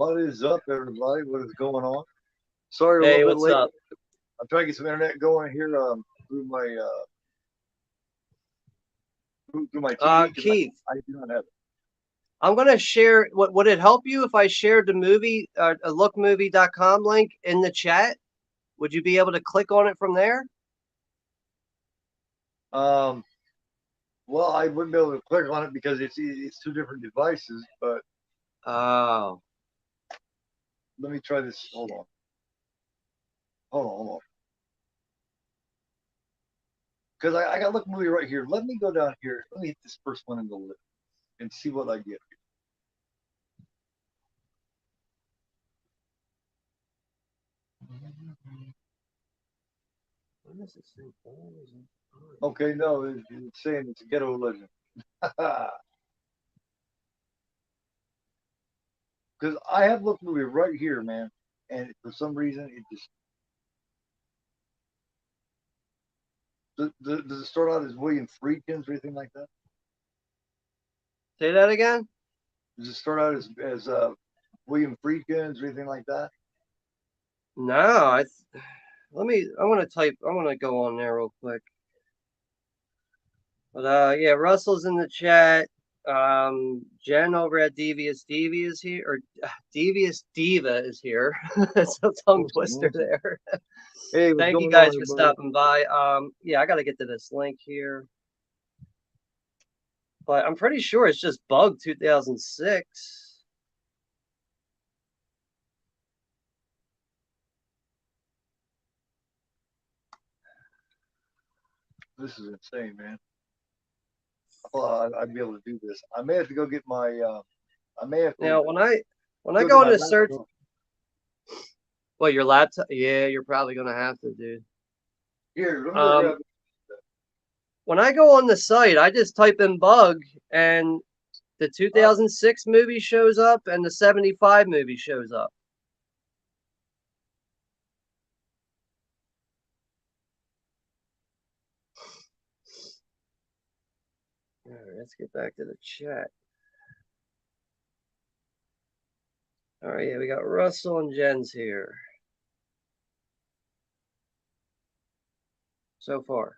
What is up, everybody? What is going on? Sorry, a Hey, little bit what's late. up? I'm trying to get some internet going here through my through my TV because Keith, I do not have it. I'm gonna share. Would it help you if I shared the movie, a lookmovie.com link in the chat? Would you be able to click on it from there? Um, well, I wouldn't be able to click on it because it's two different devices. But Oh, let me try this. Hold on. Because I got Look Movie right here. Let me go down here. Let me hit this first one in the list and see what I get. what is this thing? Okay, no, it's saying it's a ghetto legend. Because I have Look Movie right here, man, and for some reason it just does it start out as William Friedkins or anything like that? Say that again? Does it start out as William Friedkins or anything like that? No, let me. I want to type. I want to go on there real quick. But yeah, Russell's in the chat. Jen over at Devious Diva is here, or Devious Diva is here. That's a tongue twister Awesome. there. Hey, what's Thank you going on, guys for everybody? stopping by. Yeah, I got to get to this link here, but I'm pretty sure it's just Bug 2006. This is insane, man. I thought I'd be able to do this. I may have to go get my. I may have to Now, when I go get go my into search, laptop. well, your laptop, yeah, you're probably gonna have to, dude. Here, let me go Um, grab it. when I go on the site, I just type in Bug, and the Uh, 2006 movie shows up, and the 75 movie shows up. All right, let's get back to the chat. All right, yeah, we got Russell and Jen's here so far.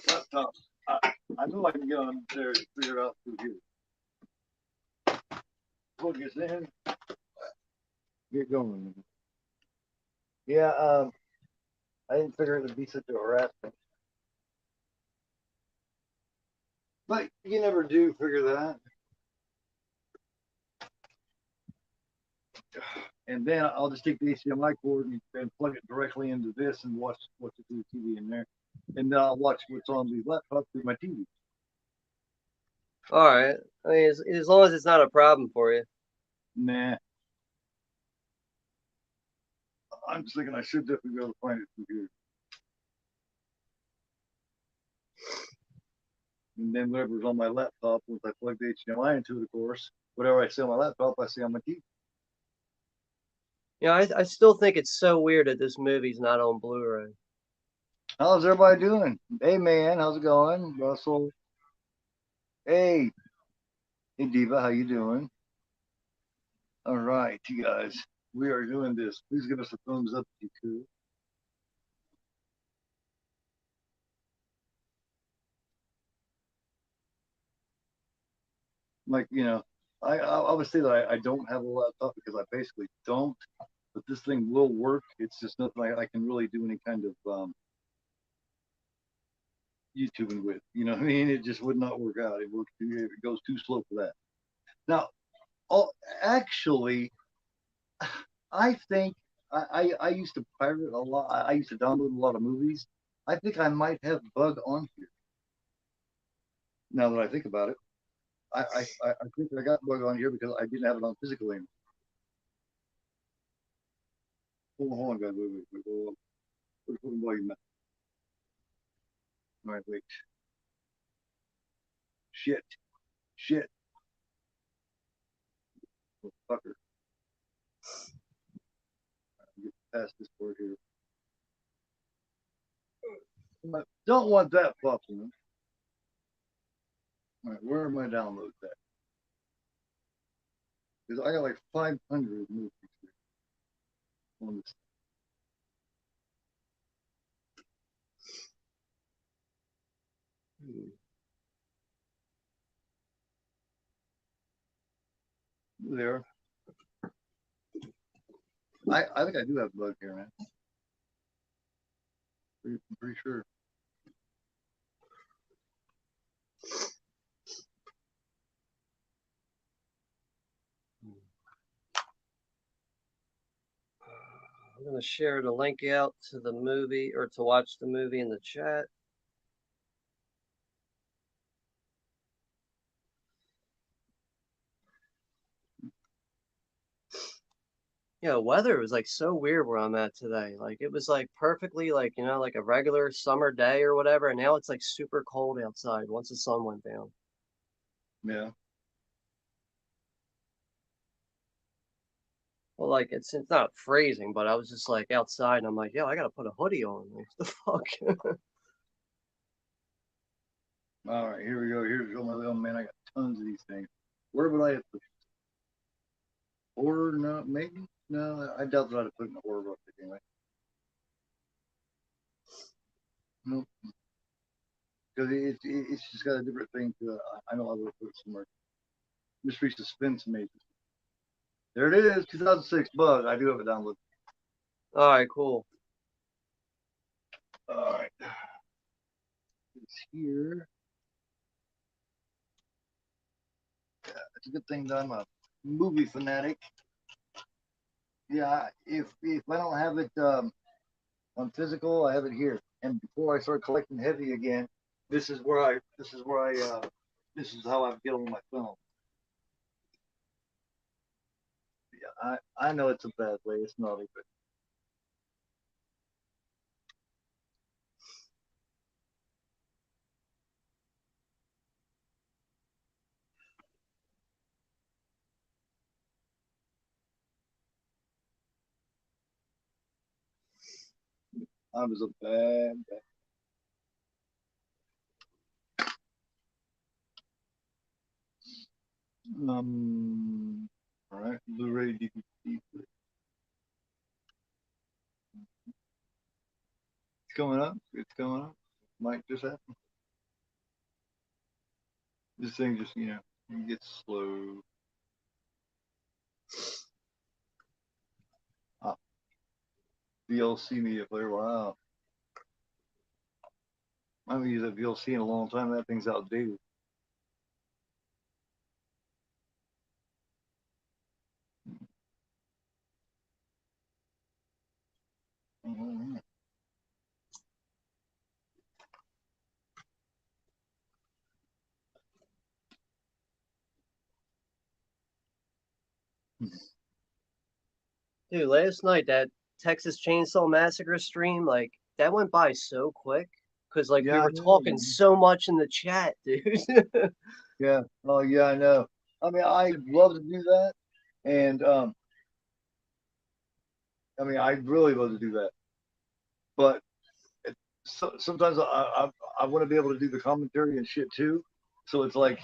laptop. I know I can get on there and figure it out through here. Plug this in. Get going. Yeah, I didn't figure it would be such a harassment. But you never do figure that. And then I'll just take the HDMI cord and plug it directly into this and watch it through the TV in there. And then I'll watch what's on the laptop through my TV. All right, I mean, as long as it's not a problem for you. Nah. I'm just thinking I should definitely be able to find it through here. And then whatever's on my laptop, once I plug the HDMI into it, of course, whatever I see on my laptop, I see on my TV. You know, I still think it's so weird that this movie's not on Blu-ray. How's everybody doing? Hey, man, how's it going? Russell. Hey. Hey, Diva, how you doing? All right, you guys. We are doing this. Please give us a thumbs up if you could. Like, I would say that I don't have a laptop because I basically don't, but this thing will work. It's just nothing I can really do any kind of YouTubing with. You know what I mean? It just would not work out. It goes too slow for that. Now, actually, I think I used to pirate a lot. I used to download a lot of movies. I think I might have Bug on here. Now that I think about it, I think I got Bug on here because I didn't have it on physical anymore. Hold on, guys. Wait. Hold on. Put the volume up. All right, wait. Shit. Oh, fucker. Get past this board here. I don't want that popping. All right, where are my downloads at? Because I got like 500 movies on this. There. I think I do have a bug here, man. I'm pretty sure. I'm going to share the link out to the movie or to watch the movie in the chat. Yeah, weather was like so weird where I'm at today. Like it was like perfectly like, like a regular summer day or whatever. And now it's like super cold outside once the sun went down. Yeah. Well, like it's not freezing, but I was just like outside and I'm like, yo, I gotta put a hoodie on. Like, what the fuck? All right, here we go. Here's my little man. I got tons of these things. Where would I have put horror? No, maybe. No, I doubt that I'd have put in the horror book anyway. Nope. Because it's just got a different thing to it. I know I would have put it somewhere. Mystery suspense maybe. There it is, 2006 Bug. I do have it downloaded. All right, cool. All right. It's here. Yeah, it's a good thing that I'm a movie fanatic. Yeah, if I don't have it on physical, I have it here. And before I start collecting heavy again, this is how I get on my film. Yeah, I know it's a bad way. It's naughty, but I was a bad. All right, Blu-ray DVD. It's going up. It's going up. Might just happen. This thing just it gets slow. Ah, VLC media player. Wow. I haven't used that VLC in a long time. That thing's outdated. Mm-hmm. Dude, last night that Texas Chainsaw Massacre stream, like that went by so quick because like we Yeah, I were know. talking so much in the chat, dude. Yeah. Oh, yeah, I know. I mean, I love to do that, and I mean, I really love to do that. But sometimes I want to be able to do the commentary and shit too. So it's like,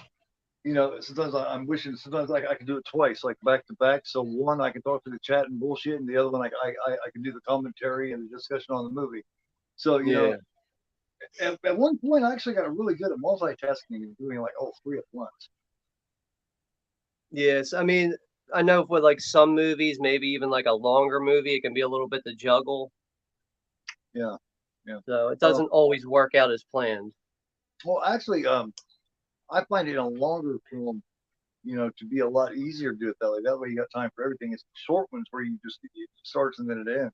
sometimes I'm wishing sometimes I can do it twice, like back to back. So one, I can talk to the chat and bullshit, and the other one, I can do the commentary and the discussion on the movie. So Yeah. at one point, I actually got really good at multitasking and doing like all three at once. Yes, I mean, I know with like some movies, maybe even like a longer movie, it can be a little bit to juggle. Yeah, yeah. So it doesn't always work out as planned. Well, actually, I find it a longer film, to be a lot easier to do it that way. That way, you got time for everything. It's short ones where it starts and then it ends.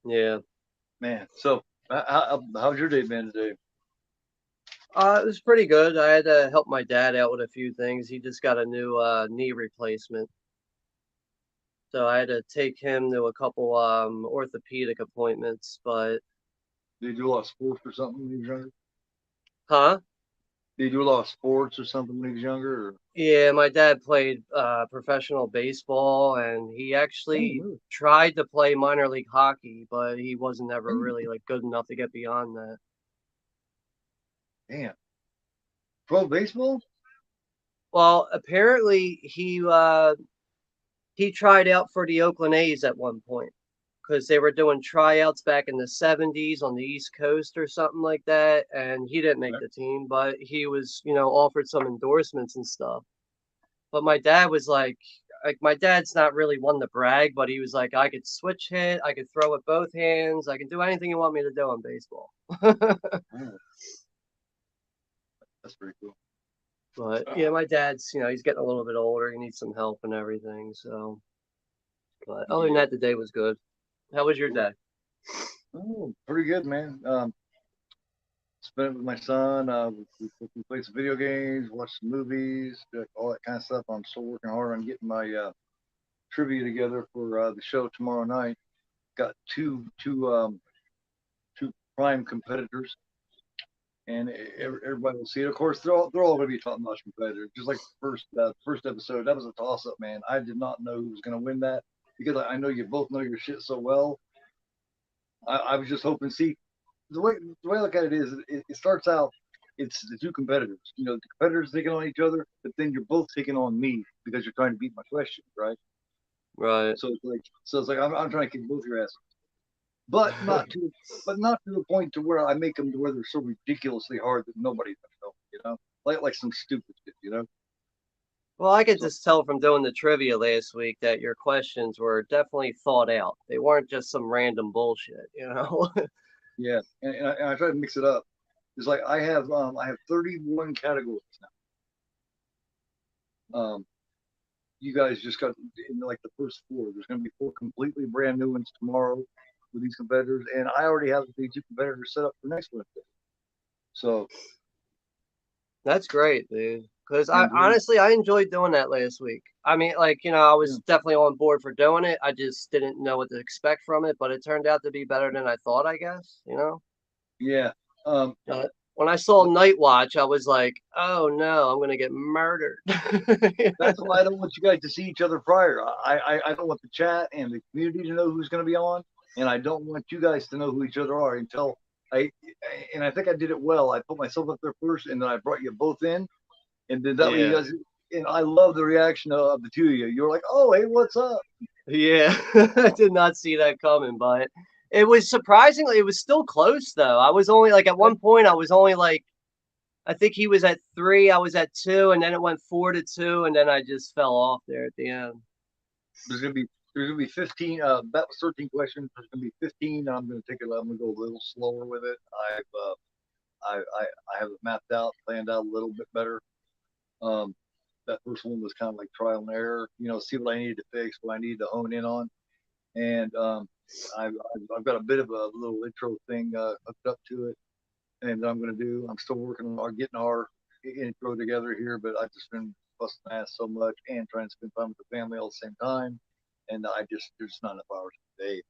Yeah. Man, so how's your day been today? It was pretty good. I had to help my dad out with a few things. He just got a new knee replacement. So I had to take him to a couple orthopedic appointments, but Do you do a lot of sports or something when he was younger? huh? Do you do a lot of sports or something when he was younger? Or? Yeah, my dad played professional baseball and he Oh, actually really? tried to play minor league hockey, but he wasn't ever Damn. really like good enough to get beyond that. Damn. Pro baseball? Well, apparently he tried out for the Oakland A's at one point because they were doing tryouts back in the 70s on the East Coast or something like that, and he didn't make Right. the team, but he was, offered some endorsements and stuff. But my dad was like my dad's not really one to brag, but he was like, I could switch hit, I could throw with both hands, I can do anything you want me to do in baseball. Oh, that's pretty cool. But yeah, my dad's, he's getting a little bit older. He needs some help and everything. So, but other than Yeah. that, the day was good. How was your Cool. day? Oh, pretty good, man. Spent it with my son. We played some video games, watched some movies, all that kind of stuff. I'm still working hard on getting my trivia together for the show tomorrow night. Got two prime competitors, and everybody will see it. Of course, they're all going to be top notch competitors. Just like the first episode, that was a toss up, man. I did not know who was going to win that because I know you both know your shit so well. I was just hoping. See, the way I look at it is, it starts out. It's the two competitors. The competitors taking on each other, but then you're both taking on me because you're trying to beat my questions, right? Right. So it's like I'm trying to kick both your asses, but not to the point to where I make them to where they're so ridiculously hard that nobody's gonna know. Like some stupid shit. Well, I could So just tell from doing the trivia last week that your questions were definitely thought out. They weren't just some random bullshit. yeah, and I try to mix it up. It's like I have 31 categories now. You guys just got in like the first four. There's going to be four completely brand new ones tomorrow with these competitors, and I already have the two competitors set up for next Wednesday. So, That's great, dude. Because I and honestly I enjoyed doing that last week. I mean, like, I yeah, was definitely on board for doing it. I just didn't know what to expect from it, but it turned out to be better than I thought, I guess. yeah. Um, When I saw Night Watch, I was like, oh no, I'm gonna get murdered. that's why I don't want you guys to see each other prior. I don't want the chat and the community to know who's going to be on, and I don't want you guys to know who each other are until I. And I think I did it well. I put myself up there first, and then I brought you both in, and then that way you Yeah. guys. And I love the reaction of the two of you. You're like, "Oh, hey, what's up?" Yeah. I did not see that coming, but it was surprisingly, it was still close though. I was only like at one point I was only like I think he was at 3, I was at 2, and then it went 4-2, and then I just fell off there at the end. There's gonna be 15. That was 13 questions. There's gonna be 15. I'm gonna take it. I'm gonna go a little slower with it. I have it mapped out, planned out a little bit better. Um, that first one was kind of like trial and error. See what I needed to fix, what I needed to hone in on, and I've got a bit of a little intro thing hooked up to it, and I'm gonna do. I'm still working on getting our intro together here, but I've just been busting ass so much and trying to spend time with the family all the same time, and there's not enough hours a day.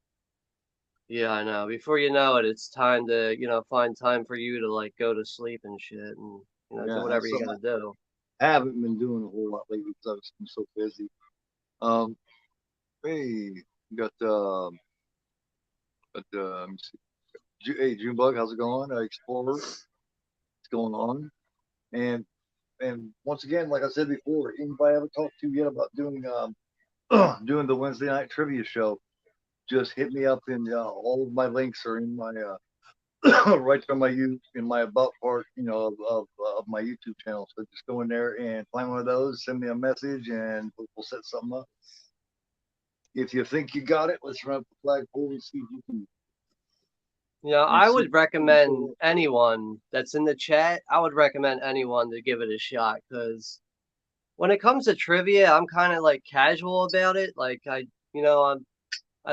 Yeah, I know. Before you know it, it's time to, find time for you to like go to sleep and shit and, do Yeah, whatever you so gotta do. I haven't been doing a whole lot lately because I've just been so busy. Um, hey, you got let me see. Hey, Junebug, how's it going? Explorer, what's going on? And and once again, like I said before, anybody I haven't talked to yet about doing the Wednesday night trivia show, just hit me up, and all of my links are in my right on my in my about part, of my YouTube channel. So just go in there and find one of those, send me a message, and we'll set something up. If you think you got it, let's run up the flagpole and see if you can and I see if would you can recommend show up. anyone that's in the chat, I would recommend anyone to give it a shot because when it comes to trivia, I'm kind of like casual about it. Like I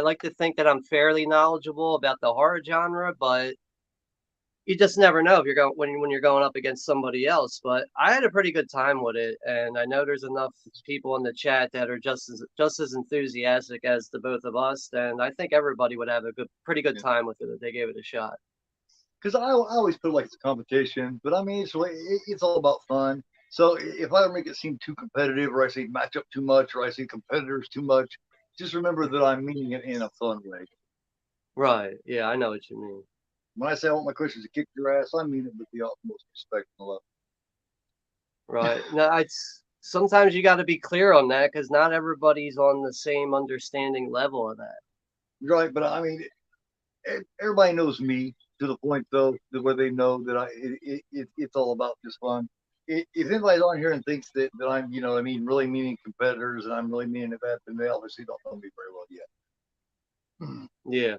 like to think that I'm fairly knowledgeable about the horror genre, but you just never know if you're going when you're going up against somebody else. But I had a pretty good time with it, and I know there's enough people in the chat that are just as enthusiastic as the both of us, and I think everybody would have a pretty good Yeah. time with it if they gave it a shot. Because I always put it like it's a competition, but I mean it's all about fun. So if I make it seem too competitive, or I say match up too much, or I say competitors too much, just remember that I'm meaning it in a fun way. Right? Yeah, I know what you mean. When I say I want my questions to kick your ass, I mean it with the utmost respect and love. Right. No, sometimes you got to be clear on that because not everybody's on the same understanding level of that. Right, but I mean, everybody knows me to the point though that where they know that it's all about just fun. If anybody's on here and thinks that I'm, I mean, really meaning competitors and I'm really meaning that, then they obviously don't know me very well yet. Yeah,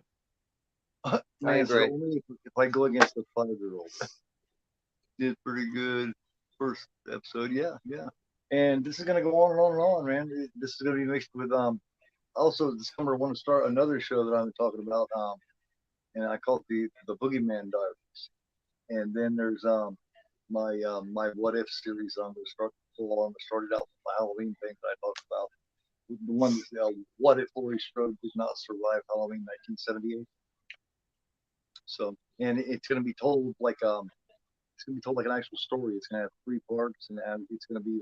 I Man, so agree. only if I go against a 5-year-old. Did pretty good first episode. Yeah, yeah. And this is gonna go on and on and on, man. This is gonna be mixed with also this summer I want to start another show that I'm talking about. And I call it the Boogeyman Diaries. And then there's my What If series I'm gonna start full on. I started out with my Halloween thing that I talked about. The one What If Laurie Strode did not survive Halloween 1978. So and it's gonna be told like it's gonna be told like an actual story. It's gonna have 3 parts, and it's gonna be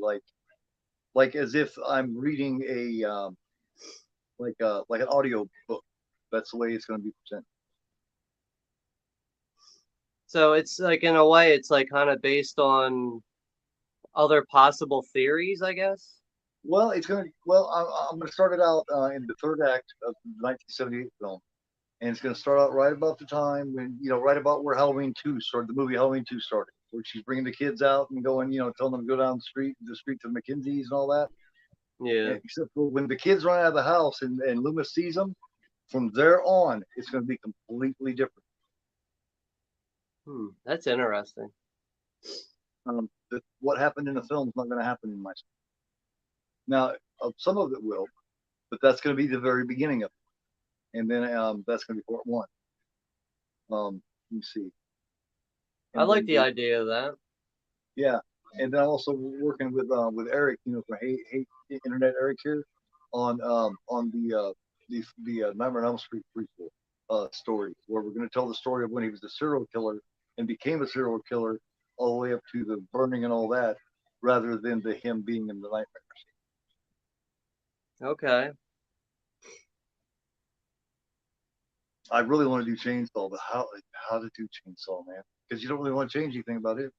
like as if I'm reading a like an audio book. That's the way it's gonna be presented. So it's like in a way, it's like kind of based on other possible theories, I guess. Well, it's gonna. Well, I'm gonna start it out in the third act of the 1978 film, and it's gonna start out right about the time when right about where Halloween 2 started. The movie Halloween 2 started, where she's bringing the kids out and going, telling them to go down the street to McKinsey's and all that. Yeah. And except for when the kids run out of the house and Loomis sees them, from there on, it's gonna be completely different. That's interesting. What happened in the film is not gonna happen in my story. Now, some of it will, but that's going to be the very beginning of it, and then that's going to be part one. Let me see, I and like then the idea of that. yeah, and then also working with Eric, from Hey Internet Eric here on the Nightmare on Elm Street prequel story, where we're going to tell the story of when he was a serial killer and became a serial killer, all the way up to the burning and all that, rather than the him being in the nightmares. Okay. I really want to do Chainsaw, but how to do Chainsaw, man? Because you don't really want to change anything about it,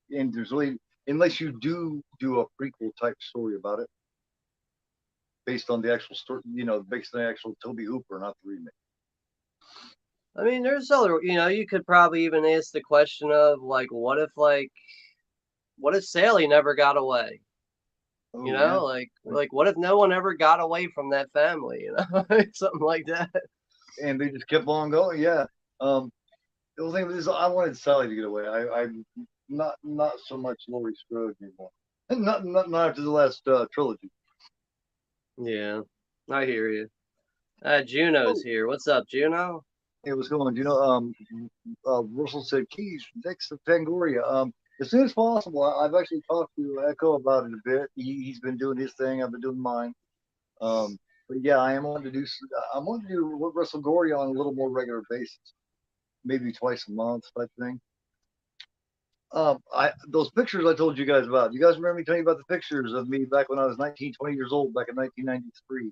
and there's really unless you do a prequel type story about it based on the actual story, based on the actual Toby Hooper, not the remake. I mean, there's other, you could probably even ask the question of what if Sally never got away? Oh yeah, Like what if no one ever got away from that family? Something like that. and they just kept on going. Yeah. The only thing is, I wanted Sally to get away. I'm not so much Laurie Strode anymore. Not after the last trilogy. Yeah, I hear you. Juno's Oh, here. What's up, Juno? it was going. Russell said Keys next to Fangoria. As soon as possible. I've actually talked to Echo about it a bit. He's been doing his thing. I've been doing mine. But yeah, I am on to do. I'm on to do Russell Goria on a little more regular basis, maybe twice a month type thing. I those pictures I told you guys about. You guys remember me telling you about the pictures of me back when I was 19, 20 years old, back in 1993,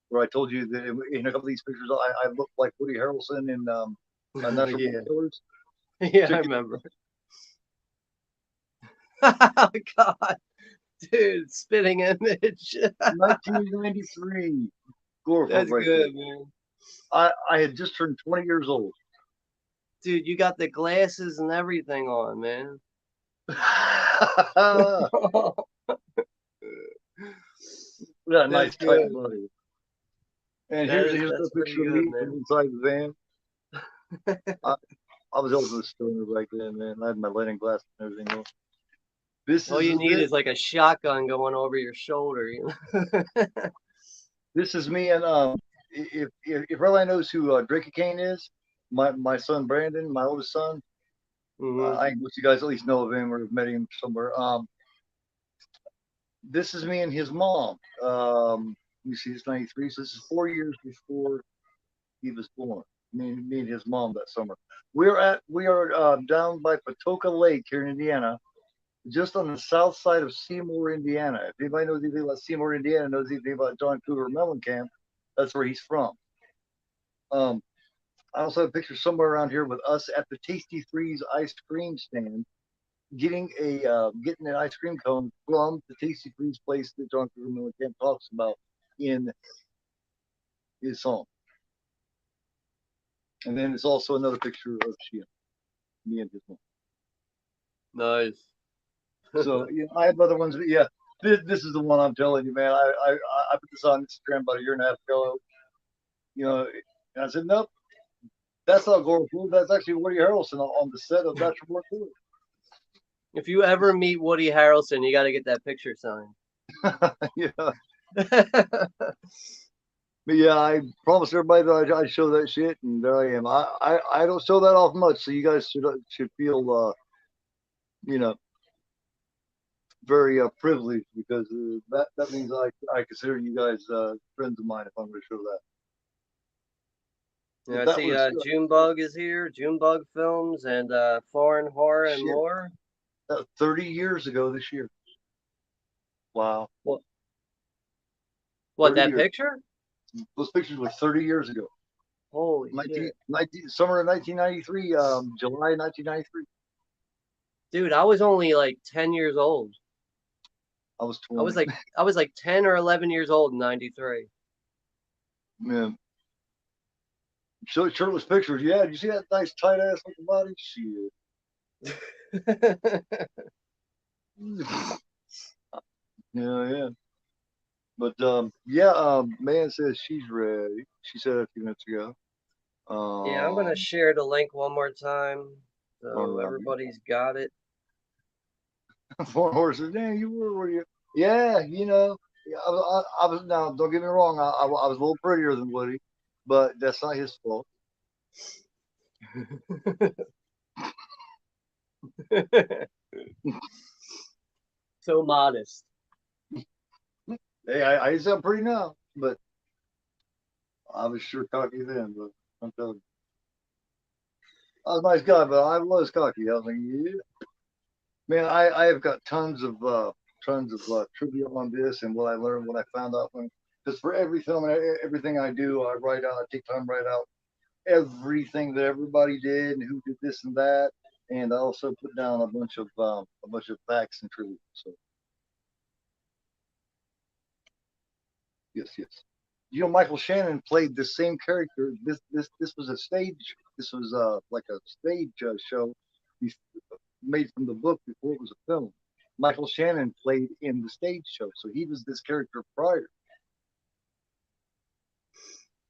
where I told you that in a couple of these pictures I looked like Woody Harrelson in Natural Born Yeah, Killers. yeah, I Took remember. Oh God, dude, spitting image. 1993. GoreAphobe That's right there. good, man. I had just turned 20 years old. Dude, you got the glasses and everything on, man. Yeah, That's nice tight good. body. And here's That's a pretty picture of good, me from man. inside the van. I, I was able to stoner back then, man. I had my lighting glasses and everything. This All is you need this, is like a shotgun going over your shoulder, this is me and if everybody knows who Drake Kane is, my son Brandon, my oldest son. Hmm. I most you guys at least know of him or have met him somewhere. This is me and his mom. Let me see, it's 93, so this is 4 years before he was born. Me and his mom that summer. We are down by Patoka Lake here in Indiana, just on the south side of Seymour, Indiana. If anybody knows anything about Seymour, Indiana, knows anything about John Cougar Mellencamp, that's where he's from. Um, I also have a picture somewhere around here with us at the Tasty Threes ice cream stand getting an ice cream cone from the Tasty Freeze place that John Cougar Camp talks about in his song. And then it's also another picture of Sheehan, me and his mom. Nice. So I have other ones, but yeah, this is the one I'm telling you, man. I put this on Instagram about a year and a half ago. And I said, nope, that's not GoreAphobe. That's actually Woody Harrelson on the set of Natural Born Killers. If you ever meet Woody Harrelson, you got to get that picture signed. Yeah. But yeah, I promised everybody that I'd show that shit, and there I am. I don't show that off much, so you guys should feel very privileged, because that means I consider you guys friends of mine if I'm going to show that. Yeah, I That see was Junebug is here, Junebug Films, and Foreign Horror and shit. more. 30 years ago this year. Wow. What, that years. picture? Those pictures were 30 years ago. Holy shit. Summer of 1993, July 1993. Dude, I was only like 10 years old. I was 20. I was like 10 or 11 years old in 93. Man. Shirtless pictures. Yeah, did you see that nice tight ass looking body? Shit. Yeah. But man says she's ready. She said a few minutes ago. Yeah, I'm gonna share the link one more time so everybody's got it. Four horses. Damn, you were you? Yeah, I was now. Don't get me wrong. I was a little prettier than Woody, but that's not his fault. So modest. Hey, I sound pretty now, but I was sure cocky then. But I'm telling you, I was a nice guy, but I was cocky. I was like, yeah, man. I have got tons of trivia on this and what I learned, what I found out when. Because for every film and everything I do, I write out. I take time to write out everything that everybody did and who did this and that, and I also put down a bunch of facts and trivia. So yes. Michael Shannon played the same character. This was a stage. This was like a stage show made from the book before it was a film. Michael Shannon played in the stage show, so he was this character prior.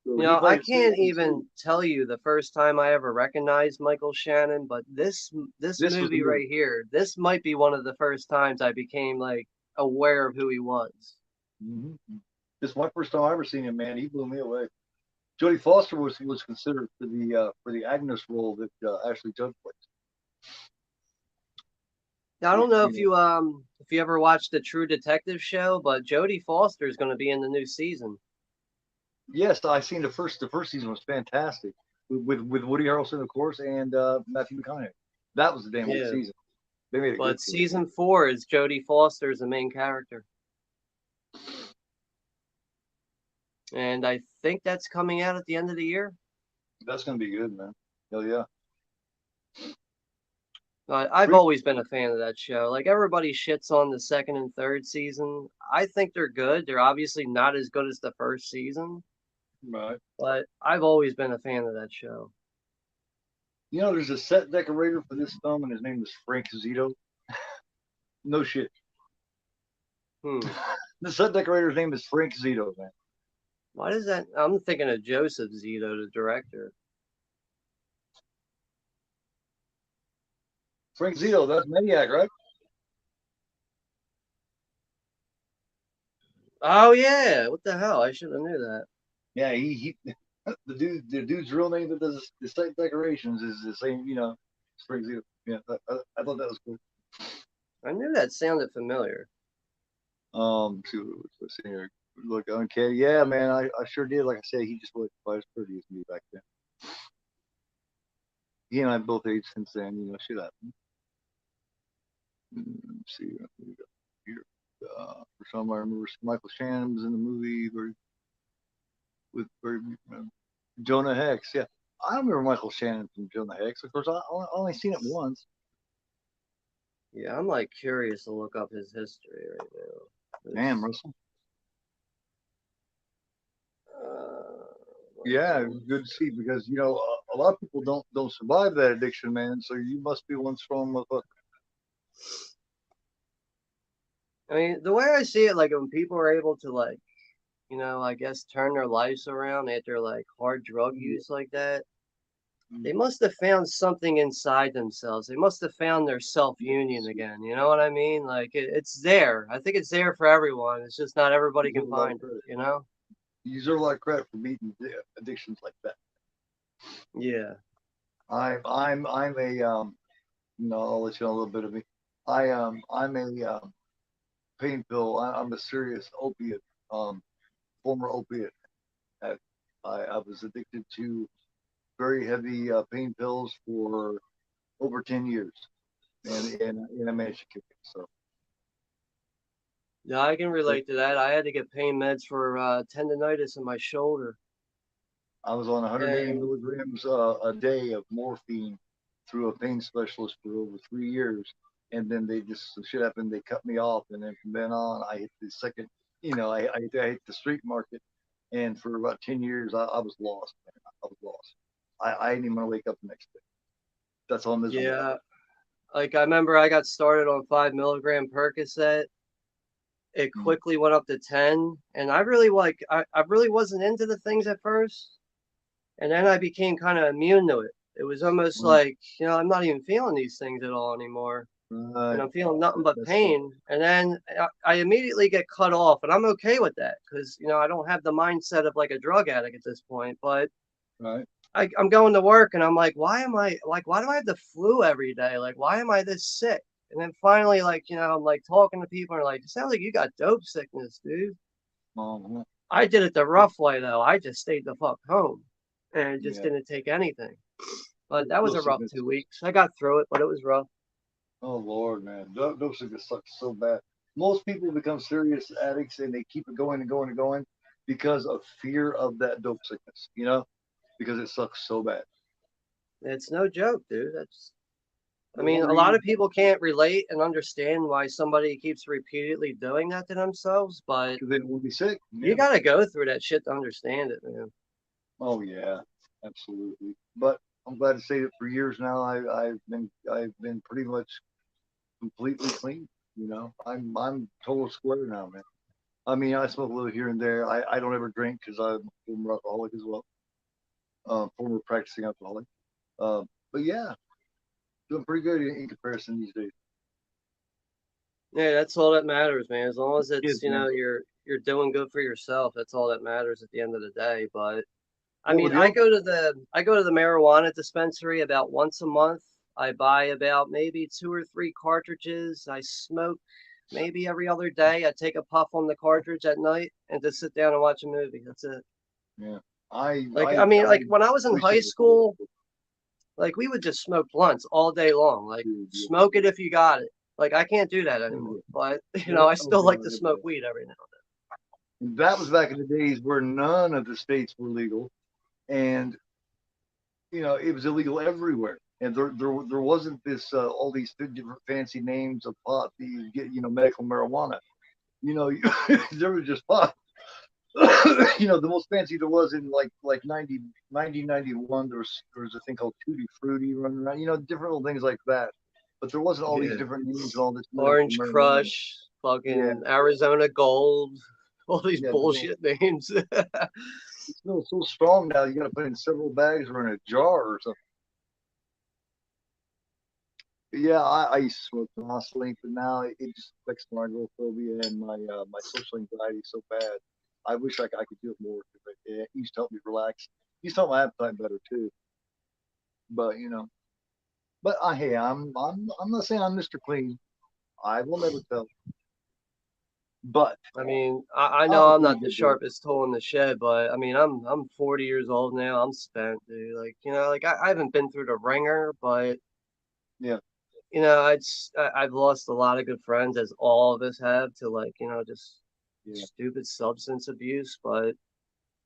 So I can't even tell you the first time I ever recognized Michael Shannon, but this movie right here, this might be one of the first times I became like aware of who he was. Mm-hmm. This is my first time I ever seen him, man. He blew me away. Jodie Foster was considered for the Agnes role that Ashley Judd plays. Now, I don't know if you ever watched the True Detective show, but Jodie Foster is going to be in the new season. Yes, I seen the first season was fantastic with Woody Harrelson, of course, and Matthew McConaughey. That was a damn good season. They made it but good. Season 4 is Jodie Foster as the main character. And I think that's coming out at the end of the year. That's going to be good, man. Hell yeah. I've always been a fan of that show. Like, everybody shits on the second and third season. I think they're good. They're obviously not as good as the first season. Right. But I've always been a fan of that show. There's a set decorator for this film, and his name is Frank Zito. No shit. The set decorator's name is Frank Zito, man. Why does that? I'm thinking of Joseph Zito, the director. Frank Zito, that's Maniac, right? Oh yeah, what the hell? I should have knew that. Yeah, he the dude's real name that does the site decorations is the same, Frank Zito. Yeah, I thought that was cool. I knew that sounded familiar. See what's in here. Look, uncanny. Yeah, man, I sure did. Like I said, he just wasn't quite as pretty as me back then. He and I both aged since then. Shit happened. Let's see here. For some, I remember Michael Shannon was in the movie with Jonah Hex. Yeah, I remember Michael Shannon from Jonah Hex. Of course, I only seen it once. Yeah, I'm like curious to look up his history right now. Damn, Russell. Uh, Yeah, it was good to see because a lot of people don't survive that addiction, man. So you must be one strong motherfucker. I mean, the way I see it, like when people are able to like, I guess turn their lives around after like hard drug use like that, they must have found something inside themselves. They must have found their self-union again. You know what I mean? Like it's there. I think it's there for everyone. It's just not You everybody deserve can a lot of find it, credit. you know? You deserve a lot of credit for beating addictions like that. Yeah. I'm a I'll let you know a little bit of me. I'm a pain pill. I'm a serious opiate, um, former opiate. I, I was addicted to very heavy pain pills for over 10 years, and I managed to kick it. So Yeah, I can but relate to that. I had to get pain meds for tendonitis in my shoulder. I was on 180 And milligrams a day of morphine through a pain specialist for over 3 years. And then they just, some shit happened. They cut me off. And then from then on, I hit the second, I hit the street market. And for about 10 years, I was lost, man. I was lost. I didn't even want to wake up the next day. That's how miserable I yeah, was. like I remember I got started on 5 milligram Percocet. It Mm. quickly went up to 10. And I really I really wasn't into the things at first. And then I became kind of immune to it. It was almost Right. like, I'm not even feeling these things at all anymore. And Right. I'm feeling nothing but That's pain. And then I immediately get cut off, and I'm okay with that because I don't have the mindset of like a drug addict at this point. But right. I'm going to work, and I'm like, why am I like, why do I have the flu every day? Like, why am I this sick? And then finally, like, I'm like talking to people, and like, it sounds like you got dope sickness, dude. Uh-huh. I did it the rough way though. I just stayed the fuck home and just Yeah. didn't take anything. But that was Those a rough sickness. 2 weeks. I got through it, but it was rough. Oh Lord, man, dope sickness sucks so bad. Most people become serious addicts and they keep it going and going and going because of fear of that dope sickness. Because it sucks so bad. It's no joke, dude. I The mean, only a lot reason of people can't relate and understand why somebody keeps repeatedly doing that to themselves, but because they don't want to be sick. you Yeah. got to go through that shit to understand it, man. Oh yeah, absolutely. But I'm glad to say that for years now, I've been pretty much completely clean. I'm total square now, man. I mean, I smoke a little here and there. I don't ever drink because I'm a former alcoholic as well, former practicing alcoholic. Uh, but yeah, doing pretty good in comparison these days. Yeah, that's all that matters, man. As long as it's, Kids, man. you're doing good for yourself, that's all that matters at the end of the day. But I Well, mean, with the old, I go to the marijuana dispensary about once a month. I buy about maybe 2 or 3 cartridges. I smoke maybe every other day. I take a puff on the cartridge at night and just sit down and watch a movie. That's it. yeah, I Like, I I mean, I like when I was in wish I high was still school, like we would just smoke blunts all day long. Like, dude. Yeah. smoke it if you got it. Like, I can't do that anymore. But, I Oh still like God, to I smoke bet. weed every now That was back in the days where none of the states were legal, and it was illegal everywhere. And there wasn't this all these different fancy names of pot that you get, medical marijuana. You know, there was just pot. The most fancy there was in like 1991. There was a thing called Tutti Frutti running around. Different little things like that. But there wasn't all and these then. different names and all this Yeah. medical Orange marijuana. Crush, Yeah, fucking Arizona Gold, all these yeah. bullshit names. It smells so strong now. You got to put it in several bags or in a jar or something. But yeah, I used to smoke constantly, but now it just affects my agoraphobia and my social anxiety so bad. I wish I could do it more because it used to help me relax. It used to help my appetite better too. But hey, I'm not saying I'm Mr. Clean. I will never tell. But I mean, I I'm know a I'm pretty not the good dude. sharpest tool in the shed, but I mean, I'm 40 years old now. I'm spent, dude. Like, like I haven't been through the ringer, but Yeah, I've lost a lot of good friends, as all of us have, to like, just yeah. stupid substance abuse. But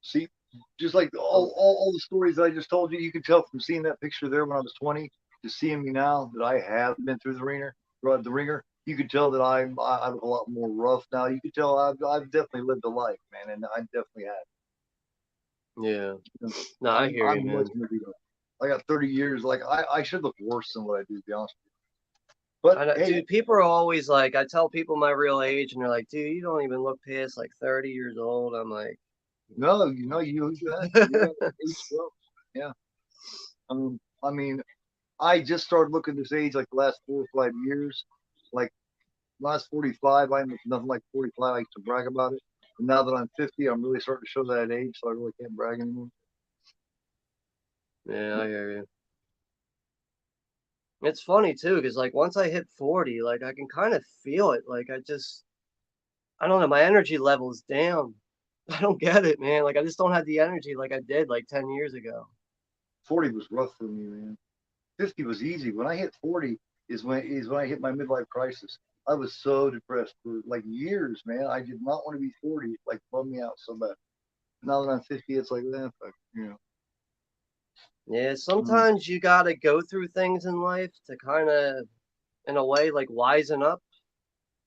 See, just like um, all the stories I just told you, you can tell from seeing that picture there when I was 20 to seeing me now that I have been through the the ringer, you could tell that I'm a lot more rough now. You could tell I've definitely lived a life, man, and I definitely have. Yeah. You know, No, I hear you, I'm much man. more beat up. I got 30 years. Like I should look worse than what I do, to be honest. I But know, hey, dude. People are always like, I tell people my real age, and they're like, "Dude, you don't even look past like 30 years old." I'm like, no, you're at age 12. Yeah. I mean, I just started looking this age like the last 4 or 5 years. Like last 45, I'm nothing like 45. I used to brag about it. And now that I'm 50, I'm really starting to show that age, so I really can't brag anymore. yeah, I hear you. It's funny too, because like once I hit 40, like I can kind of feel it. Like I don't know, my energy level's down. I don't get it, man. Like I just don't have the energy like I did like 10 years ago. 40 was rough for me, man. 50 was easy. When I hit 40 is when I hit my midlife crisis. I was so depressed for like years, man. I did not want to be 40. It like bummed me out so bad. Now that I'm 50, it's like, fuck, Yeah, Um, sometimes you gotta go through things in life to kind of, in a way, like wisen up.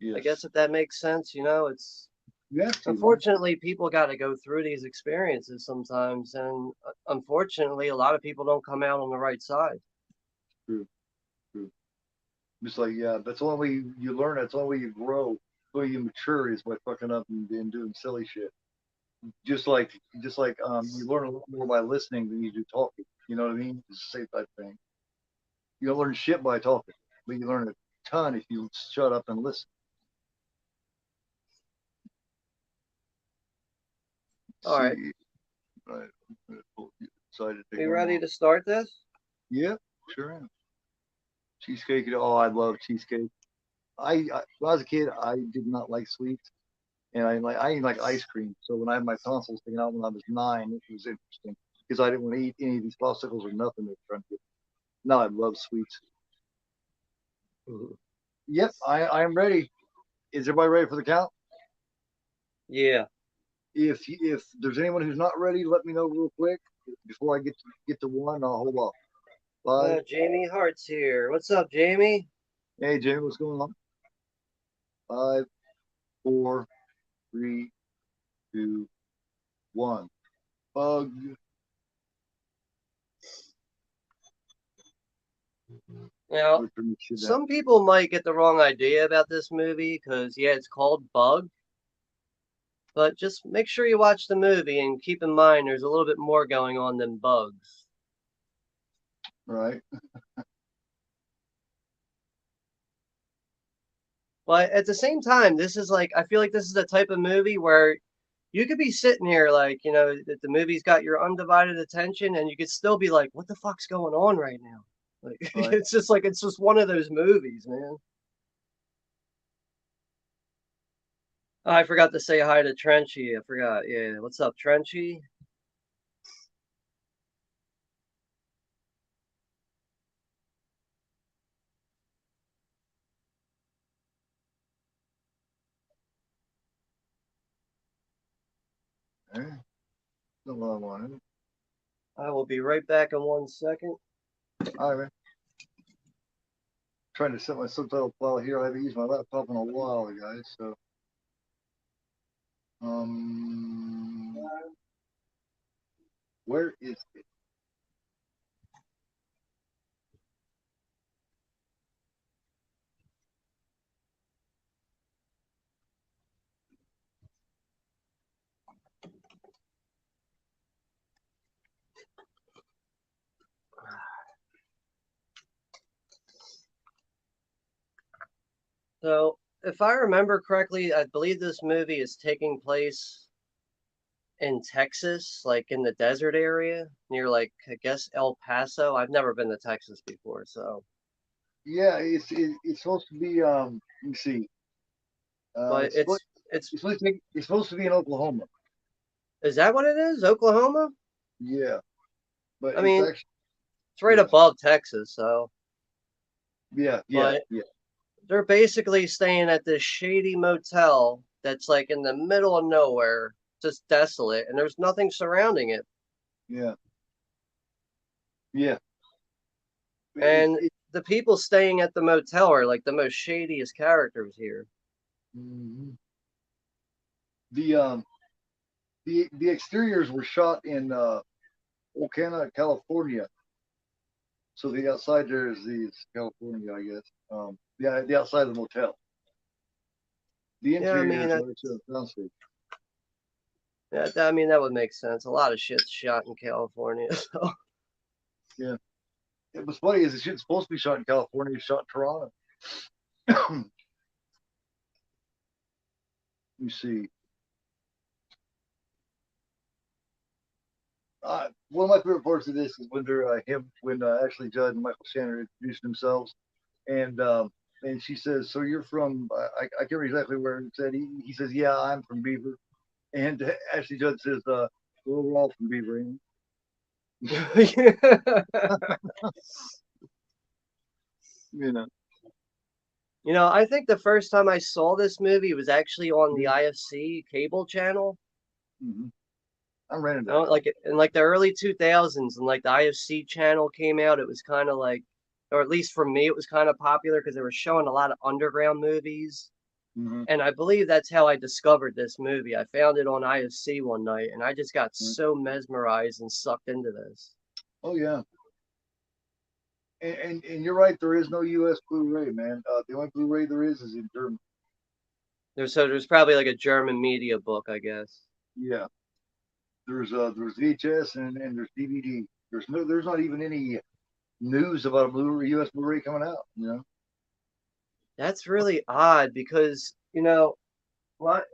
I guess yes, if that makes sense, it's you have to, man. unfortunately people got to go through these experiences sometimes, and unfortunately, a lot of people don't come out on the right side. True, true. Just like, yeah, that's the only way you learn. That's the only way you grow. The way you mature is by fucking up and doing silly shit. Just like, you learn a lot more by listening than you do talking. You know what I mean? It's the same type thing. You don't learn shit by talking, but you learn a ton if you shut up and listen. Let's All right, see. Right. Decided to take we one ready more. to start this? Yeah, sure am. Cheesecake. Oh, I love cheesecake. When I was a kid, I did not like sweets, and I didn't like ice cream. So when I had my tonsils taken out when I was 9, it was interesting because I didn't want to eat any of these popsicles or nothing they were trying to get. Now I love sweets. Mhm. Yep, I am ready. Is everybody ready for the count? Yeah. If there's anyone who's not ready, let me know real quick before I get to one. I'll hold off. 5. Jamie Hart's here. What's up, Jamie? Hey, Jamie, what's going on? 5, 4, 3, 2, 1. Bug. Now, Wait for me to sit down. some people might get the wrong idea about this movie because, yeah, it's called Bug, but just make sure you watch the movie and keep in mind there's a little bit more going on than bugs. Right. But at the same time, this is like, I feel like this is the type of movie where you could be sitting here like, that the movie's got your undivided attention and you could still be like, what the fuck's going on right now? Like, Right. it's just one of those movies, man. Oh, I forgot to say hi to Trenchy. I forgot. Yeah. What's up, Trenchy? Hey, no love on it. I will be right back in 1 second. All right, man. Trying to set my subtitle file here. I haven't used my laptop in a while, guys. So, um, where is it? So, if I remember correctly, I believe this movie is taking place in Texas, like in the desert area near, like, I guess El Paso. I've never been to Texas before, so. Yeah, it's supposed to be. Let me see. But It's supposed it's it's supposed to be in Oklahoma. is that what it is? Oklahoma? Yeah, but I it's mean, actually it's right yes. above Texas, so. Yeah, yeah, But yeah, they're basically staying at this shady motel that's like in the middle of nowhere, just desolate, and there's nothing surrounding it. yeah, yeah. And the people staying at the motel are like the most shadiest characters here. Mhm. The the exteriors were shot in Ocana, California. So the outside there is California, I guess. The outside of the motel. The Yeah, I mean interiors that. are actually on soundstage. I mean that would make sense. A lot of shit's shot in California. So Yeah. It was funny is the shit's supposed to be shot in California, it's shot in Toronto. Let me see. One of my favorite parts of this is when they're when actually Judd and Michael Shannon introduced themselves, and um, and she says, "So you're from?" I can't remember exactly where it said. He says, "Yeah, I'm from Beaver," and Ashley Judd says, "Well, we're all from Beaver." Ain't you know, you know, I think the first time I saw this movie was actually on the yeah. IFC cable channel. Mm-hmm. I rented I that. don't like it in like the early 2000s, and like the IFC channel came out. It was kind of like, or at least for me, it was kind of popular because they were showing a lot of underground movies. Mm-hmm. And I believe that's how I discovered this movie. I found it on IFC one night, and I just got so mesmerized and sucked into this. Oh yeah, and you're right. There is no U.S. Blu-ray, man. The only Blu-ray there is in German. There's probably like a German media book, I guess. Yeah, there's VHS and there's DVD. There's not even any news about a U.S. Blu-ray coming out. You know. That's really odd because, you know, what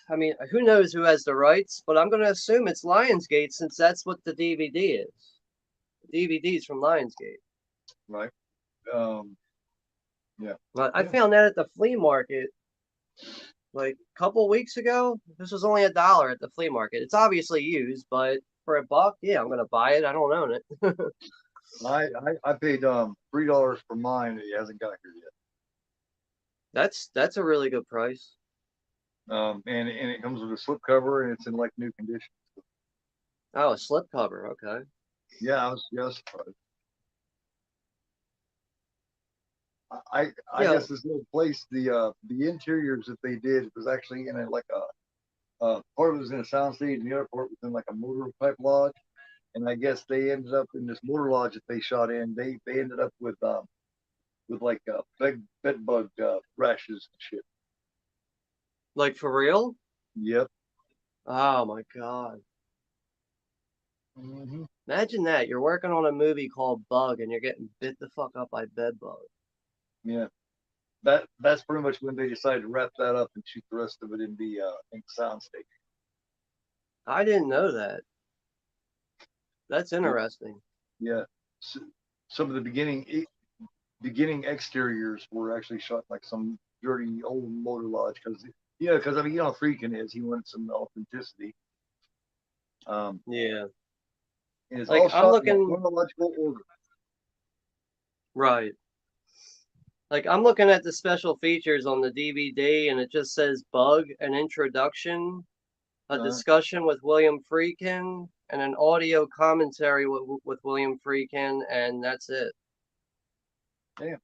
I mean, who knows who has the rights, but I'm going to assume it's Lionsgate since that's what the DVD is. The DVD's from Lionsgate. Right. Um, yeah. I Yeah. found that at the flea market like a couple weeks ago. This was only $1 at the flea market. It's obviously used, but for $1, yeah, I'm gonna buy it. I don't own it. I paid $3 for mine. It hasn't got here yet. That's a really good price. And it comes with a slip cover and it's in like new condition. Oh, a slipcover. Okay. Yeah, I was surprised. I Yeah, guess this little place, the interiors that they did was actually in a like a part of it was in a soundstage and the other part was in like a motor type lodge. And I guess they ended up in this motor lodge that they shot in. They ended up with like bed bug rashes and shit. like for real? Yep. Oh my God. Hmm. Imagine that. You're working on a movie called Bug and you're getting bit the fuck up by bed bug. Yeah. That's pretty much when they decided to wrap that up and shoot the rest of it in the soundstage. I didn't know that. That's Yeah. interesting. Yeah. So, some of the beginning exteriors were actually shot like some dirty old motor lodge because I mean you know how Friedkin is. He wanted some authenticity. Um, Yeah. and it's Like all I'm shot in a looking chronological order. right. Like I'm looking at the special features on the DVD and it just says Bug, an introduction, a Uh, discussion with William Friedkin, and an audio commentary with William Friedkin, and that's it. yeah,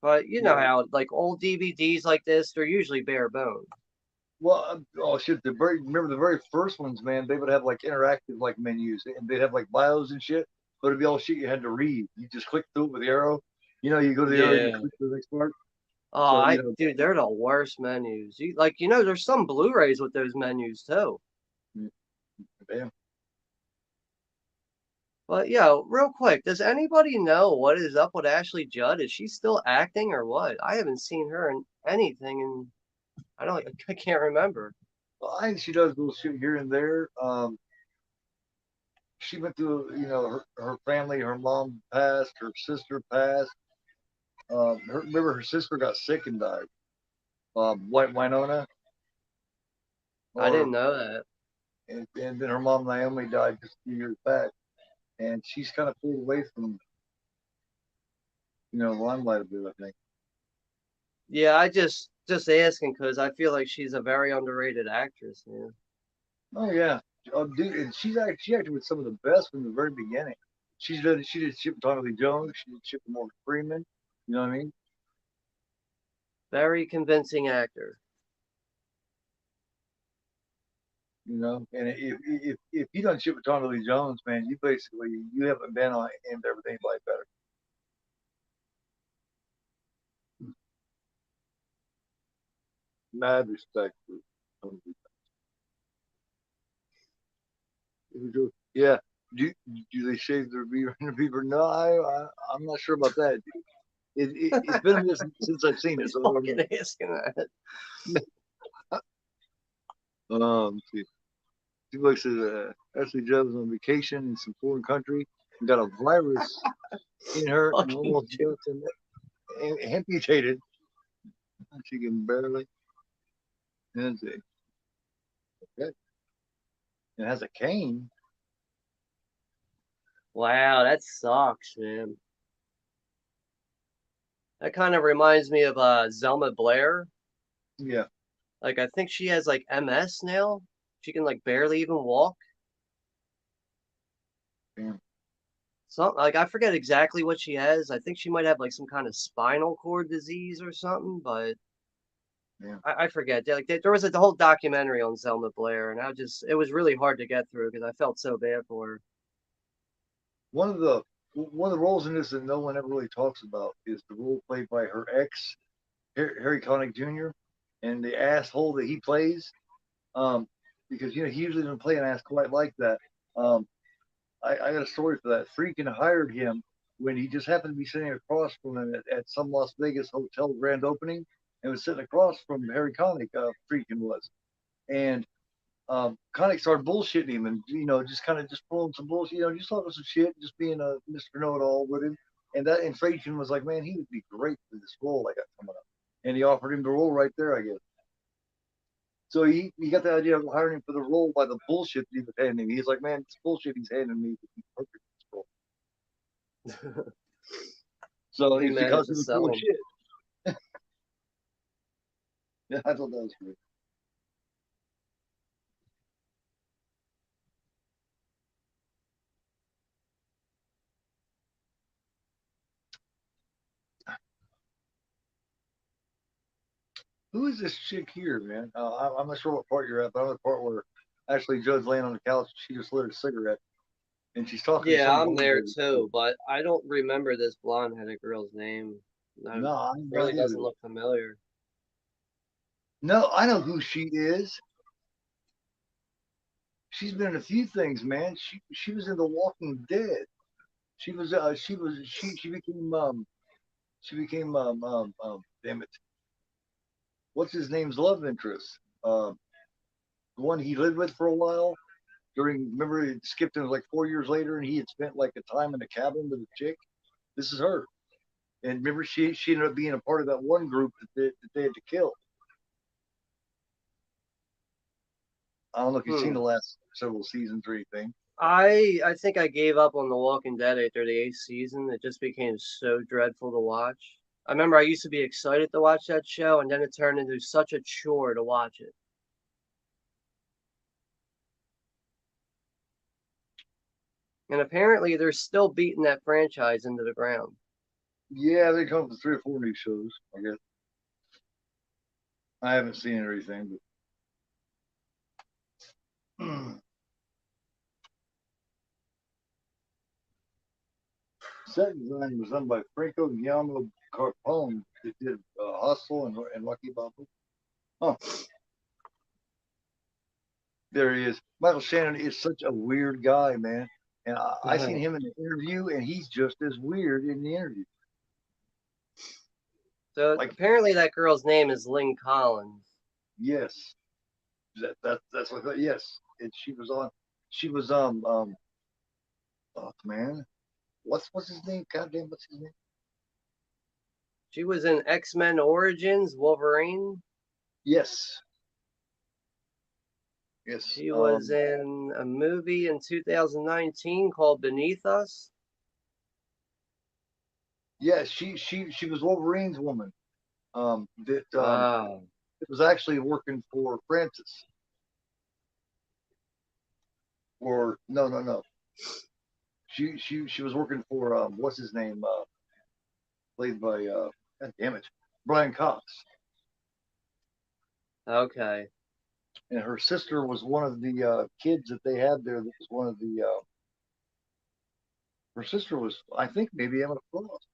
But you know yeah. how like old DVDs like this, they're usually bare bones. Well, oh shit! Remember the very first ones, man. They would have like interactive like menus, and they'd have like bios and shit. But it'd be all shit you had to read. You just click through it with the arrow. You know, you go to the arrow, you Yeah. click to the next part. Oh, So I dude, they're the worst menus. You like, you know, there's some Blu-rays with those menus too. mm, damn. But yeah, real quick, does anybody know what is up with Ashley Judd? Is she still acting or what? I haven't seen her in anything and I don't I can't remember. Well, I think she does little shit here and there. She went through, you know, her family. Her mom passed. Her sister passed. Remember, her sister got sick and died. White Winona, I or didn't know that. and then her mom Naomi died just a few years back, and she's kind of pulled away from the limelight a bit. I think. Yeah, I just asking because I feel like she's a very underrated actress, man. Oh yeah, oh dude, and she acted with some of the best from the very beginning. She did ship Tommy Lee Jones. She did ship Morgan Freeman. You know what I mean? Very convincing actor. You know, and if you don't ship with Tommy Lee Jones, man, you haven't been on and everything like better. Mad respect for Tommy Lee Jones. Yeah. Do they shave their beaver and the beaver? No, I'm not sure about that. It's been a minute since I've seen it, He's so I don't fucking know. asking that. See. He looks at Ashley Judd was on vacation in some foreign country and got a virus in her and Fucking almost dude. got amputated. She can barely. And see. Okay. It has a cane. Wow, that sucks, man. That kind of reminds me of Zelma Blair. Yeah. Like I think she has like MS now. She can like barely even walk. Damn. Something like I forget exactly what she has. I think she might have like some kind of spinal cord disease or something, but Yeah. I forget. Like there was the whole documentary on Zelma Blair, and it was really hard to get through because I felt so bad for her. One of the one of the roles in this that no one ever really talks about is the role played by her ex, Harry Connick Jr. and the asshole that he plays. Um, because he usually doesn't play an ass quite like that. Um, I got a story for that. Friedkin hired him when he just happened to be sitting across from him at some Las Vegas hotel grand opening, and was sitting across from Harry Connick. Friedkin was, and Connick started bullshitting him, and just kind of just pulling some bullshit, just talking some shit, just being a Mr. Know-It-All with him. And Friedkin was like, man, he would be great for this role I got coming up, and he offered him the role right there, I guess. So he got the idea of hiring him for the role by the bullshit he was handing me. He's like, man, this bullshit he's handing me would be perfect for this role. So He it's managed because to he was full sell of him. shit. Yeah, I thought that was great. Who is this chick here, man? I'm not sure what part you're at, but I'm at the part where Ashley Judd's laying on the couch. She just lit a cigarette, and she's talking to Yeah, some I'm there homeboy. too, but I don't remember this blonde-headed girl's name. No, No, I'm really not doesn't either. look familiar. No, I know who she is. She's been in a few things, man. She was in The Walking Dead. She became damn it, what's his name's love interest? The one he lived with for a while. Remember, it skipped him like 4 years later, and he had spent like a time in a cabin with a chick. This is her. And remember, she ended up being a part of that one group that they had to kill. I don't know if you've seen Hmm. the last several seasons or anything. I think I gave up on The Walking Dead after the eighth season. It just became so dreadful to watch. I remember I used to be excited to watch that show, and then it turned into such a chore to watch it. And apparently, they're still beating that franchise into the ground. Yeah, they come up with 3 or 4 new shows. I guess I haven't seen everything, but set design was done by Franco Guillermo Carpone that did Hustle and Lucky Bobby. Oh, there he is. Michael Shannon is such a weird guy, man. And I seen him in the interview, and he's just as weird in the interview. So Like, apparently, that girl's name is Lynn Collins. yes, that's what. Yes, and she was on. She was oh man, what's his name? Goddamn, what's his name? She was in X-Men Origins, Wolverine. Yes, yes. She was in a movie in 2019 called Beneath Us. Yeah, she was Wolverine's woman. That Oh, it was actually working for Francis. Or no, no, no. she was working for what's his name, played by God damn it, Brian Cox, Okay. and her sister was one of the kids that they had there. That was one of the her sister was, I think, maybe Emma Frost.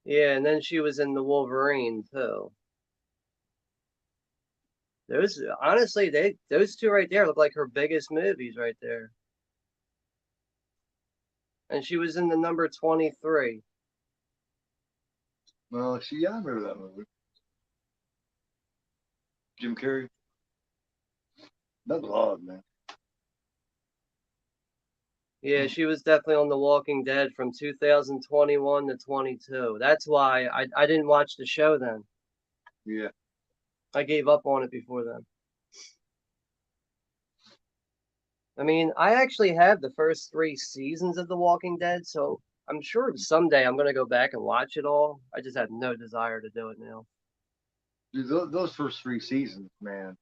Yeah, and then she was in the Wolverine too. Those honestly, those two right there look like her biggest movies right there. And she was in the number 23. Well, yeah, I remember that movie. Jim Carrey. That was odd, man. Yeah, she was definitely on The Walking Dead from 2021 to 22. That's why I didn't watch the show then. Yeah. I gave up on it before then. I mean, I actually have the first 3 seasons of The Walking Dead, so I'm sure someday I'm going to go back and watch it all. I just have no desire to do it now. Dude, those first 3 seasons, man,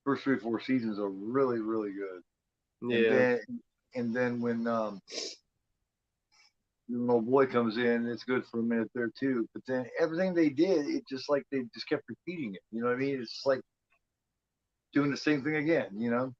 first 3 or 4 seasons are really, really good. Yeah. And then when the little boy comes in, it's good for a minute there too. But then everything they did, it just like they just kept repeating it. You know what I mean? It's like doing the same thing again. You know?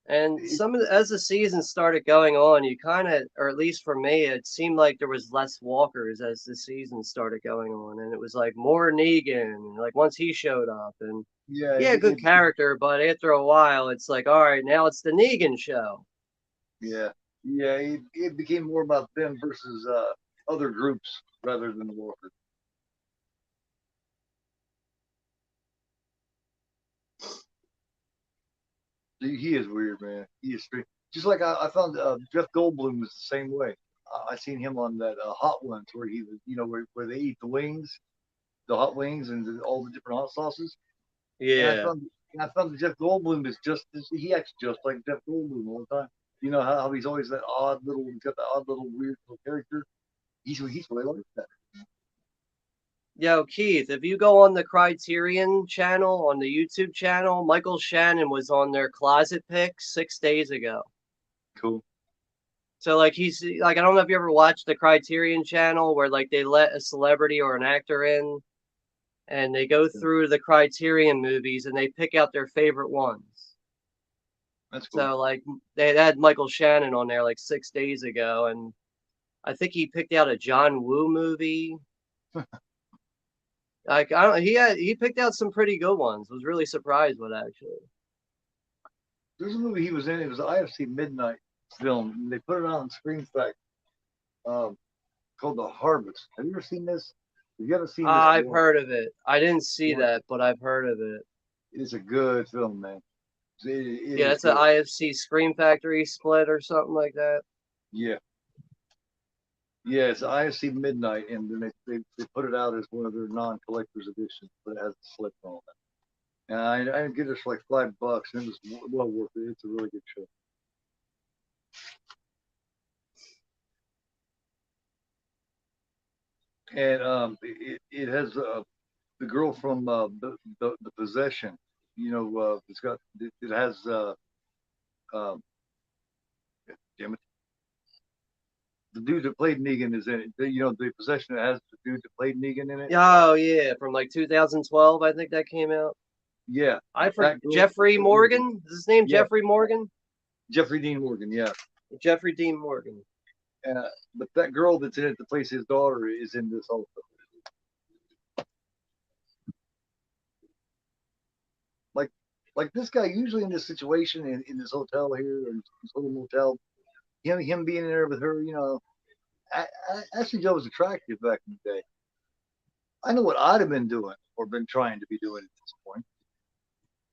And It, as the season started going on, you kind of, or at least for me, it seemed like there was less walkers as the season started going on, and it was like more Negan, like once he showed up, and yeah, yeah, good character, but after a while, it's like, all right, now it's the Negan show. yeah, yeah. It became more about them versus other groups rather than the Walkers. He is weird, man. He is strange. Just like I found Jeff Goldblum was the same way. I seen him on that Hot Ones where he was, you know, where they eat the wings, the hot wings, and all the different hot sauces. And Yeah. I found that Jeff Goldblum is he acts just like Jeff Goldblum all the time. You know how he's always that odd little, he's got that odd little weird little character. He's really like that. Yo, Keith, if you go on the Criterion channel, on the YouTube channel, Michael Shannon was on their closet pick 6 days ago. Cool. So like he's like I don't know if you ever watched the Criterion channel where like they let a celebrity or an actor in and they go through the Criterion movies and they pick out their favorite ones. That's cool. So like they had Michael Shannon on there like 6 days ago and I think he picked out a John Woo movie. Like I don't he picked out some pretty good ones. Was really surprised with actually. There's a movie he was in. It was an IFC Midnight film. And they put it on Screen Fact called The Harvest. Have you ever seen this? If you haven't seen this, I've heard of it. I didn't see that, but I've heard of it. it's a good film, man. It Yeah, is it's an good. IFC Scream Factory split or something like that. Yeah. Yeah, it's IFC Midnight, and then they put it out as one of their non-collector's editions, but it has the slip and all that. And I didn't get it for like $5, and it was well worth it. It's a really good show. And it has the girl from the Possession. You know, it has um, damn it, the dude that played Negan is in it. You know, the Possession has the dude that played Negan in it. Oh yeah, from like 2012, I think that came out. Yeah, I forgot Jeffrey Morgan. Is his name Jeffrey Morgan? Jeffrey Dean Morgan. Yeah. Jeffrey Dean Morgan. But that girl that's in it to place his daughter is in this also. Like this guy usually in this situation in this hotel here or this little motel, him being in there with her, you know, Ashley Joe was attractive back in the day. I know what I'd have been doing or been trying to be doing at this point.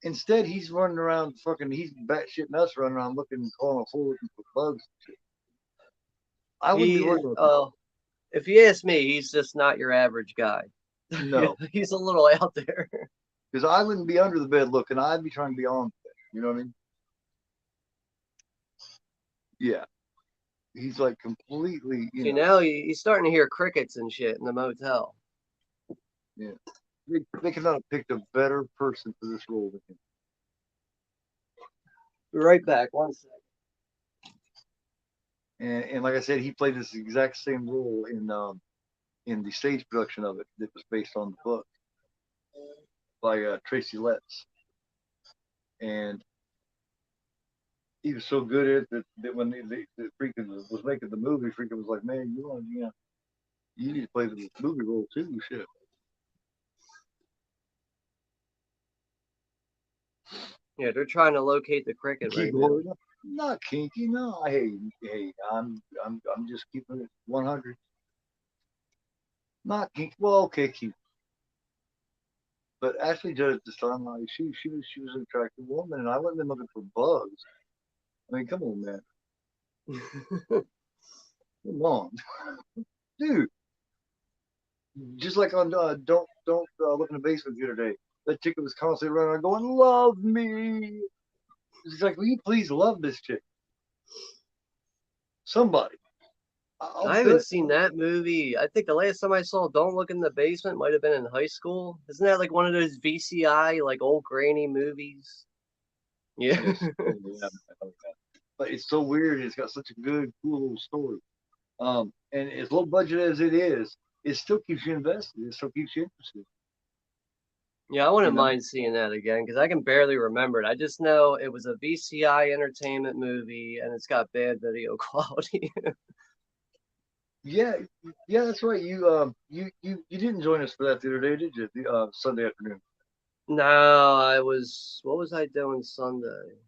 Instead, he's running around he's batshit nuts running around looking, calling a fool looking for bugs and shit. I wouldn't be worried about that. If you ask me, he's just not your average guy. No. He's a little out there. Because I wouldn't be under the bed looking. I'd be trying to be on the bed. You know what I mean? Yeah. He's like completely, You know, he's starting to hear crickets and shit in the motel. Yeah. They could not have picked a better person for this role than him. Be right back. 1 second. And like I said, he played this exact same role in the stage production of it that was based on the book by Tracy Letts. And he was so good at it that when the Friedkin was making the movie, Friedkin was like, "Man, you need to play the movie role too, shit." Yeah, they're trying to locate the cricket right now. Keyboard, not kinky, no. Hey, I'm just keeping it 100. Not kinky. Well, okay, kinky. But Ashley Judd at this time, like she was an attractive woman, and I wasn't looking for bugs. I mean, come on, man, come on, dude. Just like on don't look in the basement the other day. That chick was constantly running around going, "Love me." It's like, will you please love this chick? Somebody. I'll I do haven't it. seen that movie. I think the last time I saw Don't Look in the Basement might have been in high school. Isn't that like one of those VCI, like old grainy movies? Yeah. Yes. Yeah, but it's so weird. It's got such a good, cool little story. And as low budget as it is, it still keeps you invested. It still keeps you interested. Yeah, I You wouldn't know? mind seeing that again because I can barely remember it. I just know it was a VCI entertainment movie and it's got bad video quality. Yeah, yeah, that's right. You didn't join us for that the other day, did you? The Sunday afternoon. No, what was I doing Sunday?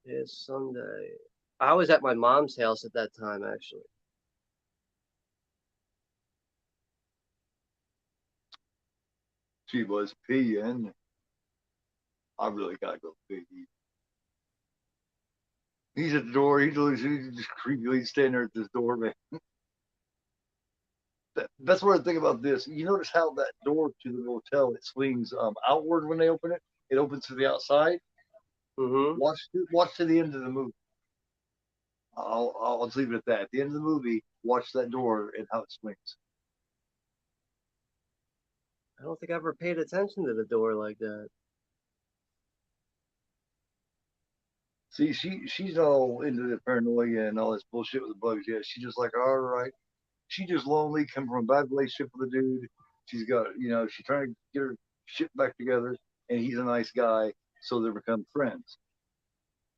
It's Sunday. I was at my mom's house at that time, actually. She was peeing. I really gotta go pee. He's at the door. He's just creepily standing there at this door, man. That's what I think about this. You notice how that door to the hotel it swings outward when they open it. It opens to the outside. Mm-hmm. Watch to the end of the movie. I'll just leave it at that. At the end of the movie, watch that door and how it swings. I don't think I ever paid attention to the door like that. See, she's all into the paranoia and all this bullshit with the bugs. Yeah, she's just like, all right. She's just lonely, coming from a bad relationship with a dude. She's got, she's trying to get her shit back together, and he's a nice guy, so they become friends.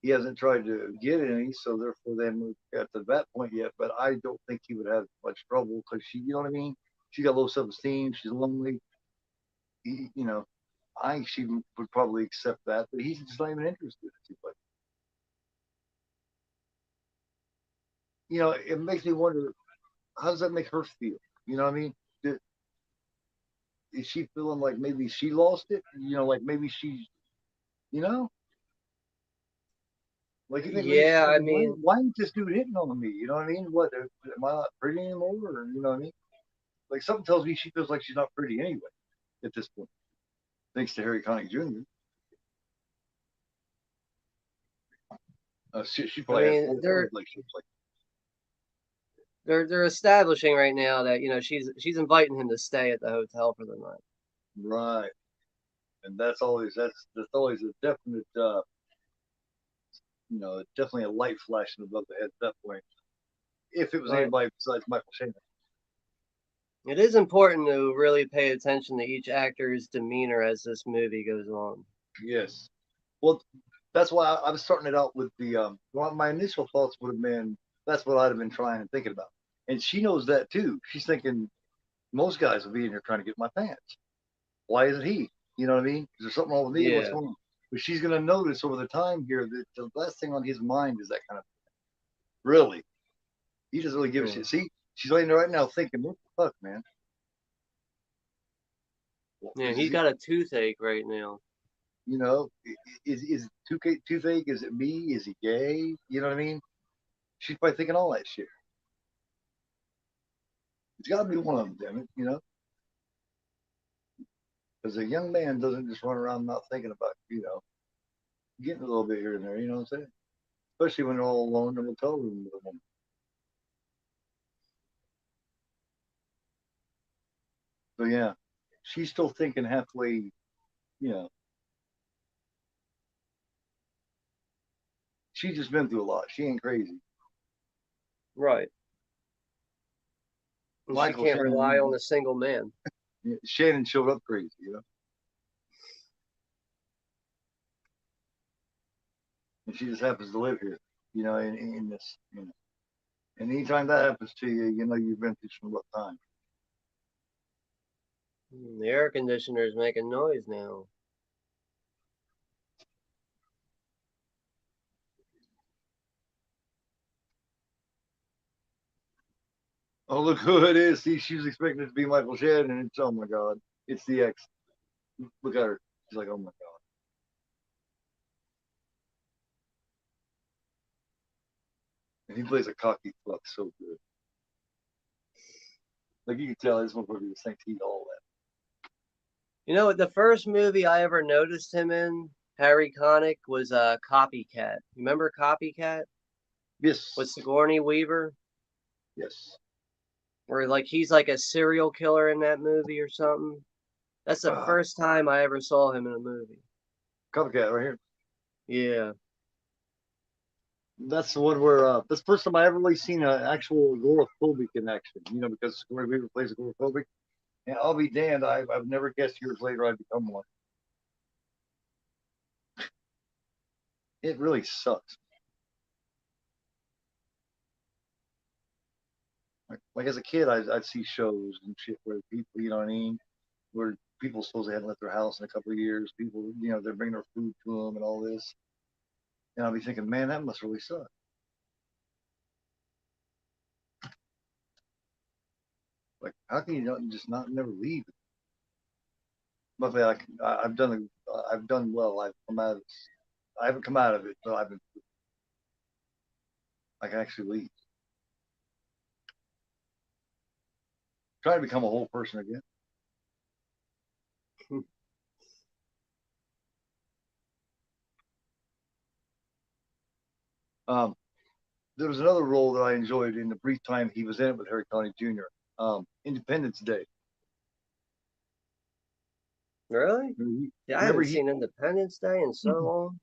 He hasn't tried to get any, so therefore they haven't got to that point yet. But I don't think he would have much trouble because you know what I mean? She got low self esteem. She's lonely. He, I think she would probably accept that, but he's just not even interested. But it makes me wonder how does that make her feel? You know what I mean? Is she feeling like maybe she lost it? Like maybe she's, you know, like you think, Yeah, I mean, why ain't this dude hitting on me? You know what I mean? What am I not pretty anymore? Or you know what I mean? Like something tells me she feels like she's not pretty anyway at this point, thanks to Harry Connick Jr. She I probably had mean, 4 or 5 relationships like they're establishing right now that she's inviting him to stay at the hotel for the night. right, and that's always a definite, definitely a light flashing above the head at that point. If it was But anybody besides Michael Shannon. it is important to really pay attention to each actor's demeanor as this movie goes on. Yes. Well, that's why I was starting it out with the well, my initial thoughts would have been that's what I'd have been trying and thinking about. And she knows that too. She's thinking most guys will be in here trying to get my pants. Why isn't he? You know what I mean? Is there something wrong with me? What's Yeah. going on? But she's gonna notice over the time here that the last thing on his mind is that kind of really. He doesn't really give a Yeah. shit. See, she's laying there right now thinking, what the fuck, man? Well, Yeah, is he's he, got a toothache right now. you know, is toothache? Is it me? Is he gay? You know what I mean? She's probably thinking all that shit. It's got to be one of them, damn it, because a young man doesn't just run around not thinking about, getting a little bit here and there, you know what I'm saying? Especially when they're all alone in a hotel room with a woman. So yeah, she's still thinking halfway, you know, she's just been through a lot. She ain't crazy. Right. And she Michael can't rely Shannon, on a single man. Shannon showed up crazy, and she just happens to live here, in this. And anytime that happens to you, you've been through some rough time. The air conditioner is making noise now. Oh, look who it is. See, she was expecting it to be Michael Shannon, and it's, oh my God, it's the ex. Look at her. She's like, oh my God. And he plays a cocky fuck so good. Like, you can tell this motherfucker just thinks he's all that. You know, the first movie I ever noticed him in, Harry Connick, was Copycat. You remember Copycat Yes. with Sigourney Weaver? Yes. Where like he's like a serial killer in that movie or something. That's the first time I ever saw him in a movie. Copycat right here. Yeah. That's the one where that's the first time I ever really seen an actual agoraphobic in action. Because Sigourney Weaver plays agoraphobic. And I'll be damned, I've never guessed years later I'd become one. It really sucks. Like as a kid, I'd see shows and shit where people, you know what I mean, where people supposed they hadn't left their house in a couple of years. People, they're bringing their food to them and all this. And I'll be thinking, man, that must really suck. Like, how can you just not never leave? Luckily, I've done well. I haven't come out of it, but I can actually leave. Try to become a whole person again. Um, there was another role that I enjoyed in the brief time he was in it with Harry Connick Jr. Independence Day. Really? Yeah, I Remember haven't he seen Independence Day in so long.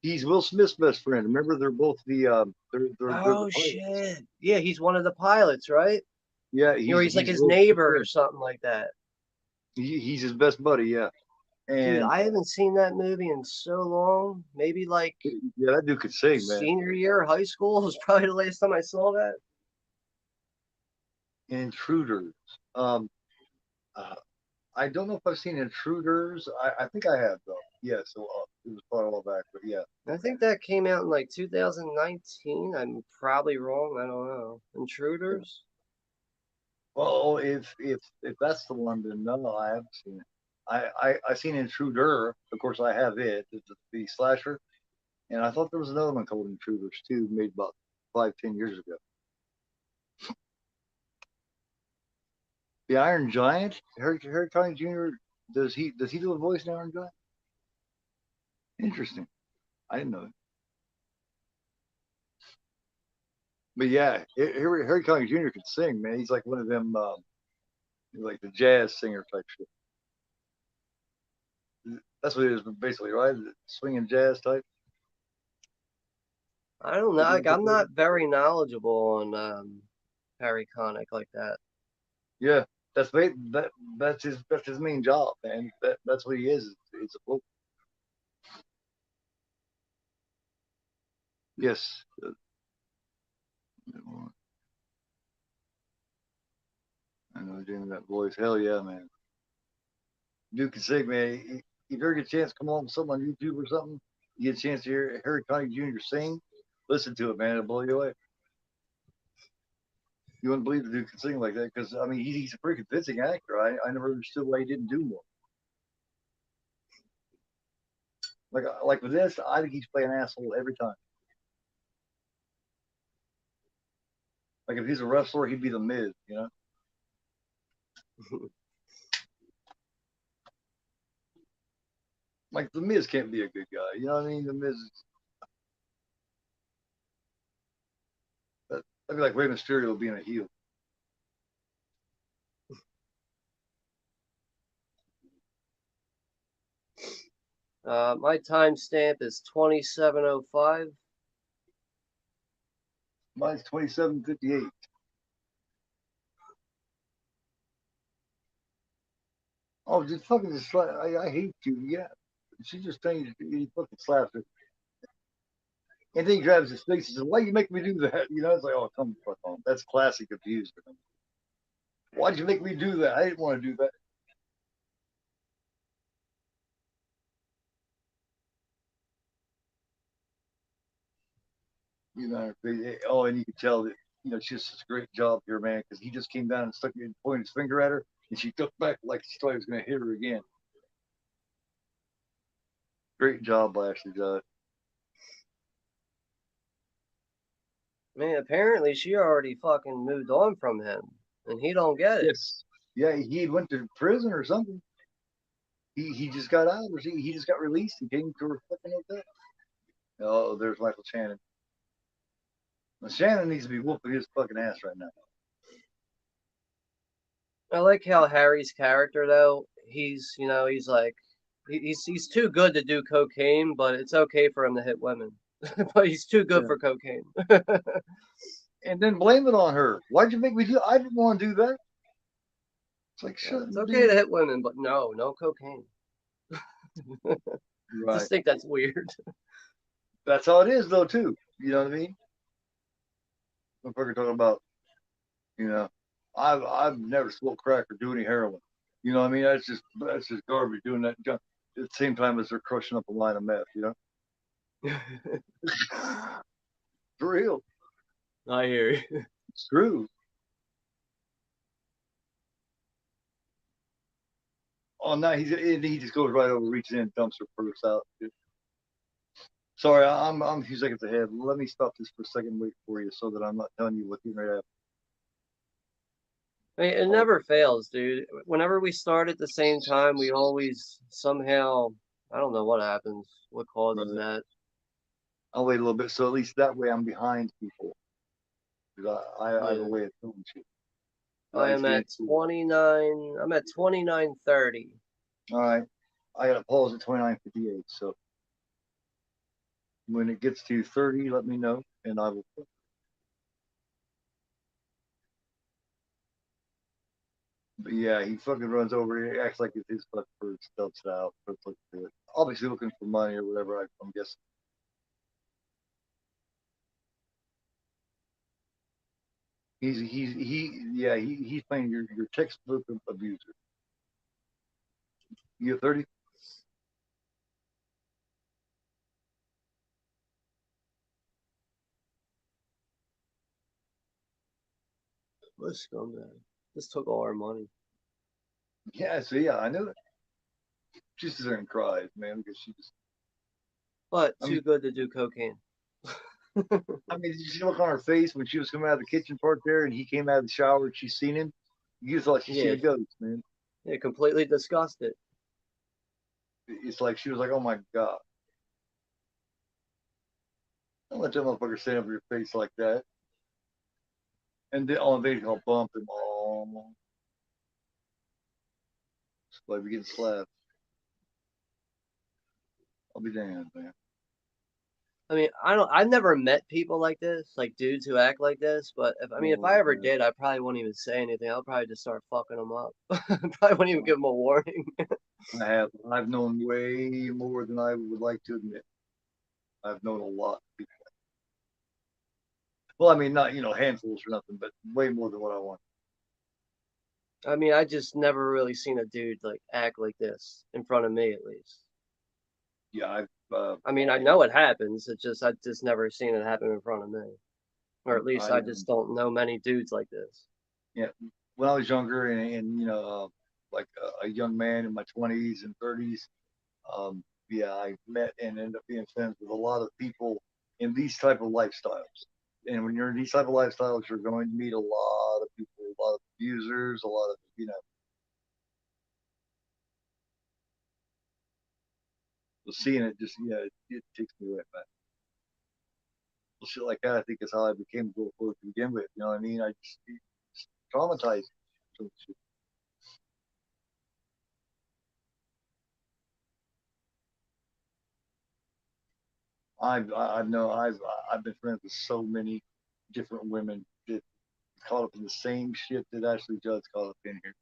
he's Will Smith's best friend. Remember they're both they're the Oh pilots. shit. Yeah, he's one of the pilots, right? Yeah, You know, he's like he's his Will's best neighbor or friend. something like that. He's his best buddy. Yeah, Dude, and I haven't seen that movie in so long. Maybe like yeah, that dude could sing, man. senior year of high school was probably the last time I saw that. Intruders. Um, uh, I don't know if I've seen Intruders. I think I have though. Yeah, so it was quite a while back, but yeah. I think that came out in like 2019. I'm probably wrong. I don't know. Intruders? Well, if that's the one, then no, I haven't seen it. I seen Intruder. Of course, I have it. It's the slasher, and I thought there was another one called Intruders too, made about 5-10 years ago. The Iron Giant, Harry Connick Jr. Does he do a voice in Iron Giant? Interesting. I didn't know that. But yeah, Harry Connick Jr. could sing, man. He's like one of them, like the jazz singer type shit. That's what it is basically, right? Swinging jazz type. I don't know. Like, I'm not very knowledgeable on Harry Connick like that. Yeah, that's his main job, man. That's what he is. It's a folk. Yes. I know doing that voice. Hell yeah, man. Dude can sing, man. If you ever get a chance, come on something on YouTube or something. You get a chance to hear Harry Connick Jr. sing. Listen to it, man. It'll blow you away. You wouldn't believe the dude can sing like that because I mean he's a pretty convincing actor. I never understood why he didn't do more. Like with this, I think he's playing asshole every time. Like if he's a wrestler, he'd be the Miz. Like the Miz can't be a good guy. You know what I mean? The Miz. That'd be like Rey Mysterio being a heel. My timestamp is 27:05. Mine's 2758. Oh, just fucking just I hate you. Yeah. She just changed. He fucking slaps her. And then he grabs his face and says, "Why you make me do that?" You know, it's like, "Oh, come the fuck on." That's classic abuse. Why'd you make me do that? I didn't want to do that. You know, oh, and you can tell that, you know, she just a great job here, man, because he just came down and stuck and pointed his finger at her, and she took back like she thought he was going to hit her again. Great job by Ashley Judd. Man, apparently she already fucking moved on from him, and he don't get it. Yes. Yeah, he went to prison or something. He just got out, or he just got released and came to her fucking hotel. Oh, there's Michael Shannon. Well, Shannon needs to be whooping his fucking ass right now. I like how Harry's character though. He's he's like he's too good to do cocaine, but it's okay for him to hit women. But he's too good Yeah. for cocaine. And then blame it on her. Why'd you make me do? I didn't want to do that. It's like, shut It's up, okay dude. to hit women, but no cocaine. Right. Just think that's weird. That's how it is, though, too. You know what I mean? Motherfucker talking about, you know, I've never smoked crack or do any heroin. You know what I mean? That's just garbage doing that junk at the same time as they're crushing up a line of meth. You know, for real. I hear you. It's true. Oh, no, he just goes right over, reaches in, and dumps her purse out. Sorry, I'm a few seconds ahead. Let me stop this for a second, and wait for you, so that I'm not telling you what you're right after. I mean, it never fails, dude. Whenever we start at the same time, we always somehow, I don't know what happens, what causes Right. that. I'll wait a little bit, so at least that way I'm behind people. Because I have a Yeah. way of doing shit. I It's am getting at cool. 29. I'm at 29:30. All right. I got to pause at 29:58. So when it gets to 30, let me know, and I will. But yeah, he fucking runs over. He acts like it's his fucking bird, dumps it out. Obviously looking for money or whatever. I'm guessing. He's playing your textbook abuser. You at 30? What scumbag? Just took all our money. Yeah. So yeah, I knew it. She sits there and cries, man, because she just. But I mean, too good to do cocaine. did you see the look on her face when she was coming out of the kitchen part there, and he came out of the shower and she seen him? You thought she seen Yeah, a ghost, man. yeah, completely disgusted. It's like she was like, "Oh my god." Don't let that motherfucker stand over your face like that. And then on they will bump him. Oh, it's like we getting slapped. I'll be damned, man. I mean, I've never met people like this, like dudes who act like this. But if I Oh, ever man. did, I probably wouldn't even say anything. I'll probably just start fucking them up. Probably wouldn't even give them a warning. I have. I've known way more than I would like to admit. I've known a lot of people. Well, I mean, not handfuls or nothing, but way more than what I want. I mean, I just never really seen a dude like act like this in front of me, at least. Yeah, I've. I mean, I know it happens. I just never seen it happen in front of me, or at least I I just don't know many dudes like this. Yeah, when I was younger and like a young man in my 20s and 30s, yeah, I met and ended up being friends with a lot of people in these type of lifestyles. And when you're in these type of lifestyles, you're going to meet a lot of people, a lot of abusers, a lot of seeing it just it takes me right back. Well, shit like that, I think is how I became a GoreAphobe to begin with. You know what I mean? I just traumatized. So, I've been friends with so many different women that caught up in the same shit that Ashley Judd's caught up in here.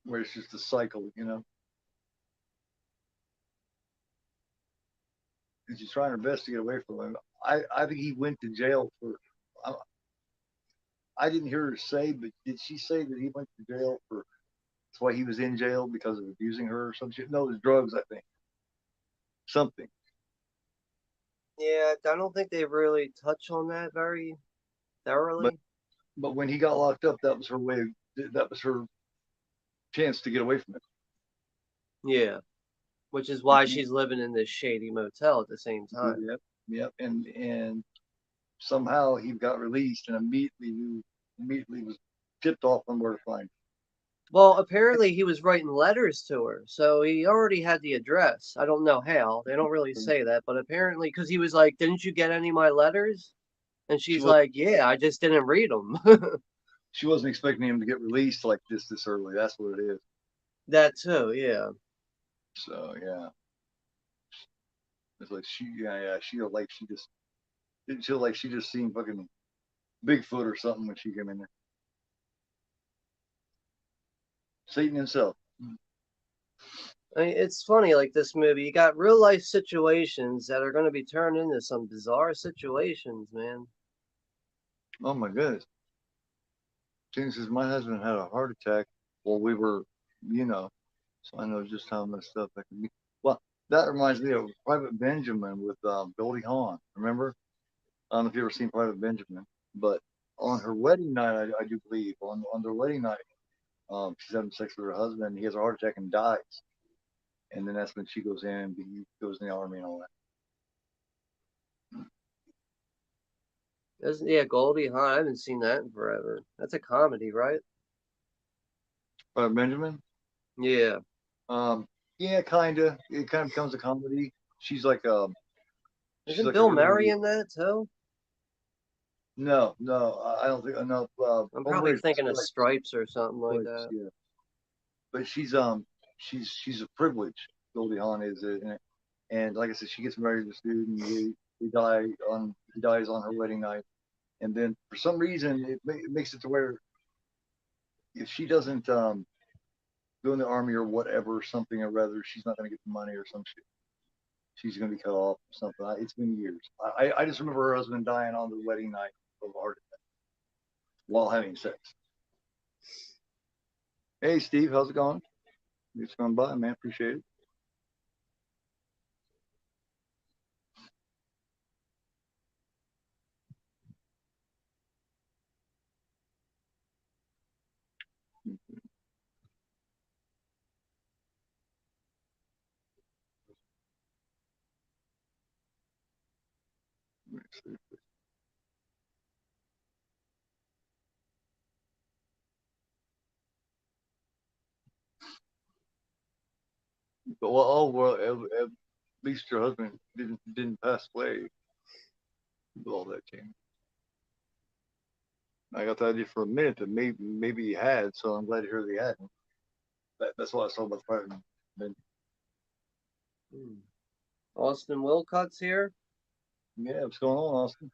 Where it's just a cycle, you know. And she's trying her best to get away from him. I think he went to jail for. I didn't hear her say, but did she say that he went to jail for? That's why he was in jail because of abusing her or some shit. No, it was drugs, I think. Something. Yeah, I don't think they really touch on that very But thoroughly. but when he got locked up, that was her way. That was her chance to get away from it. Yeah, which is why she's living in this shady motel at the same time. Yep, yep. And somehow he got released and immediately was tipped off on where to find him. Well, apparently he was writing letters to her, so he already had the address. I don't know how. They don't really say that, but apparently, because he was like, "Didn't you get any of my letters?" And She she's was like, "Yeah, I just didn't read them." she wasn't expecting him to get released like this early. That's what it is. That too, yeah. So yeah, it's like she like she just didn't feel like she just seen fucking Bigfoot or something when she came in there. Satan himself. I mean, it's funny, like this movie, you got real life situations that are going to be turned into some bizarre situations, man. Oh my goodness. Jane says my husband had a heart attack while we were, you know, so I know just how messed up that can be. Well, that reminds me of Private Benjamin with Goldie Hawn. Remember? I don't know if you ever seen Private Benjamin, but on her wedding night, I do believe on their wedding night, she's having sex with her husband. He has a heart attack and dies, and then that's when she goes in and goes in the army and all that. Yeah, Goldie Hawn, I haven't seen that in forever. That's a comedy, right? Private Benjamin. Yeah. Yeah, kinda. It kind of becomes a comedy. She's like she's Isn't like a Bill Murray really in that too? no. I don't think enough. I'm probably Homeboy thinking of Stripes, Stripes or something like Stripes, that. yeah. But she's a privilege. Goldie Hawn is, and like I said, she gets married to this dude, and he dies on her wedding night, and then for some reason it makes it to where if she doesn't go in the army or whatever, something or rather, she's not going to get the money or some shit. She's going to be cut off or something. It's been years. I just remember her husband dying on the wedding night of a heart attack while having sex. Hey, Steve, how's it going? It's going by, man. Appreciate it. But well, at least your husband didn't pass away with all that change. I got the idea for a minute that maybe he had, so I'm glad to hear that he hadn't. That's why I was talking about the private. Then Austin Wilcott's here. yeah, what's going on, Austin?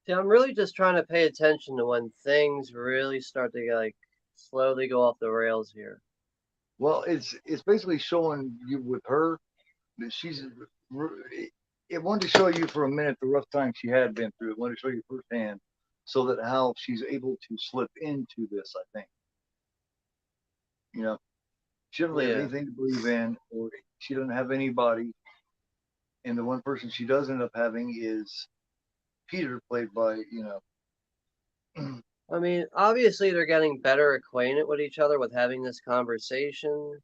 See, I'm really just trying to pay attention to when things really start to like slowly go off the rails here. Well, it's basically showing you with her that she's. It wanted to show you for a minute the rough time she had been through. It wanted to show you firsthand, so that how she's able to slip into this. I think you know she doesn't really have Yeah. anything to believe in, or she doesn't have anybody, and the one person she does end up having is Peter, played by I mean, obviously they're getting better acquainted with each other with having this conversation.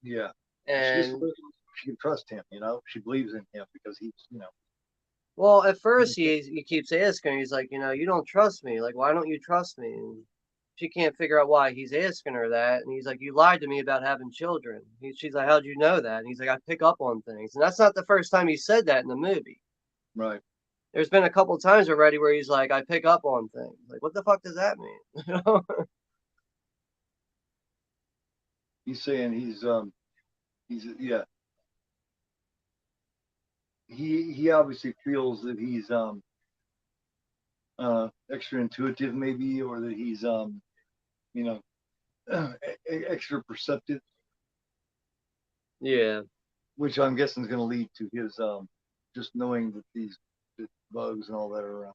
yeah. She gets to And she can trust him. She believes in him because he's. well, at first he keeps asking, he's like, you don't trust me. Like, why don't you trust me? And she can't figure out why he's asking her that. And he's like, you lied to me about having children. She's like, how'd you know that? And he's like, I pick up on things. And that's not the first time he said that in the movie. Right. There's been a couple times already where he's like, I pick up on things. Like, what the fuck does that mean? He's saying he's yeah. He obviously feels that he's extra intuitive maybe, or that he's you know extra perceptive, Yeah. which I'm guessing is going to lead to his just knowing that these bugs and all that are around.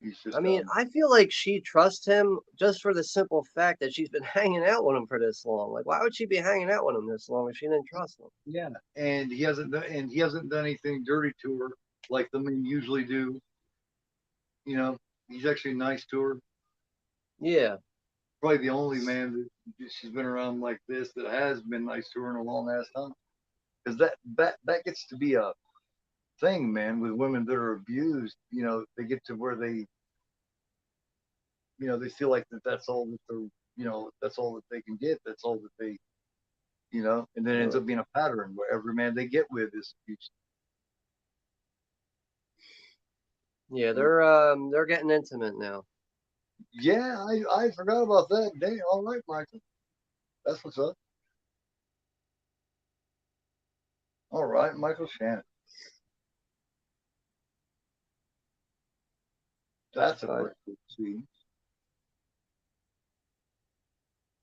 He's I just mean, I feel like she trusts him just for the simple fact that she's been hanging out with him for this long. Like, why would she be hanging out with him this long if she didn't trust him? yeah, and he hasn't done anything dirty to her like the men usually do. You know, he's actually nice to her. Yeah. Probably the only man that she's been around like this that has been nice to her in a long ass time. Because that gets to be a thing, man, with women that are abused. You know, they get to where they feel like that's all that they're, that's all that they can get. That's all that they, and then it ends up being a pattern where every man they get with is abused. Yeah, they're getting intimate now. Yeah, I forgot about that. Dang, all right, Michael. That's what's up. All right, Michael Shannon. That's a pretty cool scene.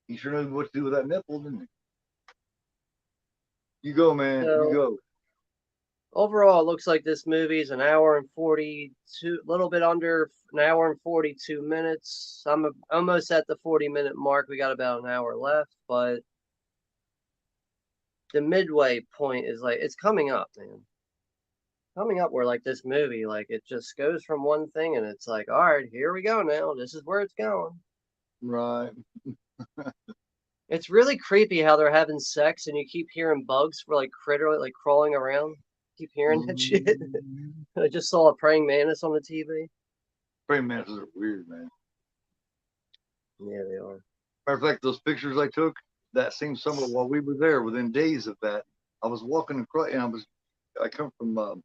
He sure knows what to do with that nipple, didn't he? You go, man. You So go. overall, it looks like this movie is an hour and 42, a little bit under an hour and 42 minutes. I'm almost at the 40-minute mark. We got about an hour left, but the midway point is like it's coming up, man. Coming up where like this movie, like it just goes from one thing and it's like, all right, here we go now. This is where it's going. Right. It's really creepy how they're having sex and you keep hearing bugs for like critter like crawling around. Keep hearing that shit. I just saw a praying mantis on the TV. Praying mantises are weird, man. Yeah, they are. Matter of fact, those pictures I took that same summer while we were there, within days of that, I was walking across, and I come from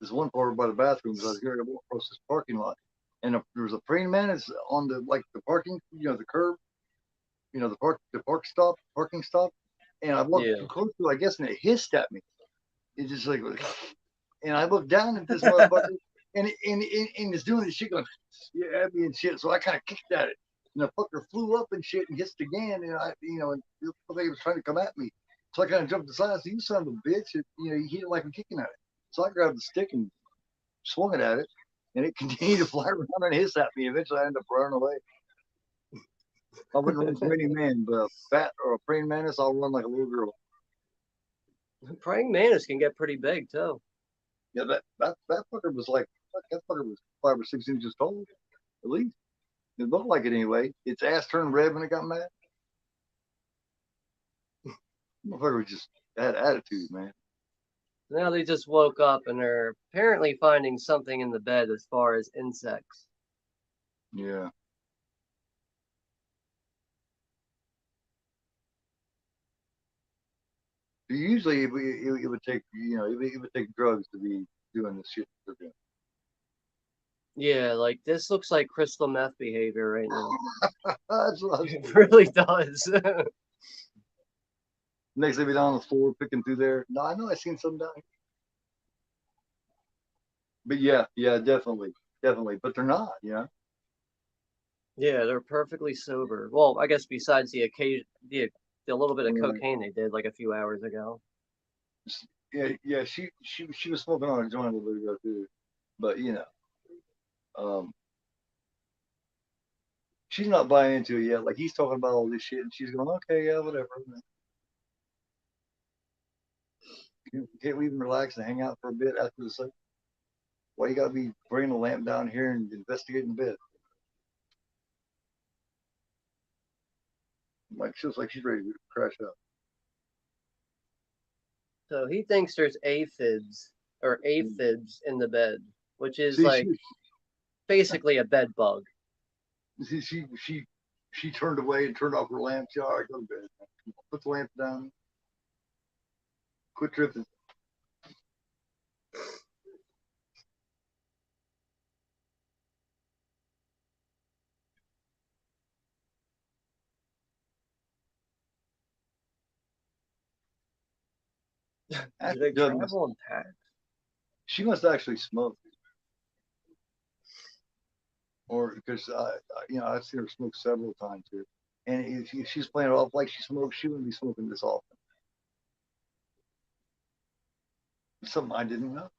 this one part by the bathrooms. I was going to walk across this parking lot, and there was a praying mantis on the parking, the curb, parking stop, and I walked Yeah. too close to it, I guess, and it hissed at me. It just like, and I looked down at this motherfucker, and it's doing this shit going yeah, at me and shit. So I kind of kicked at it, and the fucker flew up and shit and hissed again, and and it looked like he was trying to come at me. So I kind of jumped aside. I said, "You son of a bitch!" He didn't like me kicking at it. So I grabbed the stick and swung it at it, and it continued to fly around and hiss at me. Eventually, I ended up running away. I wouldn't run from any man, but a bat or a praying mantis, I'll run like a little girl. Praying mantis can get pretty big too. Yeah, that fucker was like, that fucker was 5 or 6 inches tall, at least. It looked like it anyway. Its ass turned red when it got mad. Motherfucker was just had attitude, man. Now they just woke up and are apparently finding something in the bed as far as insects. Yeah. Usually it would take it would take drugs to be doing this shit they're doing. Yeah, like this looks like crystal meth behavior right now. That's what I was It really does. Next they be down on the floor picking through there. No, I know I seen some down here. But yeah, definitely. But they're not, Yeah, they're perfectly sober. Well, I guess besides the occasion, the little bit of Right. cocaine they did like a few hours ago. Yeah. She was smoking on a joint a little bit ago too, but um, she's not buying into it yet. Like he's talking about all this shit, and she's going, okay, yeah, whatever. Can't we even relax and hang out for a bit after the sex? Why you gotta be bringing the lamp down here and investigating the bed? Like she looks like she's ready to crash out. So he thinks there's aphids or aphids in the bed, which is See, like basically a bed bug. she turned away and turned off her lamp. She, all right, go to bed. Put the lamp down. Quit tripping. Do they Judd travel in packs? she must actually smoke, or because I've seen her smoke several times here, and if she's playing it off like she smokes, she wouldn't be smoking this often. Something I didn't know.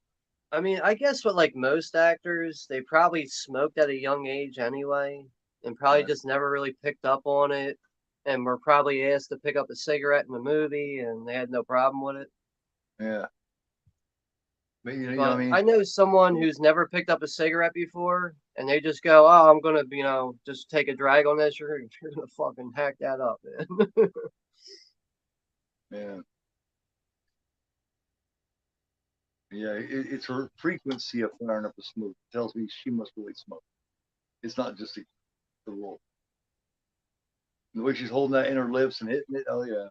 I mean, I guess with like most actors, they probably smoked at a young age anyway, and probably Yeah, just never really picked up on it, and were probably asked to pick up a cigarette in the movie, and they had no problem with it. yeah. But I But mean, I know someone who's never picked up a cigarette before, and they just go, "Oh, I'm gonna, just take a drag on this. You're gonna fucking hack that up, man." yeah, yeah. It's her frequency of firing up the smoke tells me she must really smoke. It's not just the roll. The way she's holding that in her lips and hitting it. Oh yeah.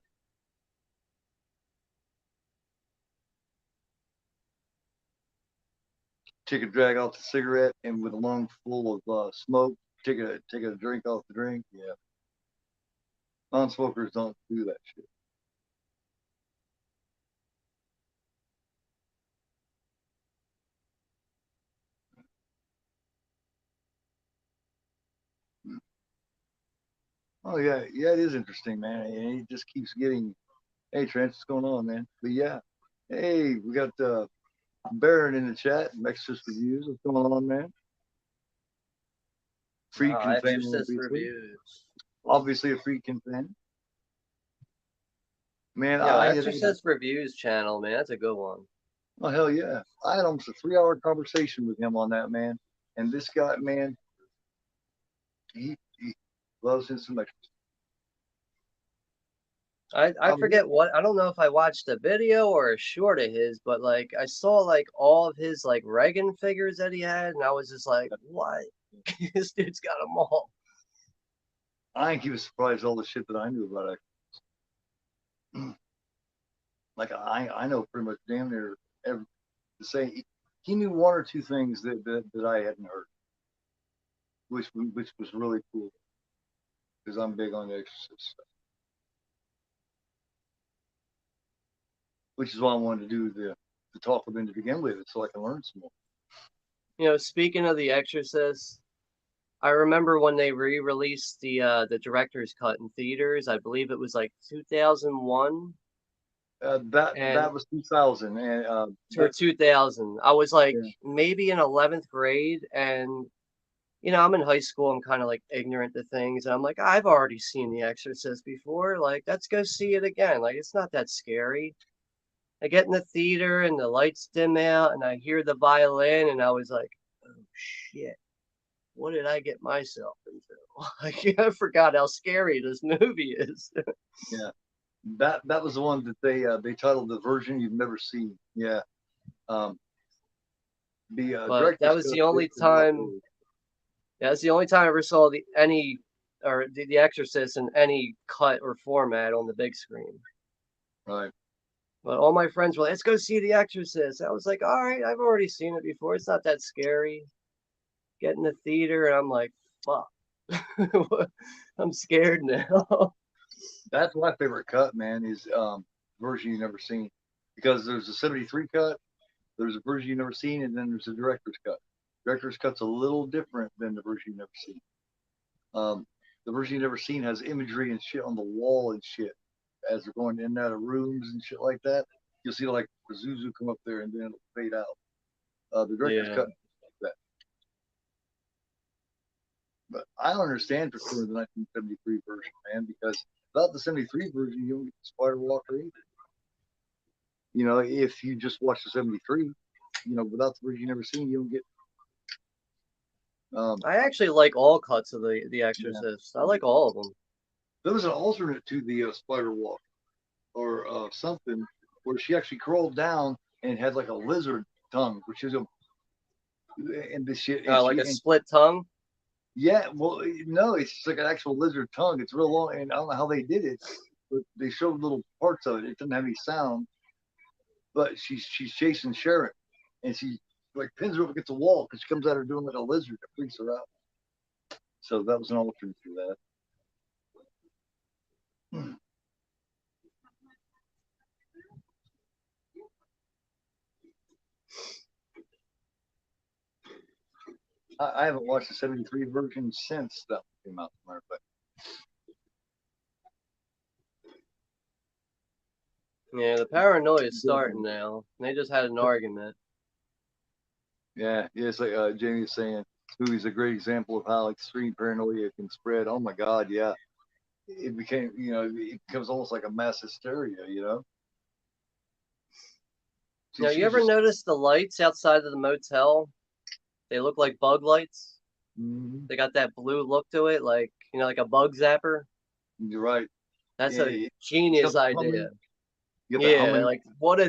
Take a drag off the cigarette and with a lung full of smoke, take a drink off the drink. Yeah, non-smokers don't do that shit. Oh yeah, yeah, it is interesting, man. And it just keeps getting. Hey, Trent, what's going on, man? But yeah, hey, we got Baron in the chat. Exorcist reviews. What's going on, man? Wow, Friedkin fan, Exorcist reviews. obviously a Friedkin fan. Man, Yeah, I had Exorcist reviews channel, man. That's a good one. oh hell yeah, I had almost a 3 hour conversation with him on that, man. And this guy, man, he loves his some Exorcist. I forget what I don't know if I watched a video or a short of his, but like I saw like all of his like Reagan figures that he had, and I was just like, what? This dude's got them all. I think he was surprised all the shit that I knew about it. Like I know pretty much damn near every to say he knew one or two things that I hadn't heard, which was really cool because I'm big on the Exorcist stuff, which is why I wanted to do the talk with him to begin with, so I can learn some more. Speaking of The Exorcist, I remember when they re-released the director's cut in theaters. I believe it was like 2001 and That was 2000 and or 2000. I was like yeah, maybe in 11th grade, and I'm in high school. I'm kind of like ignorant to things. And I'm like, I've already seen The Exorcist before. Like, let's go see it again. Like, it's not that scary. I get in the theater and the lights dim out and I hear the violin and I was like, oh shit, what did I get myself into? Like, I forgot how scary this movie is. yeah. That was the one that they titled the version you've never seen. Yeah. Um, the But that director's was cut the only is not time. really Yeah, that's the only time I ever saw the Exorcist in any cut or format on the big screen. right. But all my friends were like, let's go see The Exorcist. I was like, all right, I've already seen it before. It's not that scary. Get in the theater, and I'm like, fuck. I'm scared now. That's my favorite cut, man. Is version you've never seen because there's a '73 cut, there's a version you've never seen, and then there's a director's cut. Director's cut's a little different than the version you've never seen. Um, the version you've never seen has imagery and shit on the wall and shit as they're going in and out of rooms and shit like that. You'll see like Pazuzu come up there and then it'll fade out. The director's Yeah. cut like that. But I don't understand for sure the 1973 version, man, because without the '73 version, you don't get the Spider Walker either. If you just watch the '73, without the version you never seen, you don't get. I actually like all cuts of the Yeah. Exorcist. I like all of them. There was an alternate to the Spider Walk or something where she actually crawled down and had like a lizard tongue, which is a and this shit and Like a she and split tongue. yeah, well, no, it's just like an actual lizard tongue. It's real long, and I don't know how they did it, but they showed little parts of it. It doesn't have any sound, but she's chasing Sharon. and she like pins her up against the wall because she comes at her doing like a lizard that freaks her out. So that was an alternate for that. I haven't watched the '73 version since that came out. But Yeah, the paranoia is starting now. They just had an argument. yeah, it's like Jamie was saying, this movie's a great example of how extreme paranoia can spread. Oh my God, yeah. It became, it becomes almost like a mass hysteria. Now, She you was ever just, notice the lights outside of the motel? They look like bug lights. mm-hmm. They got that blue look to it, like like a bug zapper. You're right. That's a Yeah, it's got genius the idea. humming. You got the Yeah, humming. like what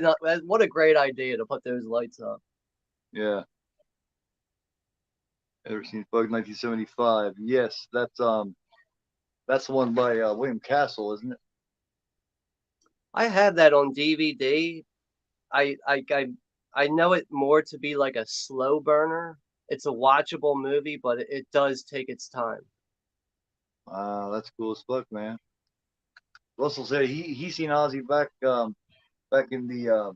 a great idea to put those lights up. Yeah. Ever seen Bug 1975? Yes, that's the one by William Castle, isn't it? I have that on DVD. I I I I know it more to be like a slow burner. It's a watchable movie, but it does take its time. Wow, that's cool as fuck, man. Russell said he seen Ozzy back in the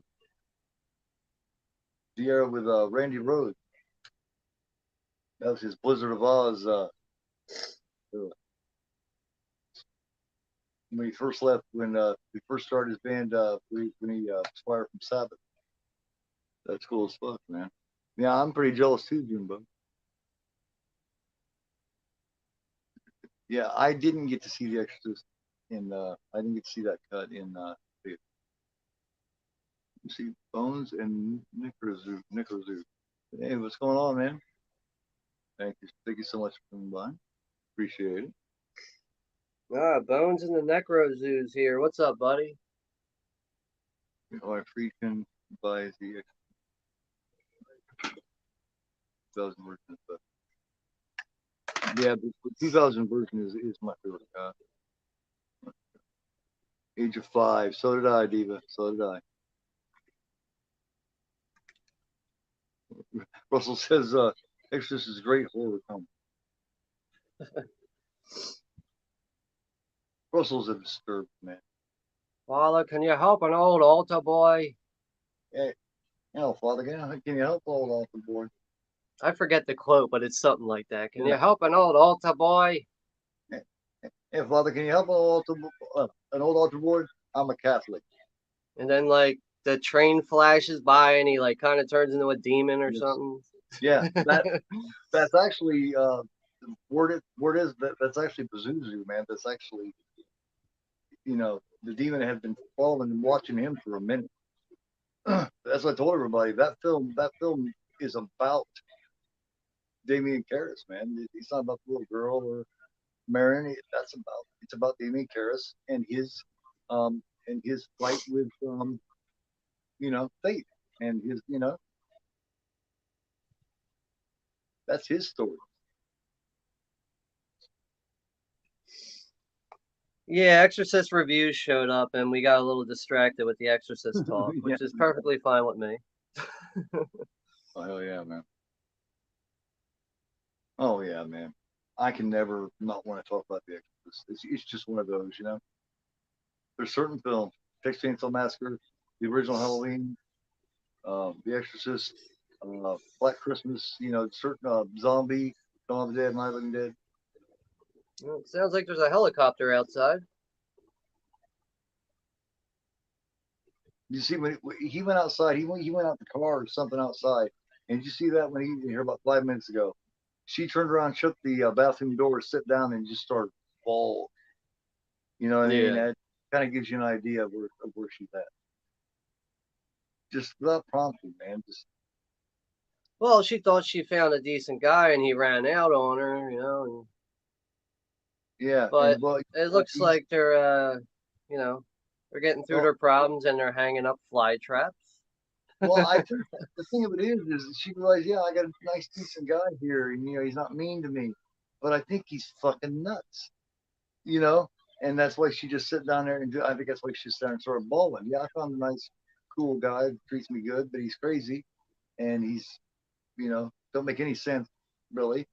era with Randy Rhoads. That was his Blizzard of Oz when he first left when he first started his band when he expired from Sabbath. That's cool as fuck, man. Yeah, I'm pretty jealous too, Jimbo. Yeah, I didn't get to see The Exorcist I didn't get to see that cut in see Bones and Necrozoo. Hey, what's going on, man? Thank you so much for coming by. Appreciate it. Bones and the Necro Zoo's here. What's up, buddy? Friedkin buys the 2000 version, but yeah, the 2000 version is my favorite. Age of 5. So did I, Diva. So did I. Russell says, Exorcist is great horror comedy. Russell's a disturbed man. Father, can you help an old altar boy? Hey, Father, can you help old altar boy? I forget the quote, but it's something like that. Can Yeah. you help an old altar boy? Hey, Father, can you help an old altar boy? I'm a Catholic. And then like the train flashes by and he like kind of turns into a demon or Yes. something. Yeah, that's actually word is that's actually Pazuzu, man. That's actually the demon had been following and watching him for a minute. That's what I told everybody. That film is about Damien Karras, man. It's not about the little girl or Marion. It's about Damien Karras and his fight with fate and his that's his story. Yeah, Exorcist reviews showed up and we got a little distracted with the Exorcist talk, Yeah. which is perfectly fine with me. Oh hell yeah, man. Oh yeah, man. I can never not want to talk about the Exorcist. It's just one of those. There's certain films, Texas Chainsaw Massacre, the original Halloween, The Exorcist, Black Christmas. Certain Zombie, Dawn of the Dead, Night of the Living Dead. Well, it sounds like there's a helicopter outside. You see when he went outside, he went out the car or something outside, and did you see that when he here about 5 minutes ago? She turned around, shut the bathroom door, sit down, and just started bawling. You know what I mean? Yeah. That kind of gives you an idea of where she's at. Just without prompting, man. Just Well, she thought she found a decent guy and he ran out on her. yeah, But and well, it looks like you know, they're getting through well, their problems and they're hanging up fly traps. I think the thing of it is she realized, yeah, I got a nice, decent guy here, and he's not mean to me, but I think he's fucking nuts, you know, and that's why she just sit down there and I think that's why she sat there and started bawling. Yeah, I found a nice, cool guy, treats me good, but he's crazy, and he's, don't make any sense really.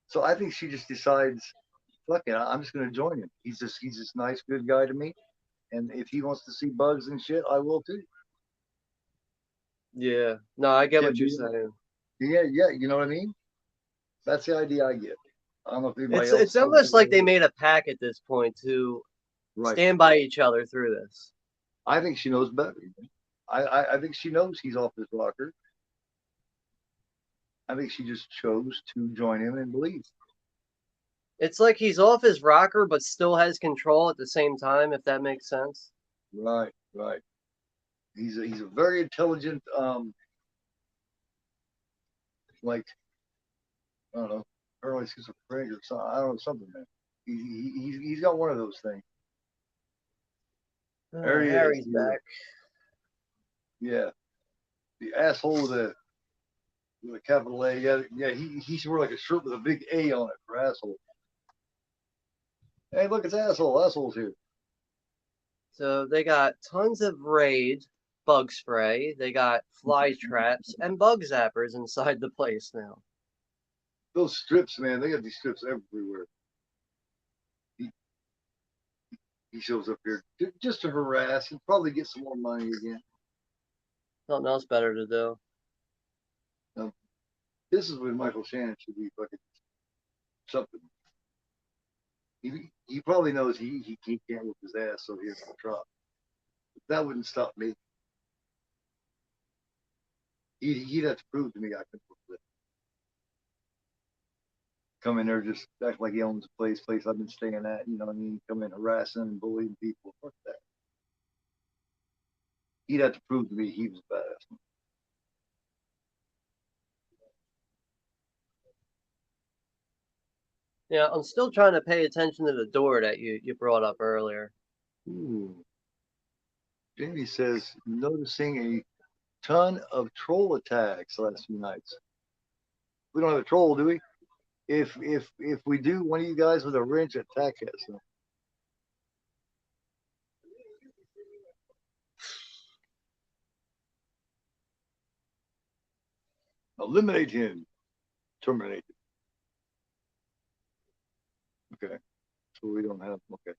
So I think she just decides, fuck it, I'm just gonna join him. He's this nice, good guy to me, and if he wants to see bugs and shit, I will too. Yeah. No, I get Can't what you're be, saying. yeah, yeah, you know what I mean? That's the idea I get. I don't know if anybody It's else has almost like they it. made a pack at this point to Right. stand by each other through this. I think she knows better. I think she knows he's off his rocker. I think she just chose to join him and believe. It's like he's off his rocker, but still has control at the same time, if that makes sense. Right, right. He's a very intelligent, like, I don't know, early schizophrenic or something. I don't know, something, man. He's got one of those things. There he is. Harry's back. Yeah, the asshole with a capital A. Yeah, yeah. He should wear like a shirt with a big A on it for asshole. Hey, look, it's asshole. Asshole's here. So they got tons of Raid bug spray. They got fly traps and bug zappers inside the place now. Those strips, man. They got these strips everywhere. He, he shows up here just to harass and probably get some more money again. Nothing else better to do. Now, this is when Michael Shannon should be fucking something. He probably knows he can't whip his ass, so here's the drop. But that wouldn't stop me. He'd have to prove to me I could whip it. Come in there just act like he owns the place I've been staying at. You know what I mean? Come in harassing and bullying people. Fuck that. He'd have to prove to me he was a badass. Yeah, I'm still trying to pay attention to the door that you brought up earlier. Ooh. Jamie says noticing a ton of troll attacks last few nights. We don't have a troll, do we? If we do, one of you guys with a wrench attack us. Eliminate him. Terminate him. Okay. So we don't have. Okay.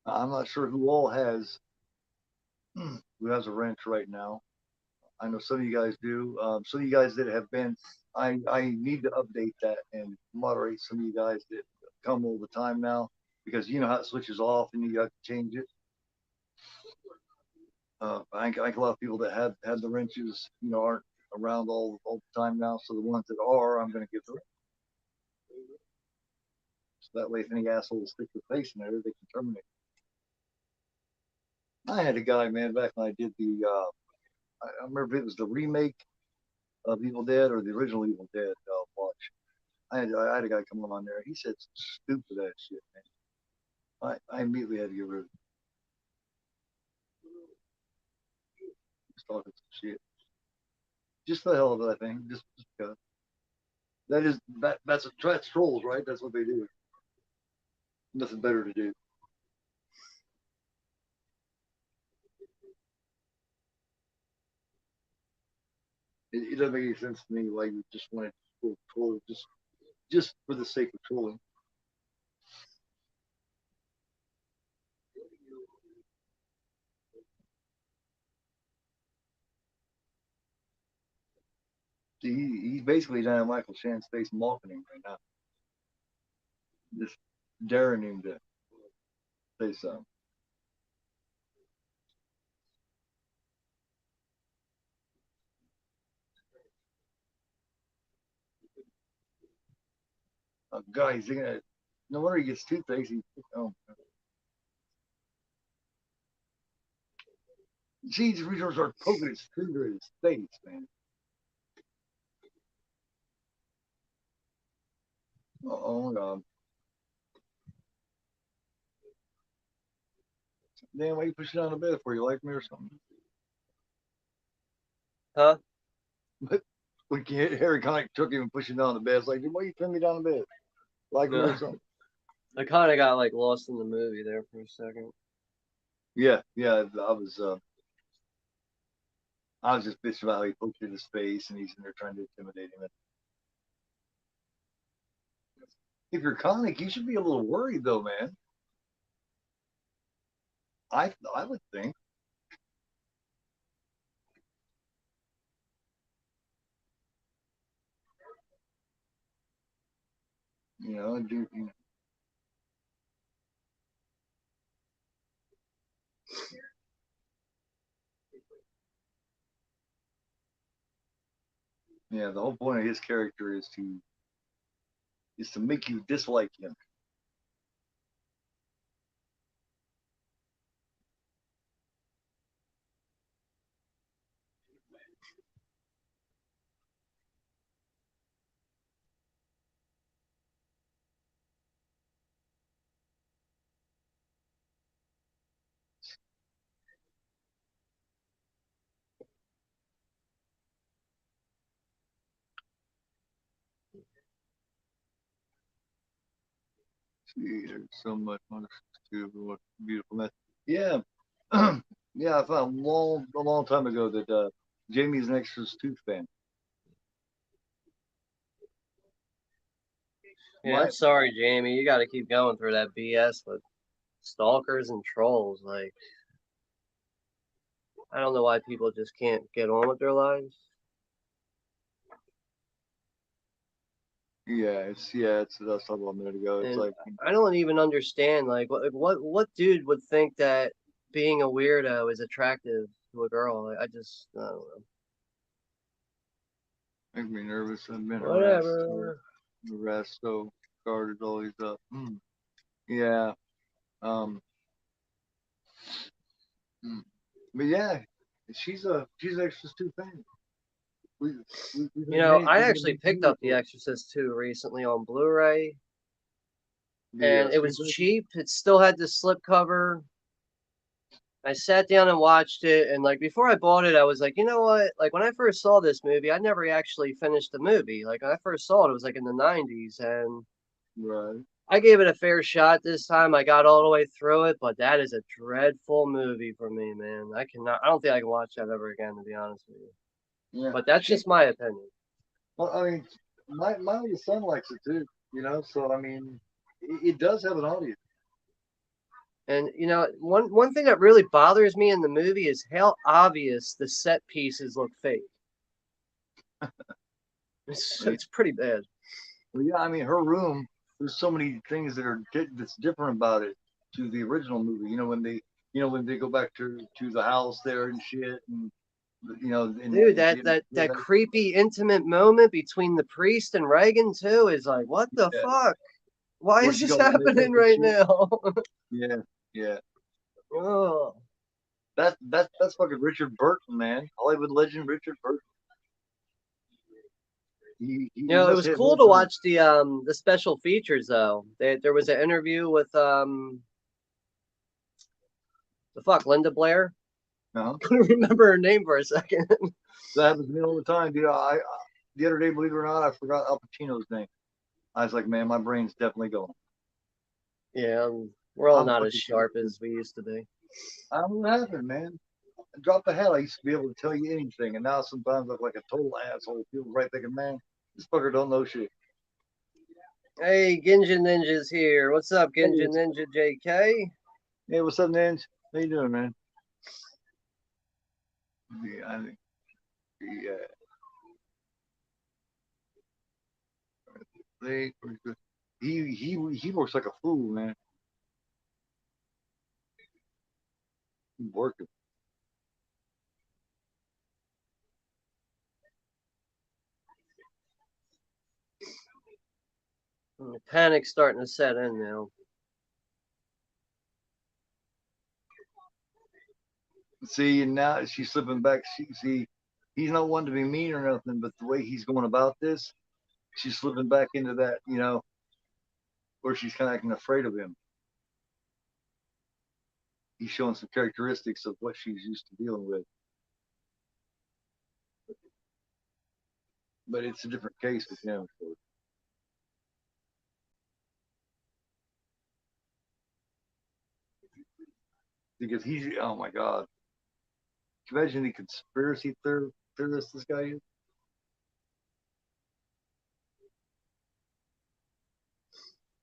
I'm not sure who has a wrench right now. I know some of you guys do. Some of you guys that have been, I need to update that and moderate some of you guys that come all the time now because you know how it switches off and you got to change it. I think a lot of people that had the wrenches, aren't around all the time now. So the ones that are, I'm going to give the wrench. So that way, if any assholes stick their face in there, they can terminate. I had a guy, man, back when I did I remember if it was the remake of Evil Dead or the original Evil Dead watch. I had a guy come on there. He said some stupid ass shit, man. I immediately had to get rid of him. He's talking some shit. Just the hell of it, I think. Just because. That's trolls, right? That's what they do. Nothing better to do. It doesn't make any sense to me why you just want to troll just for the sake of trolling. He's basically down Michael Shannon's face mocking him right now. Just daring him to say something. Guys, no wonder he gets toothaches. Oh, Jesus, resources are poking his finger in his face, man. Oh my God. Damn, why you push it down the bed for? You like me or something? Huh? But when Harry Connick took him and pushed him down the bed, it's like, why you pin me down the bed? Like me or something? I kind of got like lost in the movie there for a second. Yeah, yeah. I was. I was just bitching about how he poked in his face and he's in there trying to intimidate him. If you're Connick, you should be a little worried though, man. I would think. You know, yeah, the whole point of his character is to make you dislike him. See, there's so much on to what beautiful mess. Yeah, yeah. I found a long time ago that Jamie's an Extras 2 fan. Yeah, I'm sorry, Jamie. You got to keep going through that BS with stalkers and trolls. Like, I don't know why people just can't get on with their lives. It's that's a little minute ago. It's And like I don't even understand, like, what dude would think that being a weirdo is attractive to a girl? I just, I don't know. make me nervous. I've been Whatever. harassed so guarded always up. Yeah. Um. mm. But yeah, she's an Extras 2 fan. We, You know, I we actually picked up The Exorcist 2 recently on Blu-ray, and it was cheap. It still had the slipcover. I sat down and watched it, and like before I bought it, I was like, you know what? Like when I first saw this movie, I never actually finished the movie. Like when I first saw it, it was like in the '90s, and Right. I gave it a fair shot this time. I got all the way through it, but that is a dreadful movie for me, man. I cannot. I don't think I can watch that ever again, to be honest with you. Yeah. But that's just my opinion. Well, I mean, my little son likes it too. You know, so I mean, it does have an audience. And you know, one thing that really bothers me in the movie is how obvious the set pieces look fake. It's pretty bad. Well, yeah, I mean, her room. There's so many things that's different about it to the original movie. When they go back to the house there and shit, and Dude, that creepy intimate moment between the priest and Reagan too is like, what the yeah, fuck? Why where is she this got the happening makeup and right shit. now? Yeah, yeah. Oh. That's fucking Richard Burton, man. Hollywood legend Richard Burton. He You know, it must was hit cool home to run. watch the special features though. There was an interview with the fuck Linda Blair. Uh-huh. Couldn't remember her name for a second. That happens to me all the time, dude. The other day, believe it or not, I forgot Al Pacino's name. I was like, man, my brain's definitely going. Yeah, we're all I'm not as fucking sharp as we used to be. I don't know what happened, man. Drop the hat. I used to be able to tell you anything, and now sometimes I look like a total asshole. People right thinking, man, this fucker don't know shit. Hey, Ginja Ninja's here. What's up, Hey, Ginja Ninja JK? hey, what's up, Ninja? How you doing, man? Yeah, I think, yeah. They, he works like a fool, man. He's working. The panic's starting to set in now. See, and now she's slipping back. See, he's not one to be mean or nothing, but the way he's going about this, she's slipping back into that, where she's kind of acting afraid of him. He's showing some characteristics of what she's used to dealing with. But it's a different case with him. So. Because he's, oh my God, you imagine the conspiracy theorist this guy is?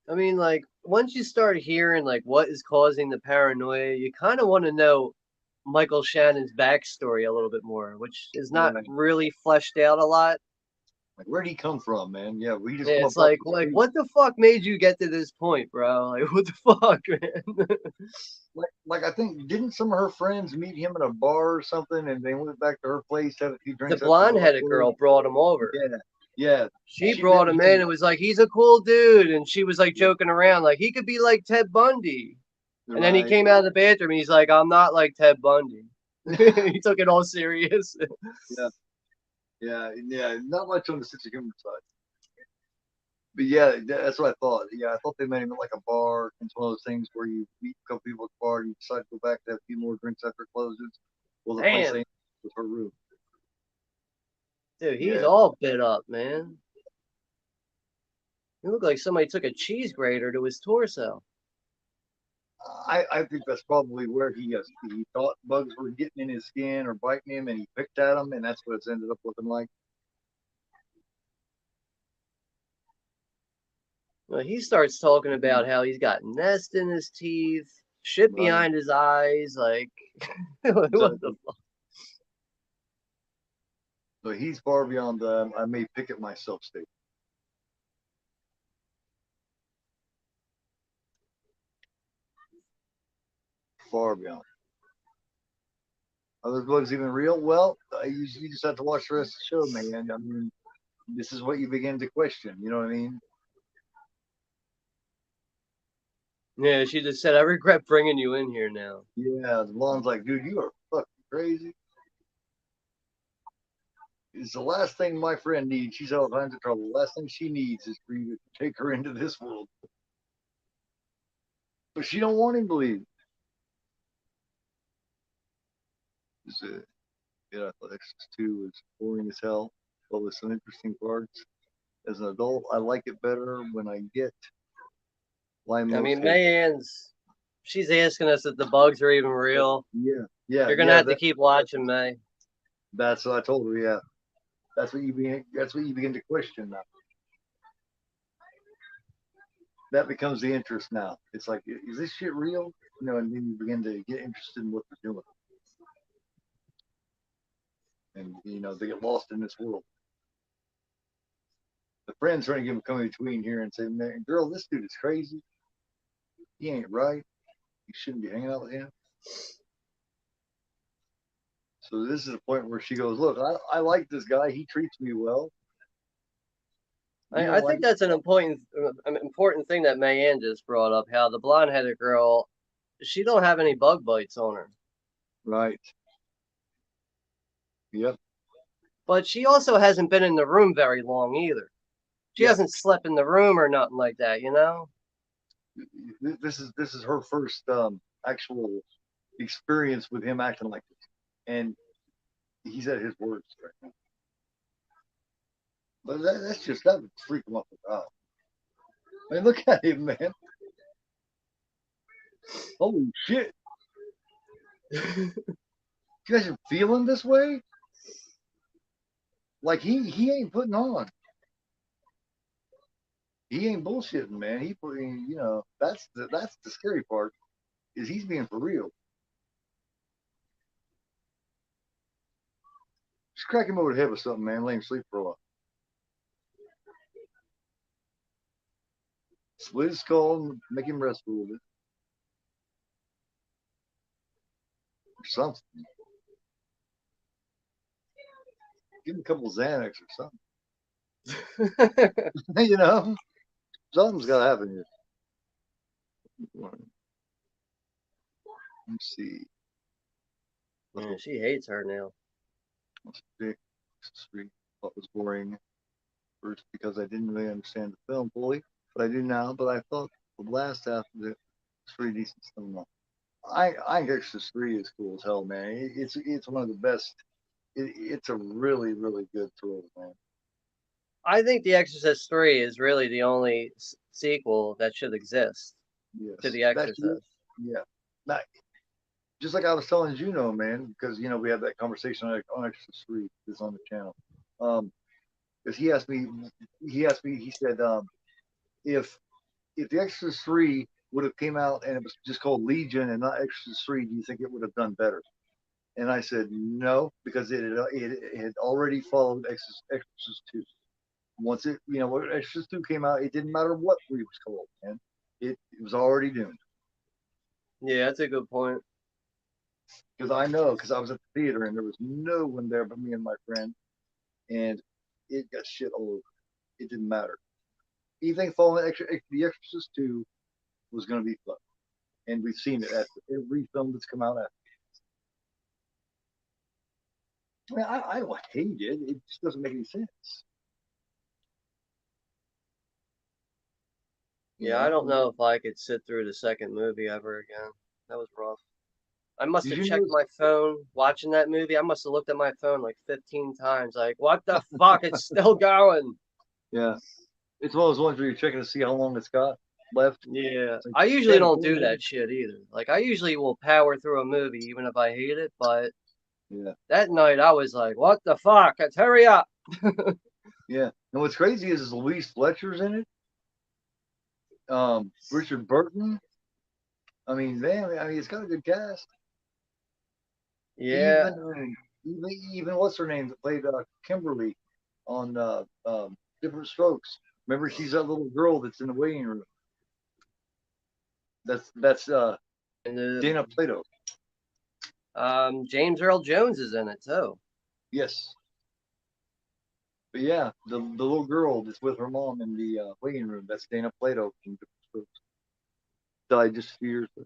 I mean, like, once you start hearing like what is causing the paranoia, you kind of want to know Michael Shannon's backstory a little bit more, which is not Right. really fleshed out a lot. Like, where'd he come from, man? Yeah, we just Yeah, come it's up like what the fuck made you get to this point, bro? Like, what the fuck, man? like I think didn't some of her friends meet him at a bar or something, and they went back to her place, had a few The drinks at the bar. blonde-headed girl brought him over. Yeah, yeah. She She brought met him in him. and was like, he's a cool dude. And she was like joking around, like, he could be like Ted Bundy. And then he Right. came out of the bathroom and he's like, I'm not like Ted Bundy. He took it all serious. Yeah, yeah. Not much on the sense of humor side. But yeah, that's what I thought. Yeah, I thought they met him at like a bar. It's one of those things where you meet a couple people at the bar and you decide to go back to have a few more drinks after it closes. Well, the place Damn. ain't with her room. Dude, he's Yeah, all bit up, man. He looked like somebody took a cheese grater to his torso. I think that's probably where he thought bugs were getting in his skin or biting him, and he picked at them, and that's what it's ended up looking like. Well, he starts talking about how he's got nest in his teeth, shit Right. behind his eyes. Like, what the Exactly. fuck? So he's far beyond I may pick it myself state. Far beyond. Are those bugs even real? Well, you just have to watch the rest of the show, man. I mean, this is what you begin to question. You know what I mean? Yeah, she just said, I regret bringing you in here now. Yeah, the blonde's like, dude, you are fucking crazy. It's the last thing my friend needs. She's all kinds of trouble. The last thing she needs is for you to take her into this world. But she don't want him to leave. It's Athletics 2 is boring as hell, but with some interesting parts. As an adult, I like it better when I get why I most mean, hate. she's asking us if the bugs are even real. Yeah, yeah, You're gonna yeah. have to keep watching, May. That's what I told her. Yeah, that's what you begin. That's what you begin to question now. That becomes the interest now. It's like, is this shit real? You know, and then you begin to get interested in what they're doing, and they get lost in this world. The friends trying to give them come between here and say, "Man, girl, this dude is crazy. He ain't right. You shouldn't be hanging out with him." So this is a point where she goes, "Look, I like this guy. He treats me well. You I don't like think that's an important thing that Mayanne just brought up. How the blonde-headed girl, she don't have any bug bites on her, right? Yep, but she also hasn't been in the room very long either. She yeah. hasn't slept in the room or nothing like that, you know? This is her first actual experience with him acting like this, and he's at his worst right now. But that would freak him up out. I mean, look at him, man. Holy shit! You guys are feeling this way? Like he ain't putting on. He ain't bullshitting, man. That's the scary part is he's being for real. Just crack him over the head with something, man. Let him sleep for a while. Split his skull and make him rest a little bit. Or something. Give him a couple of Xanax or something. Something's got to happen here. Let's see. Yeah, she hates her now. Let's pick three. What was boring first because I didn't really understand the film fully, but I do now. But I thought the last half of it was pretty decent stuff. I think Exorcist 3 is cool as hell, man. It's one of the best. It's a really really good thriller, man. I think The Exorcist 3 is really the only sequel that should exist to Yes, The Exorcist. yeah. Not, just like I was telling Juno, man, because we had that conversation on Exorcist 3 is on the channel. Because he said, if the Exorcist 3 would have came out and it was just called Legion and not Exorcist 3, do you think it would have done better? And I said no, because it had already followed Exorcist 2. Once when Exorcist 2 came out, it didn't matter what 3 was called, man. It was already doomed. Yeah, that's a good point. Because I know, because I was at the theater and there was no one there but me and my friend, and it got shit all over. It didn't matter. Anything following the Exorcist 2 was going to be fun. And we've seen it after every film that's come out after. I mean, I don't hate it. It just doesn't make any sense. Yeah, I don't know if I could sit through the second movie ever again. That was rough. I must Did have you checked know? my phone watching that movie. I must have looked at my phone like 15 times. Like, what the fuck? It's still going. Yeah. It's one of those ones where you're checking to see how long it's got left. Yeah, Like I usually 10, don't do 20. that shit either. Like, I usually will power through a movie even if I hate it. But Yeah. that night I was like, what the fuck? Let's hurry up. Yeah. And what's crazy is Louise Fletcher's in it. Richard Burton. I mean, man, it's got a good cast. Yeah, Even what's her name that played Kimberly on Different Strokes. Remember, she's that little girl that's in the waiting room. That's and Dana Plato. James Earl Jones is in it too. Yes. But yeah, the little girl that's with her mom in the waiting room, that's Dana Plato from Different Strokes. Died just a few years ago.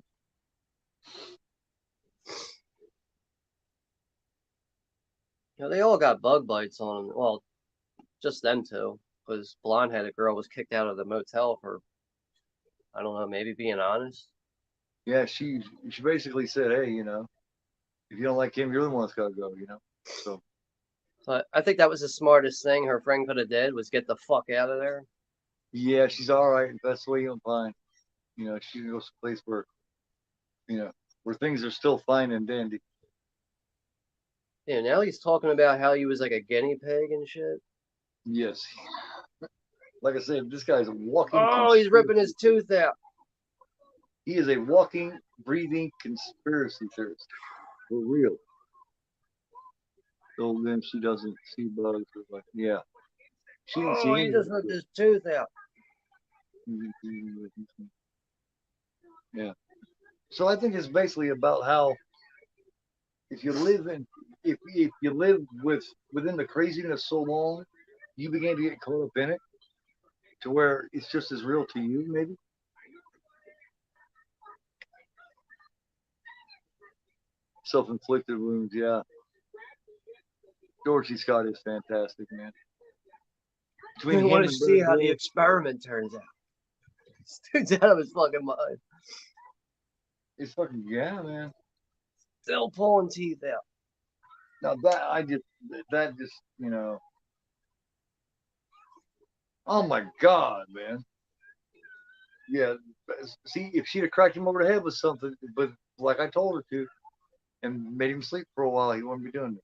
You know, they all got bug bites on them. Well, just them two, because blonde-headed girl was kicked out of the motel for, I don't know, maybe being honest. Yeah, she basically said, hey, if you don't like him, you're the one that's got to go, So So I think that was the smartest thing her friend could have did was get the fuck out of there. yeah, she's all right. That's the way you'll find. She goes to a place where things are still fine and dandy. Yeah, now he's talking about how he was like a guinea pig and shit. Yes. Like I said, this guy's a walking Oh, he's ripping conspiracy. his tooth out. He is a walking, breathing conspiracy theorist. For real. So then she doesn't see bugs. Yeah. She didn't Oh, see he any just bugs. ripped his tooth out. Yeah. So I think it's basically about how if you live in if you live within the craziness so long, you begin to get caught up in it to where it's just as real to you, maybe. Self-inflicted wounds, yeah. George C. Scott is fantastic, man. Between We want him to and see Brad how the Dourif, experiment turns out. This dude's out of his fucking mind. it's fucking yeah, man. Still pulling teeth out. Now that just oh my god, man. Yeah, see, if she'd have cracked him over the head with something, but like I told her to, and made him sleep for a while, he wouldn't be doing it.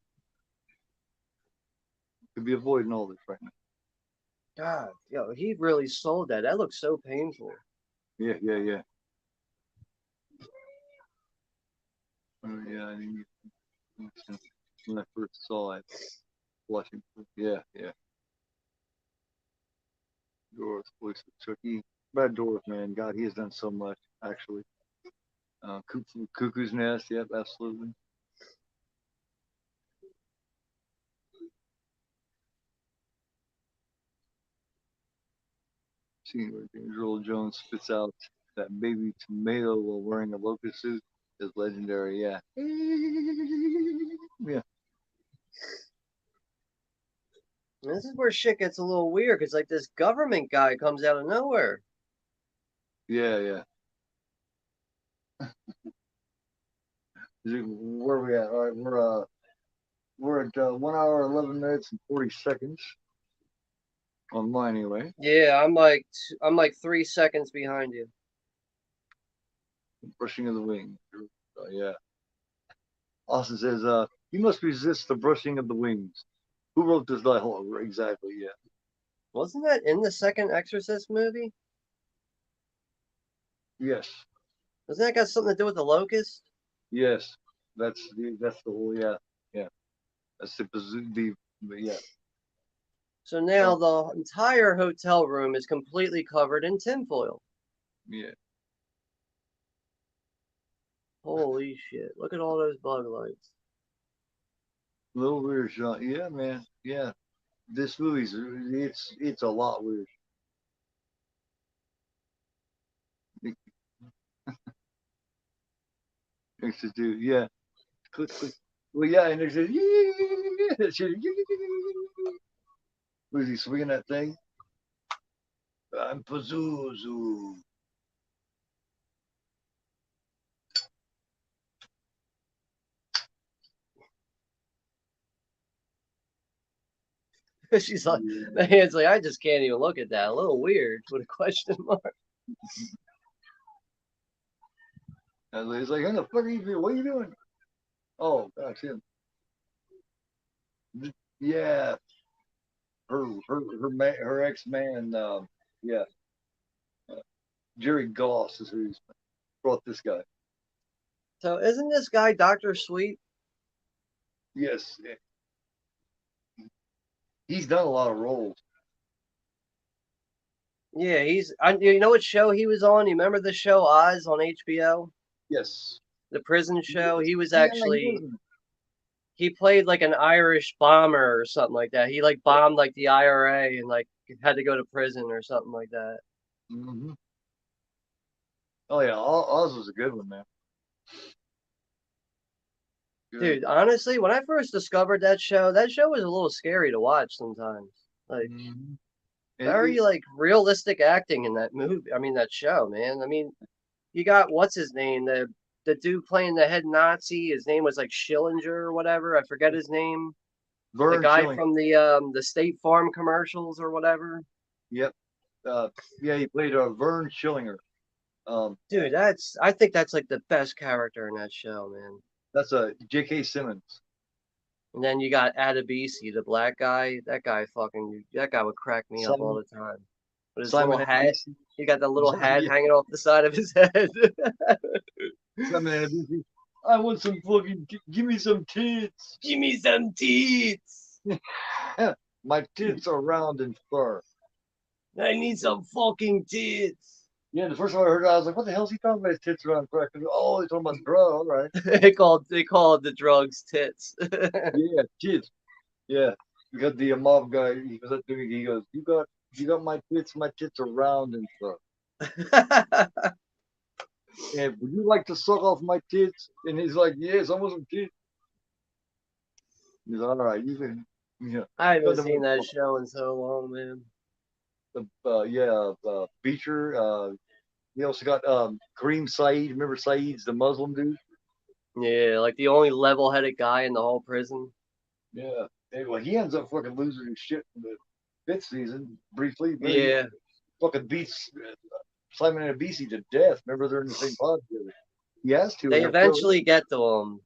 Could be avoiding all this right now. God, yo, he really sold that. That looks so painful. Yeah, yeah, yeah. Oh, yeah, I mean, when I first saw it, watching, yeah, yeah. Doris, voice of Chucky. Brad Dourif, man, God, he has done so much, actually. Cuckoo's Nest, yep, absolutely. Scene where James Earl Jones spits out that baby tomato while wearing a locust suit is legendary, yeah. Yeah, And this is where shit gets a little weird because like this government guy comes out of nowhere. yeah, yeah. Where are we at? All right, we're at 1 hour 11 minutes and 40 seconds online anyway. Yeah, I'm like 3 seconds behind you. Brushing of the wing. Yeah. Austin says, "You must resist the brushing of the wings." Who wrote this dialogue? Exactly. Yeah. Wasn't that in the second Exorcist movie? Yes. Doesn't that got something to do with the locust? Yes. That's the whole. Yeah. Yeah. That's the yeah. So now Um, the entire hotel room is completely covered in tinfoil. yeah. Holy shit. Look at all those bug lights. Little weird, Sean. Yeah, man. Yeah. This movie's it's a lot weird. Thanks to do. Yeah. Click click. Well, yeah, and there's a was he swinging that thing? I'm Pazuzu. She's like, Man's like, I just can't even look at that. A little weird with a question mark. And he's like, "How the fuck are you doing? What are you doing?" Oh, that's him. Yeah, her ex man. Yeah, uh, Jerry Goss is who brought this guy. So isn't this guy Dr. Sweet? Yes, he's done a lot of roles. Yeah, you know what show he was on? You remember the show Oz on HBO? Yes. The prison show? He was Yeah, he actually, wasn't. he played like an Irish bomber or something like that. He like bombed like the IRA and like had to go to prison or something like that. Mm-hmm. Oh yeah, Oz was a good one, man. Good. Dude, honestly, when I first discovered that show was a little scary to watch sometimes. Like Mm-hmm. very like realistic acting in that movie. I mean that show, man. I mean, you got what's his name? The dude playing the head Nazi, his name was like Schillinger or whatever. I forget his name. The Vern guy Schilling. from the State Farm commercials or whatever. Yep. Uh, yeah, he played Vern Schillinger. Dude, I think that's like the best character in that show, man. That's J.K. Simmons. And then you got Adebisi, the black guy. That guy would crack me up all Simon the time. With his little Simon hat. Adisi. He got the little hat Yeah, hanging off the side of his head. Simon Adisi. I want some fucking. Give me some tits. Give me some teeth. My tits are round and fur. I need some fucking tits. Yeah, the first time I heard it, I was like, "What the hell's he talking about? His tits around fur?" Oh, he's talking about the drug. All right. They called the drugs tits. Yeah, tits. Yeah, because the mob guy, he was up doing. He goes, "You got my tits. My tits are round and fur. And would you like to suck off my tits?" And he's like, "Yes, I want some tits." He's all right. You can, yeah. I haven't Got seen the, that show in so long, man. Beecher. He also got Kareem Saeed. Remember Saeed's the Muslim dude? Yeah, like the only level-headed guy in the whole prison. Yeah. Anyway, he ends up fucking losing his shit in the fifth season briefly. But he Yeah, fucking beats Simon and Abisi to death. Remember they're in the same pod together. He has to in they their pro. eventually get to him.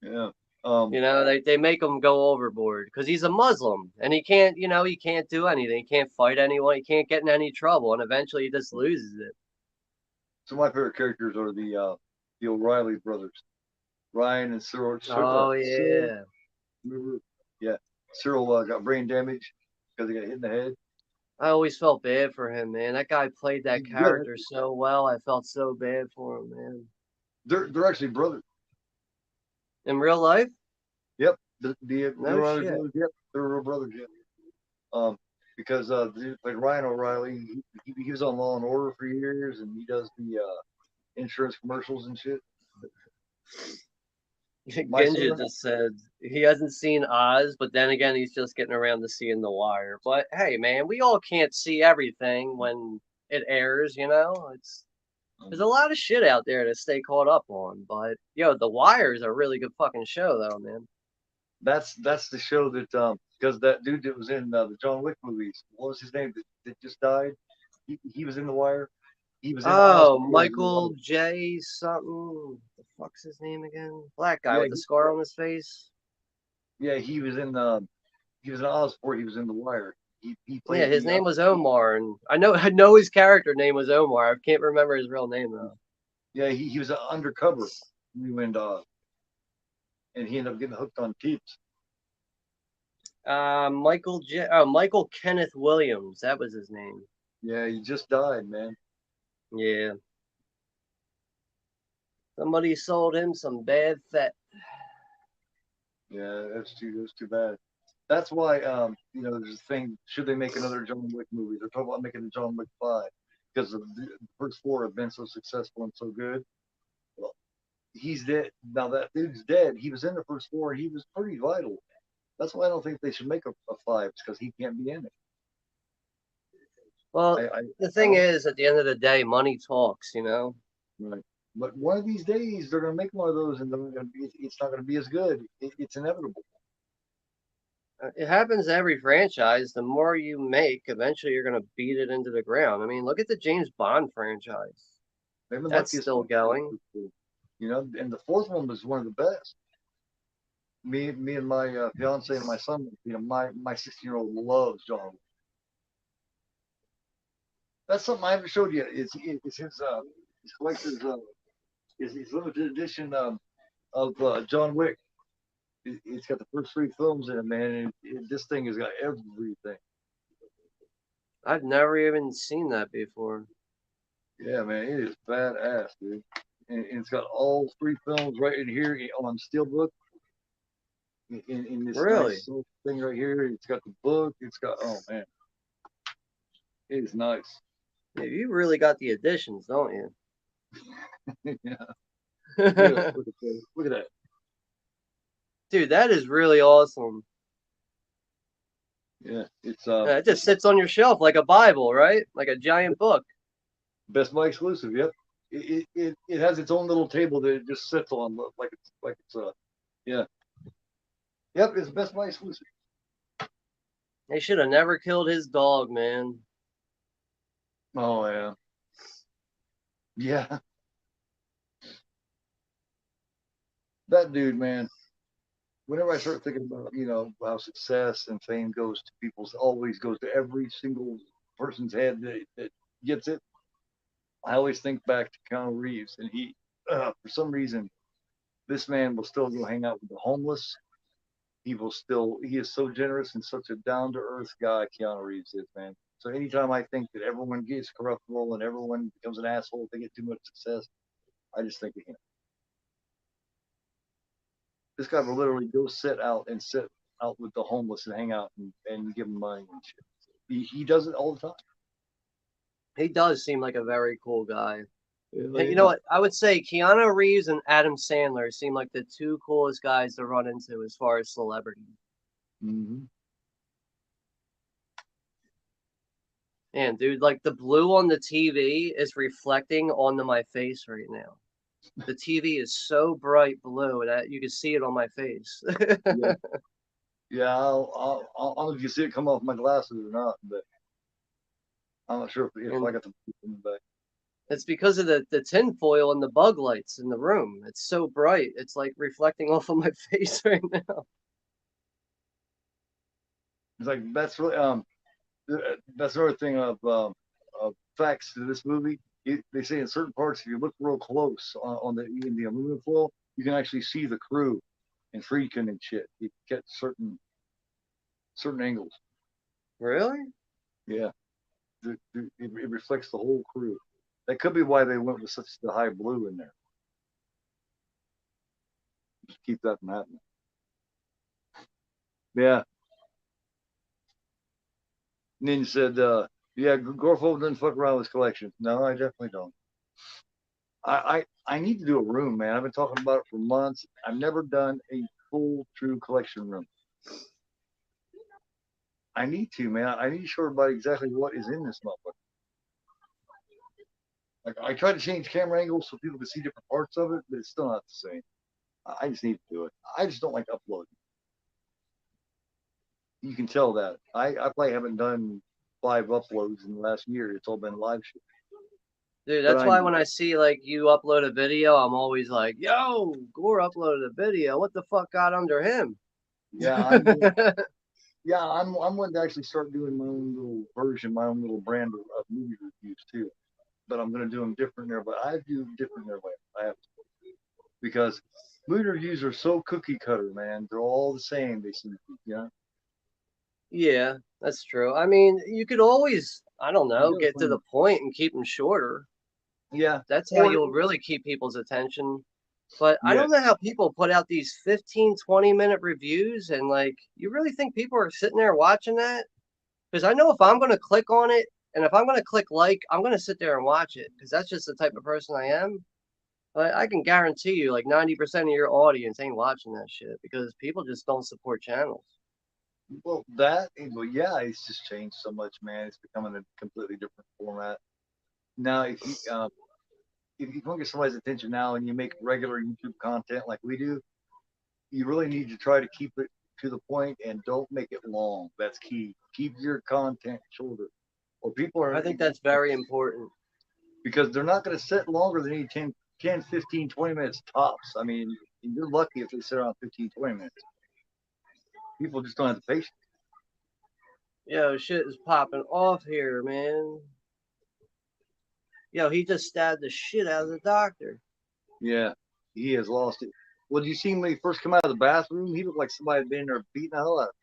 Yeah. You know, they make him go overboard because he's a Muslim and he can't, he can't do anything. He can't fight anyone. He can't get in any trouble, and eventually he just loses it. Some of my favorite characters are the O'Reilly brothers, Ryan and Cyril. Oh Cyril, yeah, remember? Yeah. Cyril got brain damage because he got hit in the head. I always felt bad for him, man. That guy played that Yeah, character so well. I felt so bad for him, man. they're actually brothers. In real life? Yep, the No O'Reilly shit. brothers. Yep, they're real brothers. Yep. Because the dude played Ryan O'Reilly. He was on Law and Order for years, and he does the insurance commercials and shit. My Ginja son, just said he hasn't seen Oz, but then again, he's just getting around to seeing The Wire. But hey, man, we all can't see everything when it airs, there's a lot of shit out there to stay caught up on. But The Wire is a really good fucking show, though, man. that's the show that because that dude that was in the John Wick movies, what was his name that just died? He was in The Wire. He was in Oz Oh, before. Michael J. something. The fuck's his name again? Black guy Yeah, with the scar on his face. yeah, he was in Osborne. He was in The Wire. He Yeah, played his the name was Omar, and I know his character name was Omar. I can't remember his real name though. yeah, he was undercover when he went and he ended up getting hooked on tips. Michael Kenneth Williams. That was his name. Yeah, he just died, man. Yeah. Somebody sold him some bad fat. Yeah, that's too bad. That's why there's a thing. Should they make another John Wick movie? They're talking about making a John Wick 5 because the first four have been so successful and so good. Well, he's dead now. That dude's dead. He was in the first four. He was pretty vital. That's why I don't think they should make a five because he can't be in it. Well, I the I thing don't is, at the end of the day, money talks, you know? right. But one of these days they're gonna make one of those, and it's not gonna be as good. It's inevitable. It happens to every franchise. The more you make, eventually you're going to beat it into the ground. I mean, look at the James Bond franchise. They've been That's lucky as still fuck. going. And the fourth one was one of the best. Me and my fiance and my son. My 16-year-old loves John Wick. That's something I haven't showed you. It's his collector's his limited edition of John Wick. It's got the first three films in it, man. And this thing has got everything. I've never even seen that before. Yeah, man, it is badass, dude. And it's got all three films right in here on Steelbook. In this Really? nice little thing right here, it's got the book. It's got man, it is nice. Yeah, you really got the editions, don't you? Yeah, look at that. Look at that. Dude, that is really awesome. Yeah, it's It just sits on your shelf like a Bible, right? Like a giant book. Best Buy exclusive. Yep. It has its own little table that it just sits on, like it's yeah. Yep, it's Best Buy exclusive. They should have never killed his dog, man. Oh yeah, yeah. That dude, man. Whenever I start thinking about how success and fame goes to people's, always goes to every single person's head that gets it. I always think back to Keanu Reeves, and for some reason, this man will still go hang out with the homeless. He is so generous and such a down to earth guy. Keanu Reeves is, man. So anytime I think that everyone gets corruptible and everyone becomes an asshole if they get too much success, I just think of him. This guy will literally go sit out with the homeless and hang out and give them money and shit. He does it all the time. He does seem like a very cool guy. Hell And you know yeah. what? I would say Keanu Reeves and Adam Sandler seem like the two coolest guys to run into as far as celebrity. Mm-hmm. Man, dude, like the blue on the TV is reflecting onto my face right now. The TV is so bright blue that you can see it on my face. Yeah, yeah. I don't know if you see it come off my glasses or not, but I'm not sure if I And got the in the back. it's because of the tinfoil and the bug lights in the room. It's so bright. It's like reflecting off of my face right now. It's like that's another thing of facts to this movie. They say in certain parts, if you look real close on the in the aluminum foil, you can actually see the crew and Friedkin and shit. You get certain angles. Really? Yeah, it reflects the whole crew. That could be why they went with such the high blue in there. Just keep that from happening. Yeah. Ninja said, "Yeah, GoreAphobe doesn't fuck around with his collection." No, I definitely don't. I need to do a room, man. I've been talking about it for months. I've never done a full, true collection room. I need to, man. I need to show everybody exactly what is in this motherfucker. Like I try to change camera angles so people can see different parts of it, but it's still not the same. I just need to do it. I just don't like uploading. You can tell that. I probably haven't done 5 uploads in the last year. It's all been live shit. Dude, But that's why when I see like you upload a video, I'm always like, "Yo, Gore uploaded a video. What the fuck got under him?" yeah, I'm one to actually start doing my own little version, my own little brand of movie reviews too. But I'm gonna do them different there. But I do different their way. I have to, because movie reviews are so cookie cutter, man. They're all the same. They seem to be, yeah. Yeah, that's true. I mean, you could always, I don't know, You gotta get to find the point and keep them shorter. yeah. That's how Or you'll really keep people's attention. But I yeah. don't know how people put out these 15, 20-minute reviews and like, you really think people are sitting there watching that? Because I know if I'm going to click on it and if I'm going to click like, I'm going to sit there and watch it because that's just the type of person I am. But I can guarantee you, like 90% of your audience ain't watching that shit because people just don't support channels. Well, yeah, it's just changed so much, man. It's becoming a completely different format. Now, if you want to get somebody's attention now and you make regular YouTube content like we do, you really need to try to keep it to the point and don't make it long. That's key. Keep your content shorter, or people I are, think that's very important. because they're not going to sit longer than 10, 15, 20 minutes tops. I mean, you're lucky if they sit around 15, 20 minutes. People just don't have the patience. Yo, shit is popping off here, man. Yo, he just stabbed the shit out of the doctor. Yeah, he has lost it. Well, did you see him when he first came out of the bathroom? He looked like somebody had been in there beating the hell out of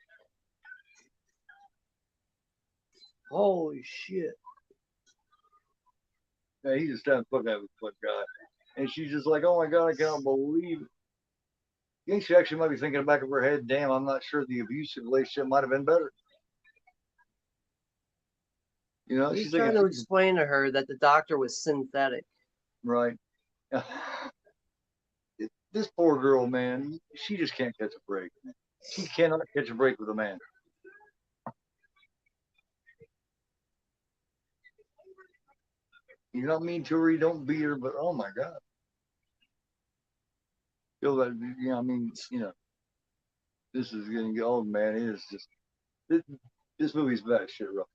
Holy shit. him. Yeah, he just stabbed the fuck out of the guy. And she's just like, oh my God, I can't believe it. I think she actually might be thinking in the back of her head, damn, I'm not sure the abusive relationship might have been better. You know, He's she's thinking, trying to explain to her that the doctor was synthetic. right. This poor girl, man, she just can't catch a break. Man. She cannot catch a break with a man. You're not mean to her, you don't beat her, but oh my God. Feel that, you know, I mean, you know, this is getting old, man. It is just, this, this movie's bad shit rough.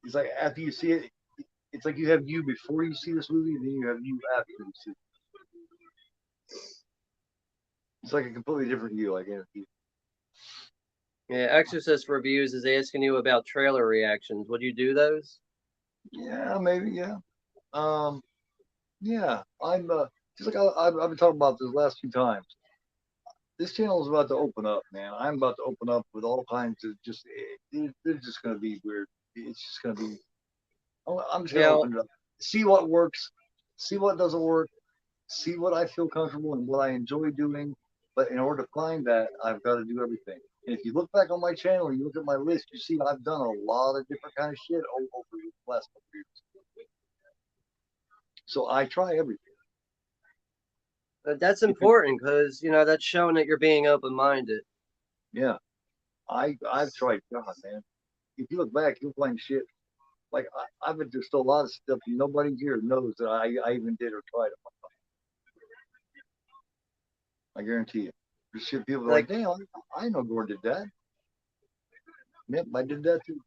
It's like after you see it, it's like you have you before you see this movie, and then you have you after you see it. It's like a completely different you, I guarantee. Yeah, Exorcist Reviews is asking you about trailer reactions. Would you do those? Yeah, maybe, yeah. Um, yeah, I'm just like I've been talking about this last few times. This channel is about to open up, man. I'm about to open up with all kinds of just. It's just gonna be weird. It's just gonna be. I'm just You gonna know, open it up, see what works, see what doesn't work, see what I feel comfortable and what I enjoy doing. But in order to find that, I've got to do everything. And if you look back on my channel and you look at my list, you see I've done a lot of different kind of shit over the last couple of years. So I try everything. that's important because, you know, that's showing that you're being open-minded. Yeah, I've tried. God, man, if you look back, you'll find shit. Like I've been through still a lot of stuff nobody here knows that I even did or tried it. I guarantee you. There's shit people are like, Like, damn, I know Gore did that. Yep, I did that too.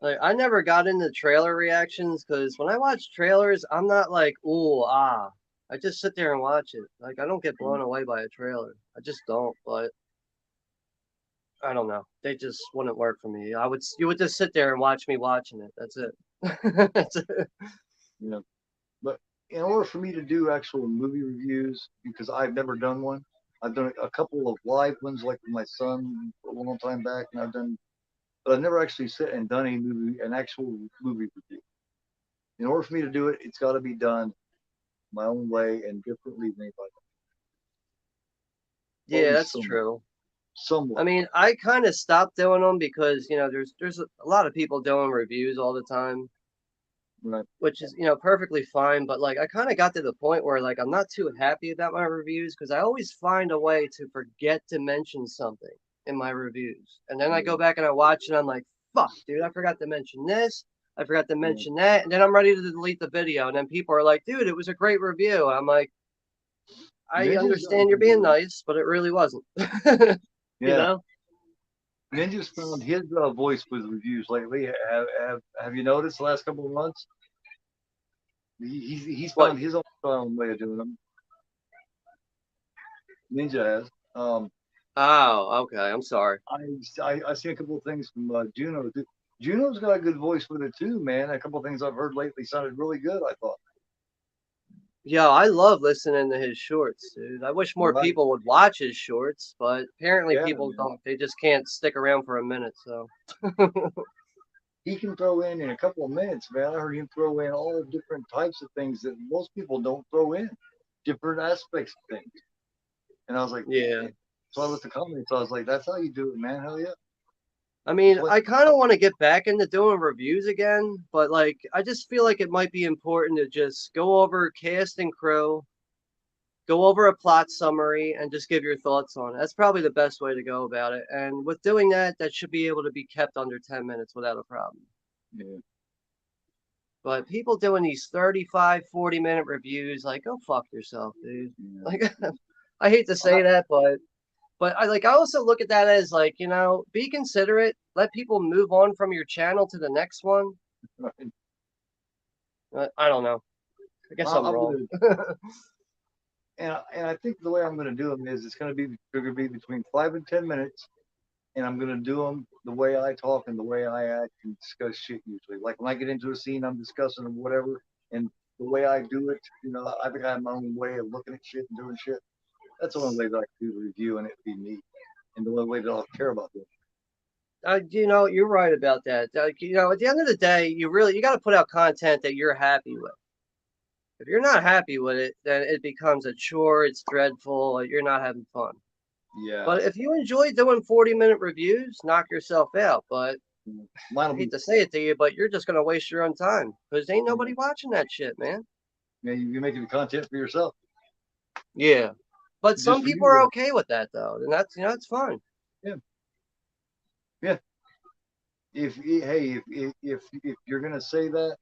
like I never got into trailer reactions because when I watch trailers, I'm not like, ooh, ah. I just sit there and watch it. Like, I don't get blown away by a trailer. I just don't. But I don't know. They just wouldn't work for me. You would just sit there and watch me watching it. That's it. That's it. You know, but in order for me to do actual movie reviews, because I've never done one, I've done a couple of live ones, like with my son a long time back, and but I've never actually sat and done an actual movie review. In order for me to do it, it's got to be done my own way and differently than anybody else. At Yeah, least that's somewhat. true. I Somewhat. mean, I kind of stopped doing them because, you know, there's a lot of people doing reviews all the time, Right. which is, you know, perfectly fine. But like, I kind of got to the point where like I'm not too happy about my reviews because I always find a way to forget to mention something in my reviews, and then I go Yeah. back and I watch and I'm like, fuck, dude, I forgot to mention this. I forgot to Yeah. mention that, and then I'm ready to delete the video, and then people are like, dude, it was a great review. I'm like, I Mention understand you're something. being nice, but it really wasn't. You Yeah. know? Ninja's found his voice with reviews lately. Have you noticed the last couple of months? He's What? found his own way of doing them. Ninja has. Oh, okay. I'm sorry. I see a couple of things from Juno. Juno's got a good voice with it too, man. A couple of things I've heard lately sounded really good. I thought. Yeah, I love listening to his shorts, dude. I wish more Right. people would watch his shorts, but apparently Yeah, people man. don't. They just can't stick around for a minute. So, He can throw in a couple of minutes, man. I heard him throw in all different types of things that most people don't throw in, different aspects of things. And I was like, yeah. so I looked at the comments. I was like, that's how you do it, man. Hell yeah. I That's mean, what. I kind of want to get back into doing reviews again, but like, I just feel like it might be important to just go over cast and crew, go over a plot summary, and just give your thoughts on it. That's probably the best way to go about it. And with doing that, that should be able to be kept under 10 minutes without a problem. Yeah. But people doing these 35, 40-minute reviews, like, go fuck yourself, dude. Yeah. Like, I hate to say that, but I also look at that as like, be considerate, let people move on from your channel to the next one. I don't know. I guess I'm I'm wrong. gonna, and I think the way I'm gonna do them is it's gonna be between 5 and 10 minutes, and I'm gonna do them the way I talk and the way I act and discuss shit usually. Like when I get into a scene, I'm discussing or whatever, and the way I do it, I think I have my own way of looking at shit and doing shit. That's the only way that I can do the review and it be me, and the only way that I'll care about it. You're right about that. Like, at the end of the day, you got to put out content that you're happy with. If you're not happy with it, then it becomes a chore. It's dreadful. You're not having fun. Yeah, But if you enjoy doing 40-minute reviews, knock yourself out. But mine'll I hate be. to say it to you, but you're just gonna waste your own time because ain't Yeah, nobody watching that shit, man. you're making the content for yourself, Yeah, but some just for people you are guys. okay with that though, and that's fine. Yeah, yeah. If you're gonna say that,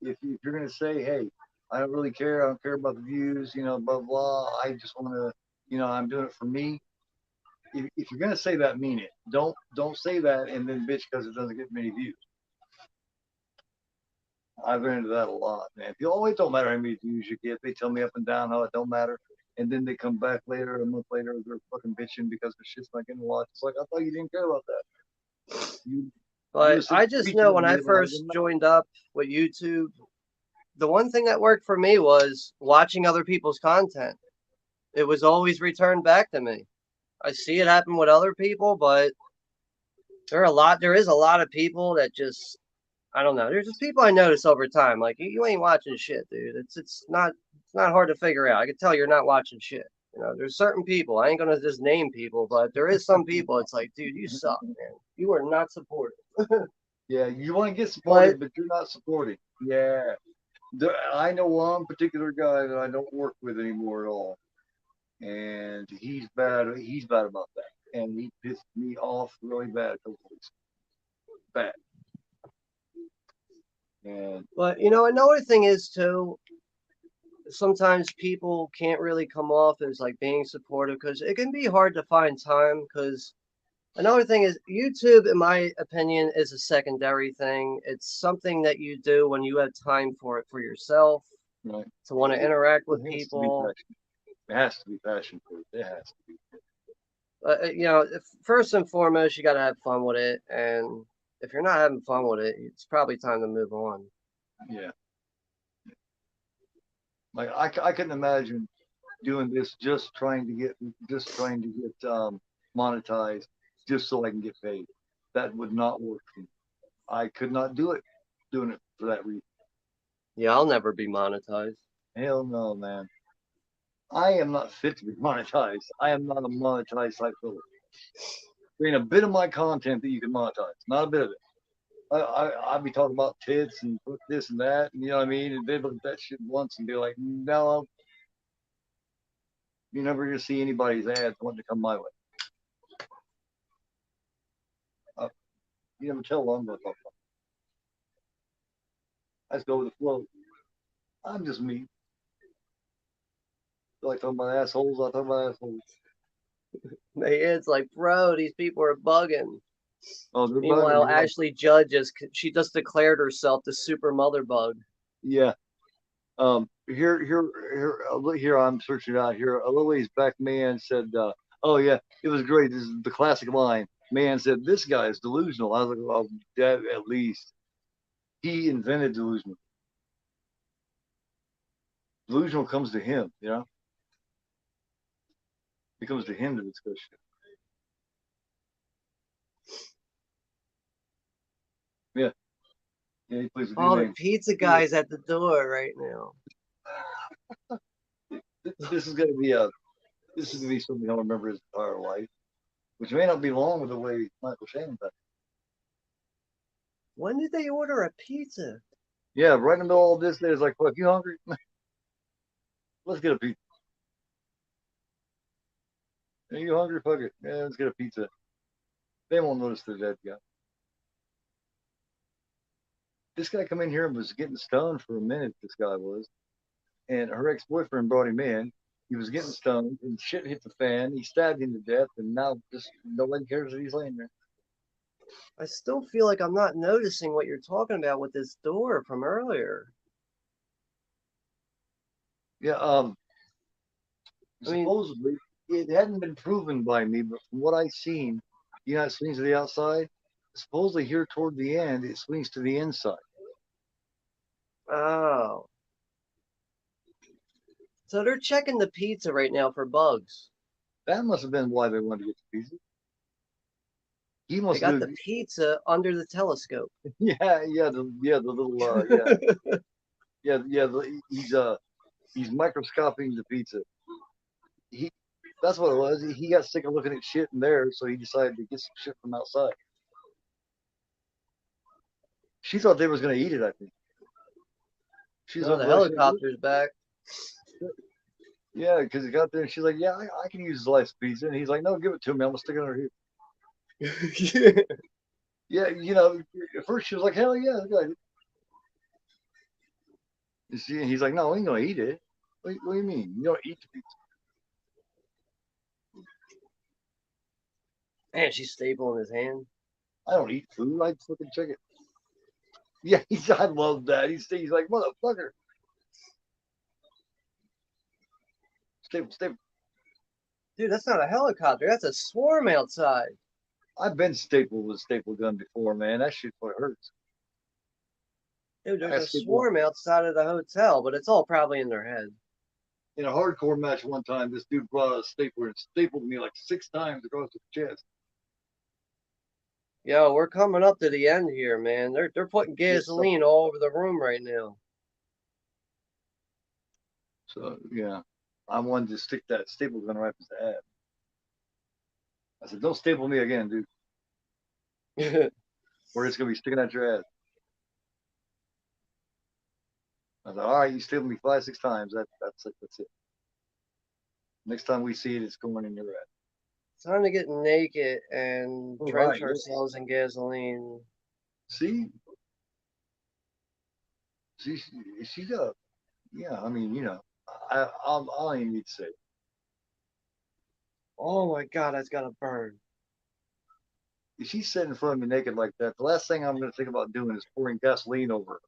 if you're gonna say, hey, I don't really care, I don't care about the views, blah blah. I just want to, I'm doing it for me. If you're gonna say that, mean it. Don't say that and then bitch because it doesn't get many views. I've run into that a lot, man. People always don't matter how many views you get. They tell me up and down how it don't matter, and then they come back later, a month later, they're fucking bitching because their shit's not getting watched. It's like I thought you didn't care about that. You you But were sitting I just preaching know at when me I about it first didn't matter. joined up with YouTube, the one thing that worked for me was watching other people's content. It was always returned back to me. I see it happen with other people, but there is a lot of people that just I don't know. There's just people I notice over time. Like you ain't watching shit, dude. It's not hard to figure out. I can tell you're not watching shit. There's certain people. I ain't gonna just name people, but there is some people. It's like, dude, you suck, man. You are not supportive. Yeah, you want to get But supported, but you're not supporting. Yeah, I know one particular guy that I don't work with anymore at all, and he's bad. He's bad about that, and he pissed me off really bad a couple weeks. Bad. And another thing is too. Sometimes people can't really come off as like being supportive because it can be hard to find time. Because another thing is YouTube, in my opinion, is a secondary thing. It's something that you do when you have time for it for yourself, right, to want to interact with it has to be people. passion. It has to be passion for it. It has to be. First and foremost, you got to have fun with it. And if you're not having fun with it, it's probably time to move on. Yeah, like I couldn't imagine doing this just trying to get monetized just so I can get paid. That would not work for me. I could not do it doing it for that reason. Yeah, I'll never be monetized. Hell no, man. I am not fit to be monetized. I am not a monetized type filler. There ain't a bit of my content that you can monetize. Not a bit of it. I'd be talking about tits and this and that, and you know what I mean? And they look at that shit once and be like, no, you're never going to see anybody's ads wanting to come my way. Uh, you never tell what I'm going to talk about. I just go with the flow. I'm just me. I like talking about assholes. I talk about assholes. It's like, bro, these people are bugging. Oh, they're bugging Meanwhile, me. Like, Ashley Judd she just declared herself the super mother bug. yeah. Here. I'm searching out here. A little ways back, man said, "Oh yeah, it was great." This is the classic line. Man said, "This guy is delusional." I was like, "Well, that at least he invented delusional. Delusional comes to him, you know. It comes to him to discuss shit." Yeah, yeah. He plays with new Oh, the names. pizza Yeah. guy's at the door right now. This is gonna be a. This is gonna be something I'll remember his entire life, which may not be long with the way Michael Shannon does. When did they order a pizza? Yeah, right in the middle of this, there's like, "Fuck, you hungry? Let's get a pizza. Are you hungry? Fuck it. Yeah, let's get a pizza." They won't notice they're dead guy. This guy come in here and was getting stoned for a minute. This guy was, and her ex-boyfriend brought him in. He was getting stoned, and shit hit the fan. He stabbed him to death, and now just nobody cares that he's laying there. I still feel like I'm not noticing what you're talking about with this door from earlier. Yeah. I mean, Supposedly, it hadn't been proven by me, but from what I've seen, you know, it swings to the outside. Supposedly, here toward the end, it swings to the inside. oh. So they're checking the pizza right now for bugs. That must have been why they wanted to get the pizza. He They must got have. the pizza under the telescope. The little he's microscoping the pizza. He That's what it was. He got sick of looking at shit in there, so he decided to get some shit from outside. She thought they was gonna eat it. I think she's Oh, like, the well, she's like, helicopter's back. yeah, because he got there and she's like, yeah, I can use a slice of pizza, and he's like, no, give it to me. I'm gonna stick it under here. Yeah. Yeah, you know, at first she was like, hell yeah, he's like, no, I ain't gonna eat it. What do you mean? You don't eat the pizza? Man, she's stapling his hand. I don't eat food. I fucking check it. Yeah, I love that. He's like, motherfucker. Staple. Dude, that's not a helicopter. That's a swarm outside. I've been stapled with a staple gun before, man. That shit fucking hurts. Dude, I there's got a stapled swarm outside of the hotel, but it's all probably in their head. in a hardcore match one time. This dude brought a stapler and stapled me like 6 times across the chest. Yo, we're coming up to the end here, man. They're putting Yes, gasoline all over the room right now. so yeah, I wanted to stick that staple gun right up his ass. I said, don't staple me again, dude, or it's gonna be sticking out your ass. I was like, all right, you stapled me 5, 6 times. That's it. That's it. Next time we see it, it's going in your ass. Time to get naked and All drench right. ourselves in gasoline. See, she's a yeah. I mean, you know, I'll even need to say. Oh my god, that's gotta burn. If she's sitting in front of me naked like that, the last thing I'm going to think about doing is pouring gasoline over her.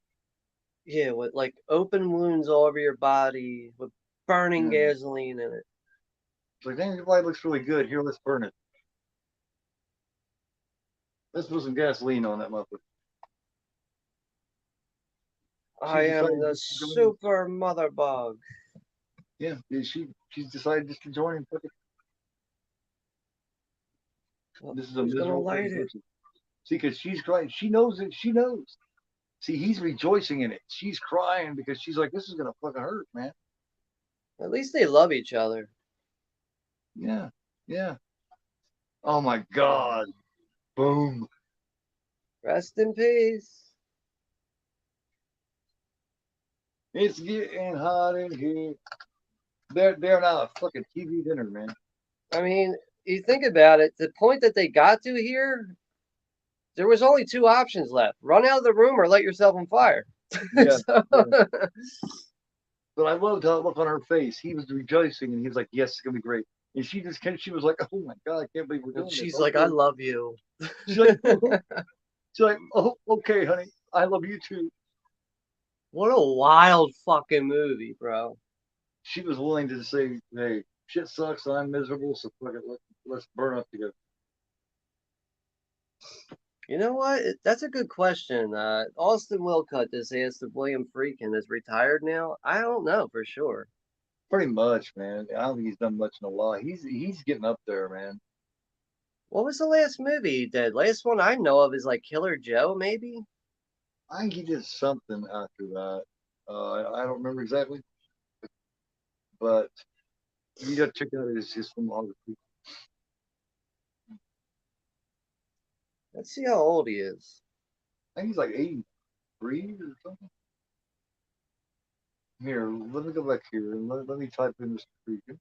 Yeah, with like open wounds all over your body with burning Yeah. gasoline in it. It's like, dang, your body looks really good. Here, let's burn it. Let's put some gasoline on that motherfucker. I She's am decided the just to join him. super mother bug. Yeah, she's decided just to join him. Well, This is a who's gonna miserable light fucking it? person. See, because she's crying. She knows it. She knows. See, he's rejoicing in it. She's crying because she's like, this is going to fucking hurt, man. At least they love each other. Yeah. Yeah. Oh my God. Boom. Rest in peace. It's getting hot in here. They're now a fucking TV dinner, man. I mean, you think about it, the point that they got to here, there was only two options left: run out of the room or light yourself on fire. Yeah. So, Yeah. But I loved how it looked on her face. He was rejoicing and he was like, yes, it's going to be great. And she was like, "Oh my God, I can't believe we're And doing this." she's like, I Okay. love you. She's like, "Oh." She's like, "Oh, okay, honey, I love you too." What a wild fucking movie, bro. She was willing to say, "Hey, shit sucks. I'm miserable. So fuck it. Let's burn up together." You know what? That's a good question. Austin Wilcutt just asked if William Friedkin is retired now. I don't know for sure. Pretty much, man. I don't think he's done much in a while. He's getting up there, man. What was the last movie he did? Last one I know of is like Killer Joe, maybe? I think he did something after that. I don't remember exactly, but you got to check out his filmography. Let's see how old he is. I think he's like 83 or something. Here, let me go back here and let me type in Mr. Freakin.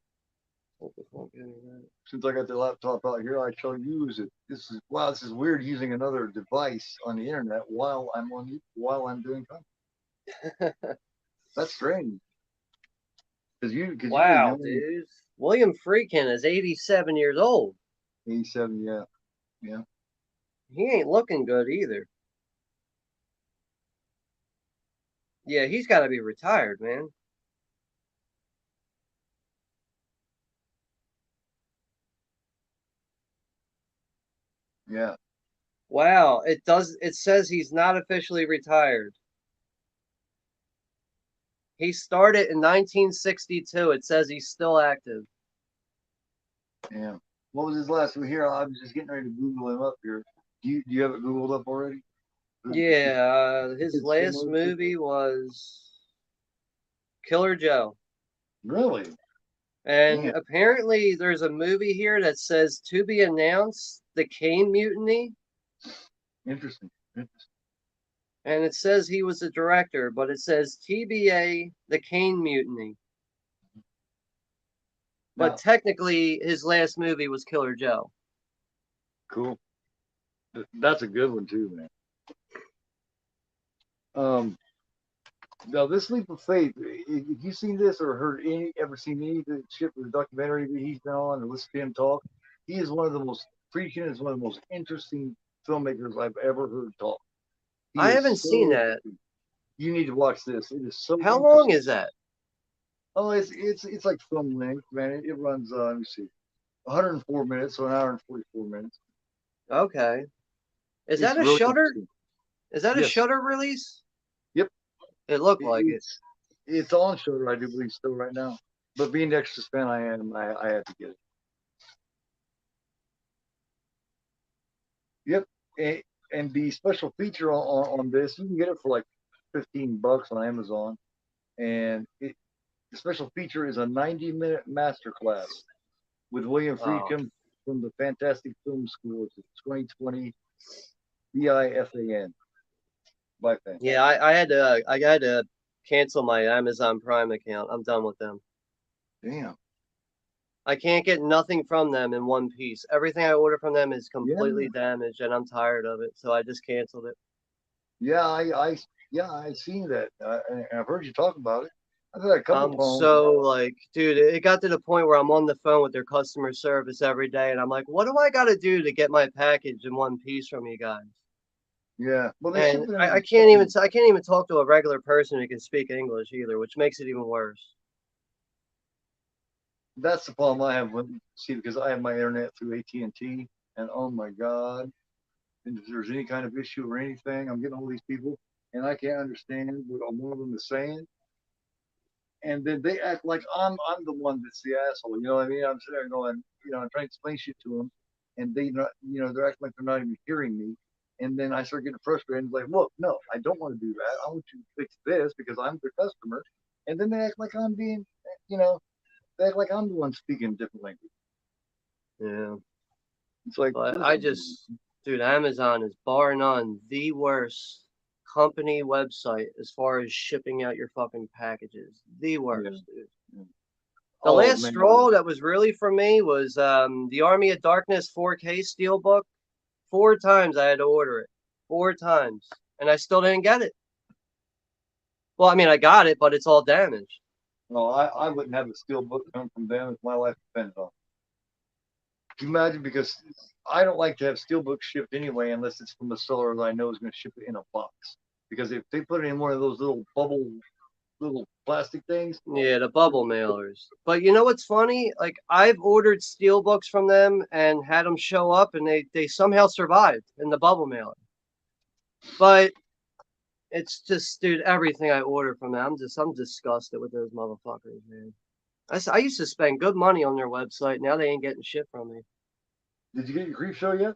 What the fuck is that? Since I got the laptop out here, I shall use it. This is wow. This is weird using another device on the internet while I'm doing content. That's strange because you were Wow, young, dude. William Friedkin is 87 years old. 87. Yeah, yeah, He ain't looking good either. Yeah, he's got to be retired, man. yeah. Wow, it says he's not officially retired. He started in 1962. It says he's still active. Yeah. What was his last one here? I was just getting ready to Google him up here. Do you have it Googled up already? Yeah, his His last filmography? movie was Killer Joe. Really? And Damn. apparently there's a movie here that says to be announced, The Kane Mutiny. Interesting. Interesting. And it says he was the director, but it says TBA, The Kane Mutiny. But Now, technically, his last movie was Killer Joe. cool. That's a good one too, man. Um, Now this leap of faith. If you seen this or ever seen any of the shit with the documentary that he's been on, or listened to him talk, he is one of the most Friedkin is one of the most interesting filmmakers I've ever heard talk. He I is haven't seen so that. interesting. You need to watch this. It is so How long interesting. is that? Oh, it's like film length, man. It runs let me see, 104 minutes, so an hour and 44 minutes. Okay. Is It's that a really Shutter? interesting. Is that a Yes. Shutter release? Yep. It looked It, like it. it's it's on Shutter, I do believe, still right now. But being the extra fan I am, I had to get it. Yep. And the special feature on this, you can get it for like $15 on Amazon. And the special feature is a 90-minute masterclass with William Oh. Friedkin from the Fantastic Film School. It's 2020 BIFAN. BIFAN. Yeah, I had to cancel my Amazon Prime account. I'm done with them. Damn. I can't get nothing from them in one piece. Everything I order from them is Yeah. completely damaged, and I'm tired of it. So I just canceled it. Yeah. Yeah, I've seen that. And I've heard you talk about it. I've had a couple I'm problems. so like, dude, it got to the point where I'm on the phone with their customer service every day, and I'm like, what do I got to do to get my package in one piece from you guys? Yeah. Well, they ship And it I, in I can't even fucking. I can't even talk to a regular person who can speak English either, which makes it even worse. That's the problem I have with see because I have my internet through AT&T, and oh my god, and if there's any kind of issue or anything, I'm getting all these people, and I can't understand what one of them is saying, and then they act like I'm the one that's the asshole. You know what I mean? I'm sitting there going, I'm trying to explain shit to them, and they not, they're acting like they're not even hearing me. And then I start getting frustrated and like, look, no, I don't want to do that. I want you to fix this because I'm the customer. And then they act like I'm being, you know, they act like I'm the one speaking a different language. Yeah. It's like, But I listen, just, dude, Amazon is bar none the worst company website as far as shipping out your fucking packages. The yeah, worst, dude. yeah. The Oh last man, straw that was really for me was the Army of Darkness 4K Steelbook. 4 times I had to order it. 4 times. And I still didn't get it. Well, I mean, I got it, but it's all damaged. no, I wouldn't have a steel book come from them if my life depended on it. Can you imagine? Because I don't like to have steelbooks shipped anyway, unless it's from a seller that I know is going to ship it in a box. Because if they put it in one of those little bubble, little plastic things, Yeah, the bubble mailers. But you know what's funny? Like I've ordered steelbooks from them and had them show up, and they somehow survived in the bubble mailer. But it's just, dude, everything I order from them, I'm disgusted with those motherfuckers, man. I used to spend good money on their website. Now they ain't getting shit from me. did you get your creep show yet?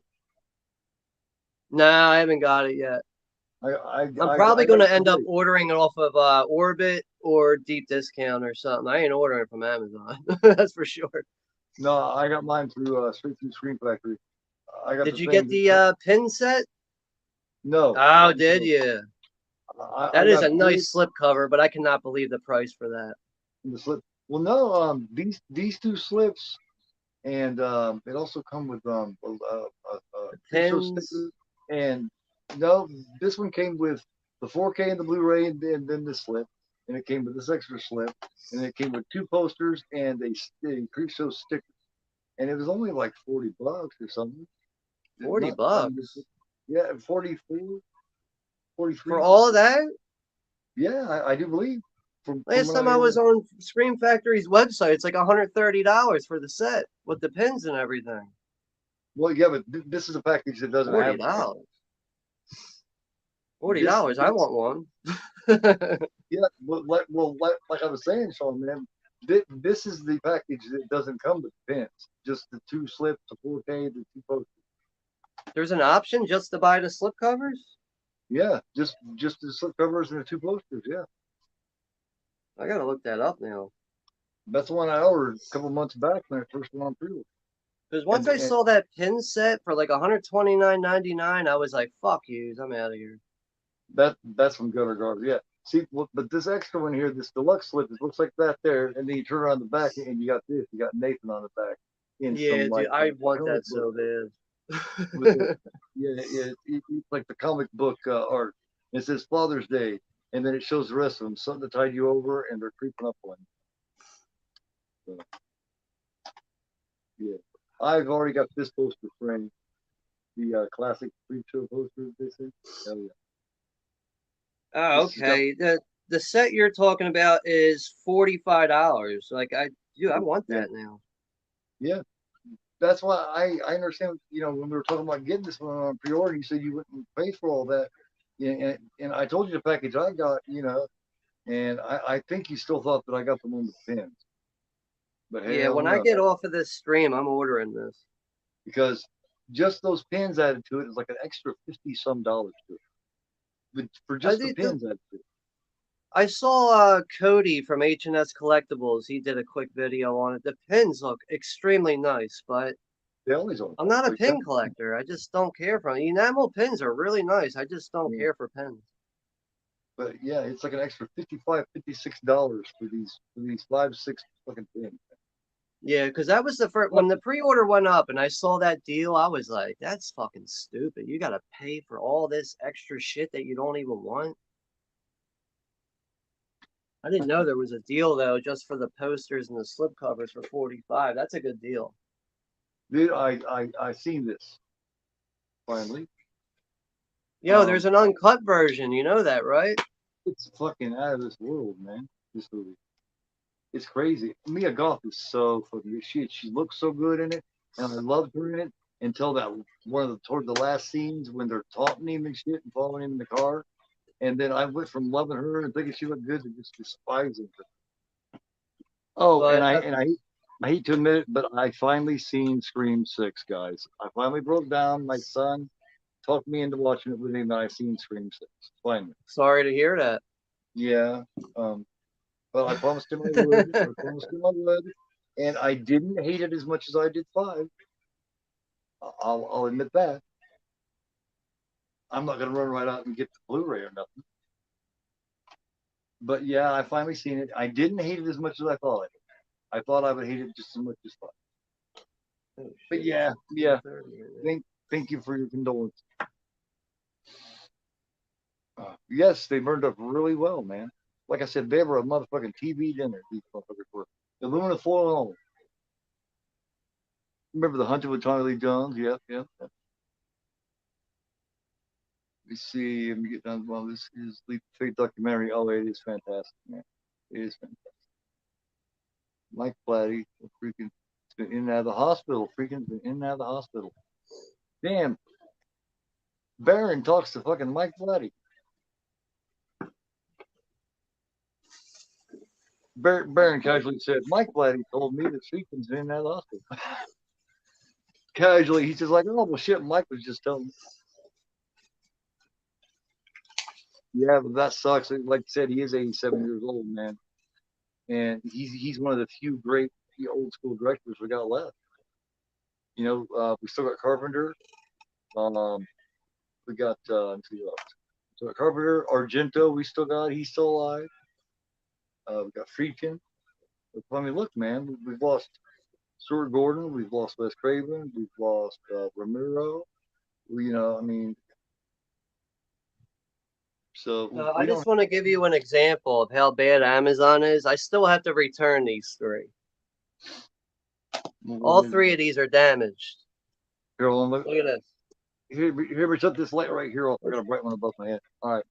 Nah, I haven't got it yet. I'm probably I got gonna it end up today. ordering it off of Orbit or Deep Discount or something. I ain't ordering from Amazon. That's for sure. No, I got mine through straight through Screen Factory. I got Did the you get thing. the pin set? No, Oh, did no. you? I That is got a this nice slip cover, but I cannot believe the price for that. and the slip. Well, no, these two slips, and it also come with The creep show pins. sticker. And no, this one came with the 4K and the Blu-ray, and then the slip, and it came with this extra slip, and it came with two posters and a creep show sticker, and it was only like $40 or something. $40 Not, yeah, 44, for 43. all of that? Yeah, I do believe from Last when time I I was on Scream Factory's website, it's like $130 for the set with the pins and everything. well, yeah, but this is a package that doesn't Forty have the pin. dollars. Forty This, dollars. I this, want one. yeah, like I was saying, Sean, man, this is the package that doesn't come with pins, just the two slips, the 4K, the two posters. There's an option just to buy the slip covers. Yeah, just the slip covers and the two posters. Yeah, I gotta look that up now. that's the one I ordered a couple months back when I first went on pre-order. Because once I And saw that pin set for like $129.99, I was like, "Fuck yous, I'm out of here." that's from Gutter Guard. Yeah. See, but this extra one here, this deluxe slip, it looks like that there, and then you turn around the back, and you got this. You got Nathan on the back in Yeah, some dude, like I want comic that book so with the bad. it's like the comic book art. It says Father's Day, and then it shows the rest of them, something to tide you over, and they're creeping up on you. So, yeah, I've already got this poster framed, the classic creep show poster. They say, hell yeah, Oh, this has got okay. The set you're talking about is $45. Like dude, I want yeah, that now. yeah. That's why I understand. You know, when we were talking about getting this one on pre-order, you said you wouldn't pay for all that. Yeah, and I told you the package I got, you know, and I think you still thought that I got the one with pins, but Yeah, hell when I no, get off of this stream, I'm ordering this. because just those pins added to it is like an extra 50 some dollars to it, but for I just the did pins added to it. I saw Cody from H&S Collectibles. He did a quick video on it. The pins look extremely nice, but They always are. I'm not a Like pin that, collector. I just don't care for them. Enamel pins are really nice. I just don't yeah. care for pins. But yeah, it's like an extra 55, $56 for these 5, 6 fucking pins. Yeah, because that was the first But when the pre-order went up and I saw that deal, I was like, that's fucking stupid. You gotta pay for all this extra shit that you don't even want. I didn't know there was a deal though, just for the posters and the slip covers for 45. That's a good deal. dude, I seen this finally. Yo, there's an uncut version. You know that, right? It's fucking out of this world, man. This movie. It's crazy. Mia Goth is so fucking good. She looks so good in it, and I loved her in it until that one of the toward the last scenes when they're taunting him and shit and following him in the car. And then I went from loving her and thinking she looked good to just despising her. Oh, and But I hate to admit it, but I finally seen Scream 6, guys. I finally broke down. My son talked me into watching it with him, and I seen Scream 6. Finally. sorry to hear that. Yeah. But I promised him I would. I promised him I would. And I didn't hate it as much as I did 5. I'll admit that. I'm not going to run right out and get the Blu-ray or nothing. But yeah, I finally seen it. I didn't hate it as much as I thought I did. I thought I would hate it just as much as 5. Oh But shit, yeah, it's yeah. 16:30 right now. Thank you for your condolence. Yes, they burned up really well, man. Like I said, they were a motherfucking TV dinner. These motherfuckers were aluminum foil and all. Remember The Hunter with Tommy Lee Jones? Yep, yep. Let me see. Let me get down. Well, this is Leap of Faith documentary. Oh, it is fantastic, man. It is fantastic. Mike Platty, freaking, been in and out of the hospital. Freaking been in and out of the hospital. Damn. Baron talks to fucking Mike Platty. Baron casually said, Mike Platty told me that Friedkin's been in and out of the hospital. Casually, he's just like, oh, well, shit, Mike was just telling me. Yeah, but that sucks. Like I said, he is 87 years old, man. And he's one of the few great old school directors we got left. You know, we still got Carpenter. We got so Carpenter, Argento. We still got. He's still alive. We got Friedkin. I mean, look, man, we've lost Stuart Gordon. We've lost Wes Craven. We've lost Ramiro. I mean, so I we don't. just want to give you an example of how bad Amazon is. I still have to return these three. All three of these are damaged. Here, look at this. Here, we set this light right here off. I got a bright one above my head. All right.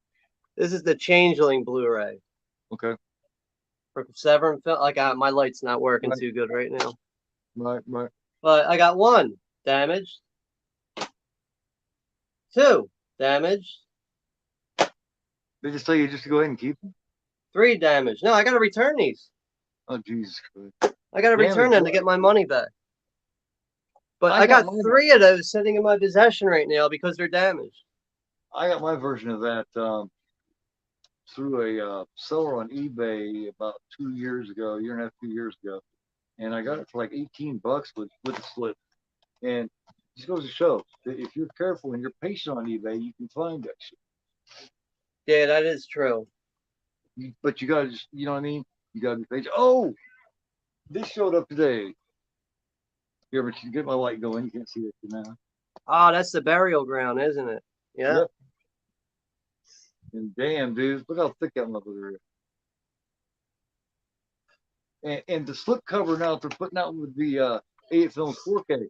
This is the Changeling Blu-ray. Okay. For Severn film. My light's not working too good right now. Right. But I got one damaged. Two damaged. They just tell you just to go ahead and keep them? 3 damaged. No, I got to return these. Oh, Jesus Christ. I got to return them to get my money back. But I got 3 of those sitting in my possession right now because they're damaged. I got my version of that through a seller on eBay about 2 years ago, a year and a half, 2 years ago. And I got it for like $18 with the slip. And it just goes to show that if you're careful and you're patient on eBay, you can find that shit. Yeah, that is true. But you gotta just, you know what I mean? You gotta be patient. Oh, this showed up today. Here, but you get my light going. You can't see it now. Oh, that's the burial ground, isn't it? Yeah. Yep. And damn, dude, look how thick that motherfucker is. And the slip cover now they're putting out with the 8 Films 4K.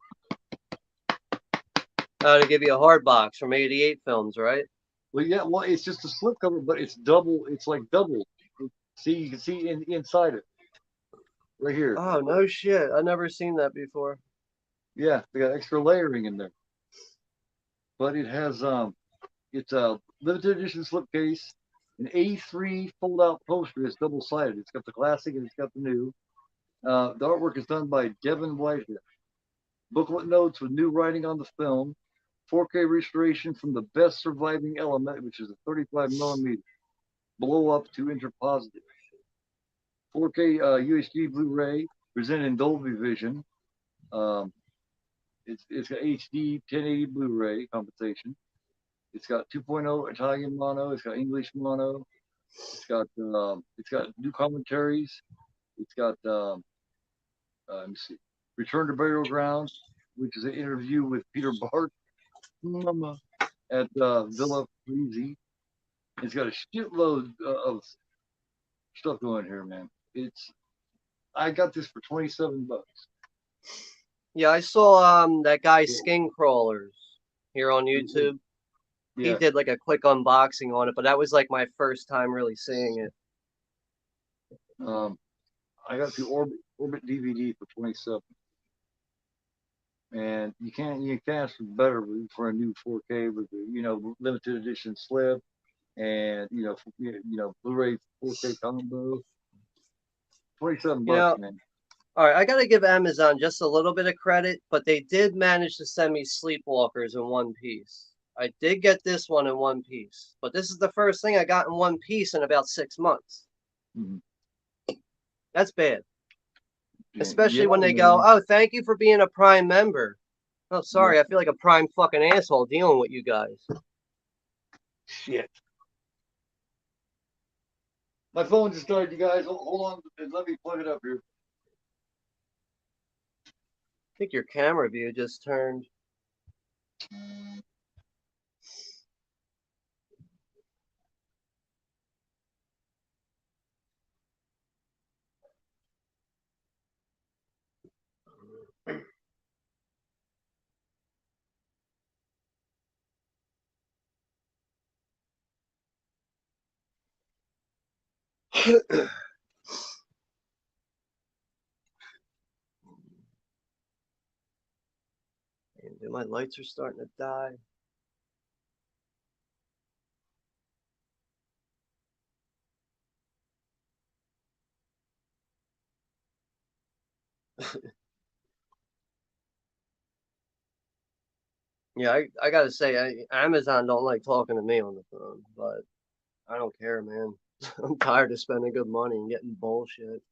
To give you a hard box from 88 Films, right? Well, yeah, well, it's just a slip cover, but it's double. It's like double. See, you can see inside it, right here. Oh no shit! I've never seen that before. Yeah, they got extra layering in there. But it has it's a limited edition slipcase, an A3 fold-out poster. It's double-sided. It's got the classic and it's got the new. The artwork is done by Devin Whitehead. Booklet notes with new writing on the film. 4K restoration from the best surviving element, which is a 35 millimeter blow up to interpositive. 4K UHD Blu-ray presented in Dolby Vision. It's got HD 1080 Blu-ray compensation. It's got 2.0 Italian mono. It's got English mono. It's got new commentaries. It's got let me see, Return to Burial Ground, which is an interview with Peter Bart at Villa Friesi. It's got a shitload of stuff going here, man. I got this for $27. Yeah, I saw that guy Skin Crawlers here on YouTube. Yeah. He did like a quick unboxing on it, but that was like my first time really seeing it. I got the Orbit DVD for $27. And you can't ask for better for a new 4K with the limited edition slip and Blu-ray 4K combo. $27, man. All right, I gotta give Amazon just a little bit of credit, but they did manage to send me Sleepwalkers in one piece. I did get this one in one piece, but this is the first thing I got in one piece in about 6 months. Mm-hmm. That's bad. Especially when they go, oh, thank you for being a Prime member. Oh, sorry, I feel like a Prime fucking asshole dealing with you guys. Shit. My phone just died, you guys. Hold on, let me plug it up here. I think your camera view just turned. And my lights are starting to die. Yeah, I gotta say, Amazon don't like talking to me on the phone, but I don't care, man. I'm tired of spending good money and getting bullshit.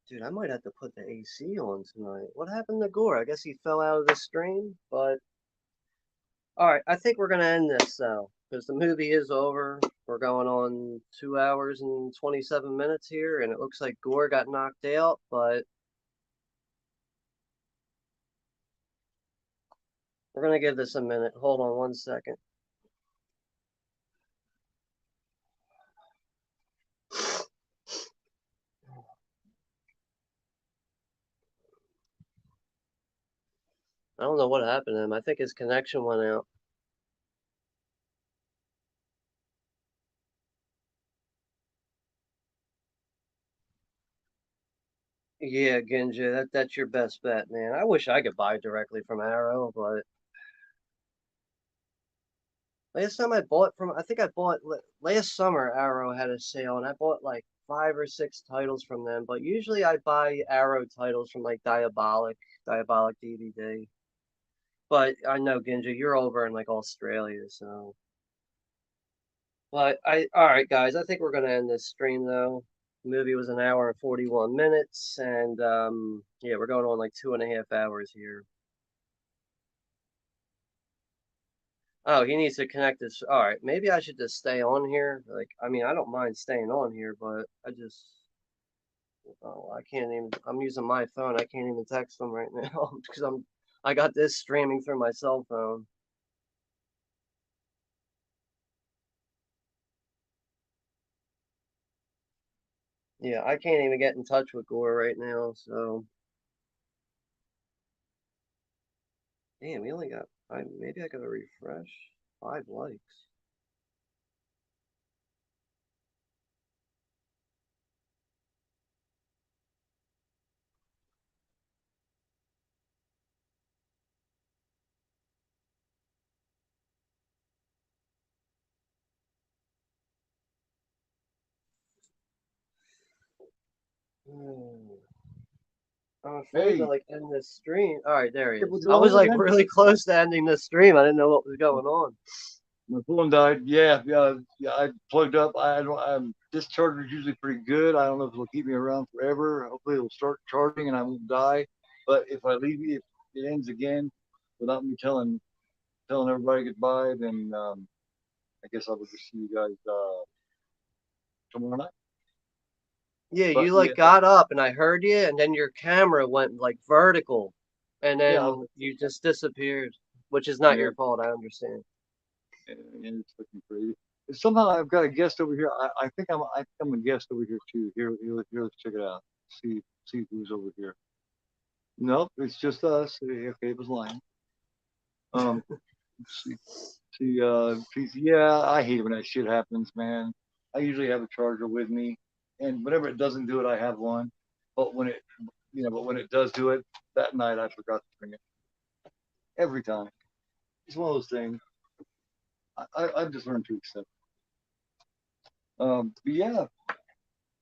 Dude, I might have to put the AC on tonight. What happened to Gore? I guess he fell out of the stream, but all right, I think we're gonna end this though, because the movie is over. We're going on 2 hours and 27 minutes here, and it looks like Gore got knocked out, but we're gonna give this a minute. Hold on 1 second. I don't know what happened to him. I think his connection went out. Yeah, Ginja, that's your best bet, man. I wish I could buy directly from Arrow, but last time I bought from, I think I bought last summer. Arrow had a sale, and I bought like 5 or 6 titles from them. But usually I buy Arrow titles from like Diabolic DVD. But I know Ginja, you're over in like Australia, so. But all right, guys. I think we're gonna end this stream though. The movie was an hour and 41 minutes, and yeah, we're going on like 2.5 hours here. Oh, he needs to connect this. All right, maybe I should just stay on here. Like, I mean, I don't mind staying on here, but I just, oh, I can't even. I'm using my phone. I can't even text them right now because I got this streaming through my cell phone. Yeah, I can't even get in touch with Gore right now. So, damn, we only got. Maybe I gotta refresh. 5 likes. Hmm. I'm afraid to Hey, like end this stream. All right, there he able to is. do I was all like again? really close to ending this stream. I didn't know what was going on. My phone died. Yeah, yeah, yeah. I plugged up. I don't. This charger is usually pretty good. I don't know if it'll keep me around forever. Hopefully, it'll start charging and I won't die. But if I leave it, if it ends again without me telling everybody goodbye, then I guess I will just see you guys tomorrow night. Yeah, But you yeah, like got up and I heard you, and then your camera went like vertical, and yeah, then you just disappeared, which is not yeah. your fault. I understand. And it's looking crazy. Somehow I've got a guest over here. I think I'm a guest over here too. Here, let's check it out. See who's over here. Nope, it's just us. Okay, it was lying. See, yeah, I hate it when that shit happens, man. I usually have a charger with me, and whenever it doesn't do it, I have one. But when it does do it, that night I forgot to bring it. Every time, it's one of those things. I've just learned to accept. But yeah,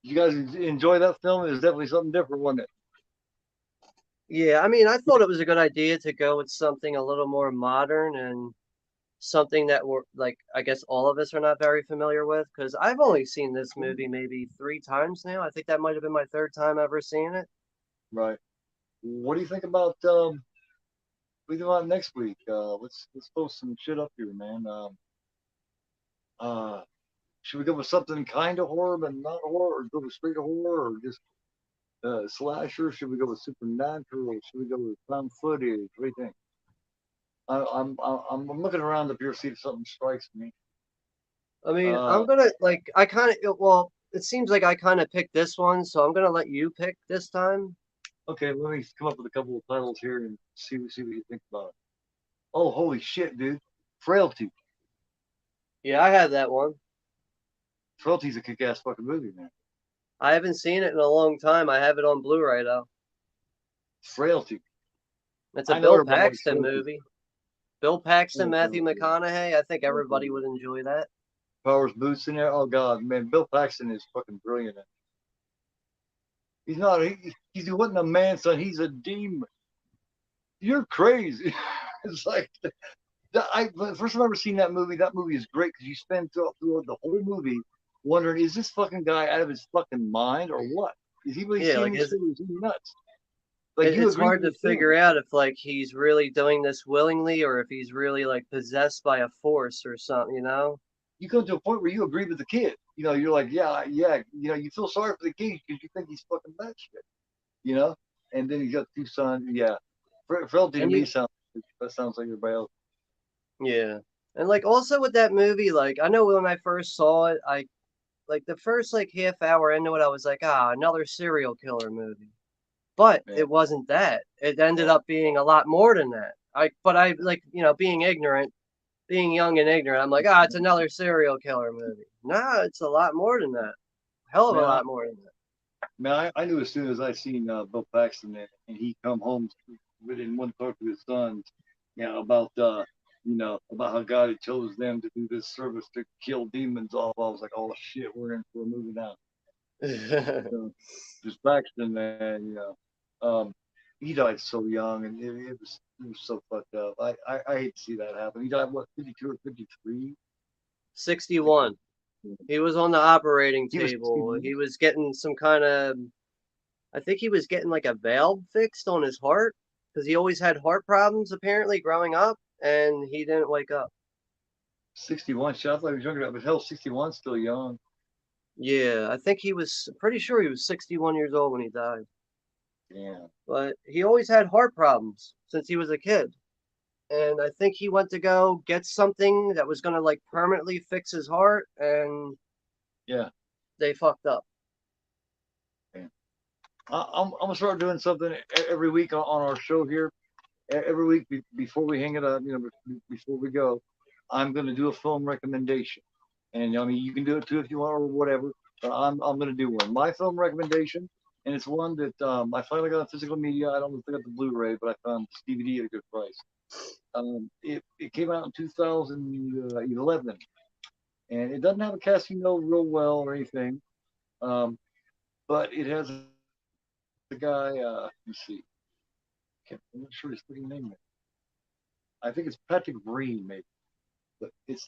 you guys enjoy that film? It was definitely something different, wasn't it? Yeah, I mean, I thought it was a good idea to go with something a little more modern and something that we're like, I guess all of us are not very familiar with, because I've only seen this movie maybe 3 times now. I think that might have been my third time ever seeing it. Right. What do you think about what do you think about next week? Let's post some shit up here, man. Uh, should we go with something kind of horror but not horror, or go with straight horror, or just slasher? Should we go with supernatural? Should we go with found footage? What do you think? I'm looking around up here to see if something strikes me. I mean, Uh, I'm gonna like I kind of well, it seems like I kind of picked this one, so I'm gonna let you pick this time. okay, let me come up with a couple of titles here and see what you think about it. Oh, holy shit, dude! Frailty. Yeah, I have that one. Frailty's a kick-ass fucking movie, man. I haven't seen it in a long time. I have it on Blu-ray though. Frailty. It's a I know Bill everybody likes Paxton Frailty. movie. Bill Paxton, Oh, Matthew God, yeah. McConaughey. I think Oh, God, everybody yeah. would enjoy that. Powers Boots in there. Oh God, man, Bill Paxton is fucking brilliant. He's not. He wasn't a man, son. He's a demon. You're crazy. It's like the first time I ever seen that movie. That movie is great because you spend through the whole movie wondering, is this fucking guy out of his fucking mind or what? Is he really Yeah, seeing like this thing? Is he nuts? Like you it's agree hard with to the film. figure out if like he's really doing this willingly or if he's really like possessed by a force or something, you know? You come to a point where you agree with the kid. You know, you're like, yeah, yeah. You know, you feel sorry for the kid because you think he's fucking batshit. You know, and then he's got two sons. Yeah, Frailty to And me you sounds like everybody else. yeah. And like also with that movie, like I know when I first saw it, I like the first like half hour into it, I was like, ah, another serial killer movie. But Man. it wasn't that. It ended Oh, up being a lot more than that. I like, you know, being ignorant, being young and ignorant, I'm like, ah, it's another serial killer movie. Nah, it's a lot more than that. Hell of a man, lot more than that. I knew as soon as I seen Bill Paxton and he come home within one talk to his sons, about about how God had chose them to do this service to kill demons off. I was like, oh shit, we're in for a movie now. So, just Paxton, man, he died so young, and it was so fucked up. I hate to see that happen. He died what 52 or 53. 61. He was on the operating He was table. He was getting some kind of, I think he was getting like a valve fixed on his heart because he always had heart problems apparently growing up and he didn't wake up. 61. Shit, I thought he was younger, but hell, 61 still young. Yeah, I think he was pretty sure he was 61 years old when he died. Damn. But he always had heart problems since he was a kid. And I think he went to go get something that was going to like permanently fix his heart and Yeah. they fucked up. Damn. I'm gonna start doing something every week on our show here. Every week before we hang it up, before we go, I'm gonna do a film recommendation. And I mean, you can do it too if you want or whatever. But I'm gonna do one. My film recommendation, and it's one that I finally got on physical media. I don't know if I got the Blu-ray, but I found this DVD at a good price. It came out in 2011, and it doesn't have a cast you know real well or anything. Um, but it has a guy. Let's see. I'm not sure his freaking name. I think it's Patrick Breen, maybe. But it's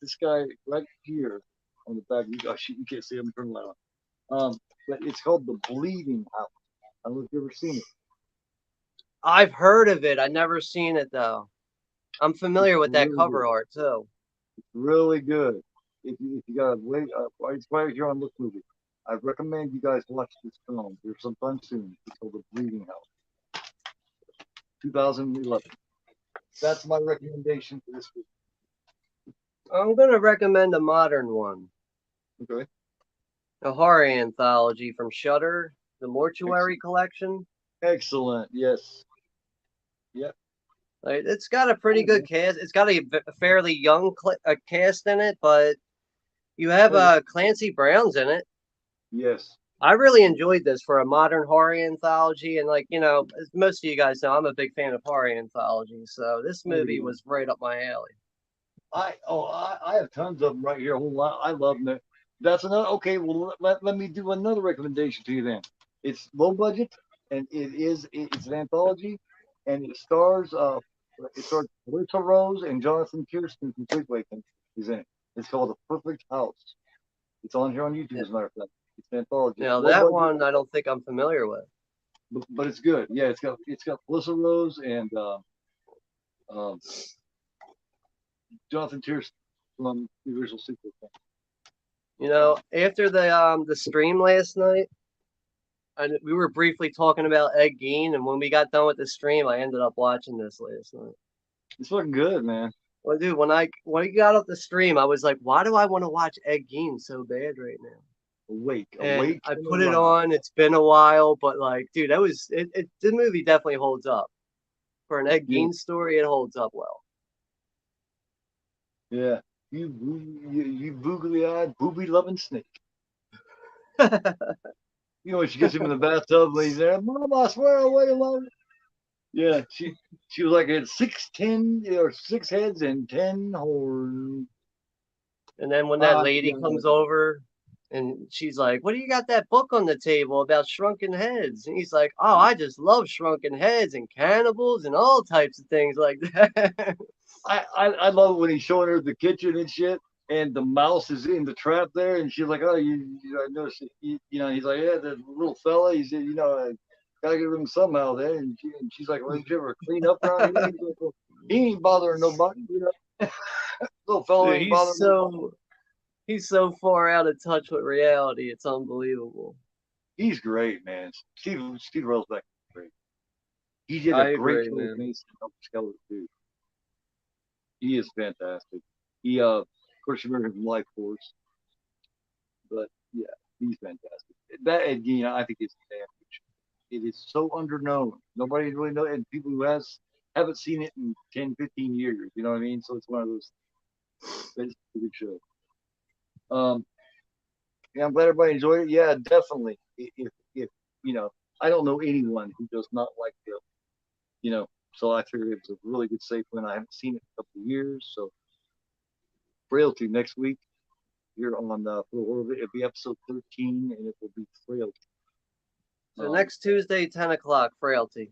this guy right here on the back. Oh shit, you can't see him. Turn loud. But it's called The Bleeding House. I don't know if you've ever seen it. I've heard of it. I've never seen it though. I'm It's familiar with that really good. cover art too. It's really good. If you got to wait, it's right here on this movie. I recommend you guys watch this film. There's sometime soon. It's called The Bleeding House, 2011. That's my recommendation for this week. I'm going to recommend a modern one. Okay. A horror anthology from Shudder, the Mortuary Excellent. Collection. Excellent. Yes. Yep. Like, it's got a pretty Okay. good cast. It's got a fairly young cast in it, but you have Okay. Clancy Brown's in it. Yes. I really enjoyed this for a modern horror anthology, and like you know, as most of you guys know, I'm a big fan of horror anthologies, so this Oh movie yeah. was right up my alley. I have tons of them right here. A whole lot. I love them. That's another. Okay, well let me do another recommendation to you then. It's low budget and it's an anthology, and it stars Rachel Rose and Jonathan Kirsten from Sleepwaking is in it. It's called The Perfect House. It's on here on YouTube Yeah. as a matter of fact. It's an anthology. It's Now low that budget, one I don't think I'm familiar with. but it's good. Yeah, it's got Melissa Rose and um, Jonathan Kirsten from the original Sleepwaking. You know, after the stream last night, we were briefly talking about Ed Gein, and when we got done with the stream, I ended up watching this last night. It's looking good, man. Well, dude, when I got off the stream, I was like, why do I want to watch Ed Gein so bad right now? And Awake I and put it alive. on. It's been a while, but like, dude, that was it. The movie definitely holds up for an Ed Yeah, Gein story. It holds up well. yeah. You boogly-eyed, booby-loving snake. You know when she gets him in the bathtub and he's there, Mom, I swear I weigh 11. Yeah, she was like at 6'10" or 6 heads and 10 horns. And then when that Ah, lady yeah. comes over and she's like, "What do you got that book on the table about shrunken heads?" And he's like, "Oh, I just love shrunken heads and cannibals and all types of things like that." I love it when he's showing her the kitchen and shit, and the mouse is in the trap there, and she's like, "Oh, I noticed, he's like, yeah, the little fella." He said, I gotta get rid of him somehow. There, and she's like, "Well, did you ever clean up around here?" He's like, well, he ain't bothering nobody, Little fella Dude, ain't bothering nobody. he's so far out of touch with reality. It's unbelievable. He's great, man. Steve Rosebeck is great. He did a I great agree, job as man. Mason Helter Skelter too. He is fantastic. He of course you remember him from Life Force, but yeah, he's fantastic. That again, I think is a damn good show. It is so underknown. Nobody really knows, and people who haven't seen it in 10, 15 years. You know what I mean? So it's one of those. It's a good show. Um, yeah, I'm glad everybody enjoyed it. Yeah, definitely. If I don't know anyone who does not like it. You know, so I figured it was a really good safe win. I haven't seen it in a couple of years, so Frailty next week here on Full Orbit. It'll be episode 13, and it will be Frailty. So Um, next Tuesday, 10 o'clock, Frailty.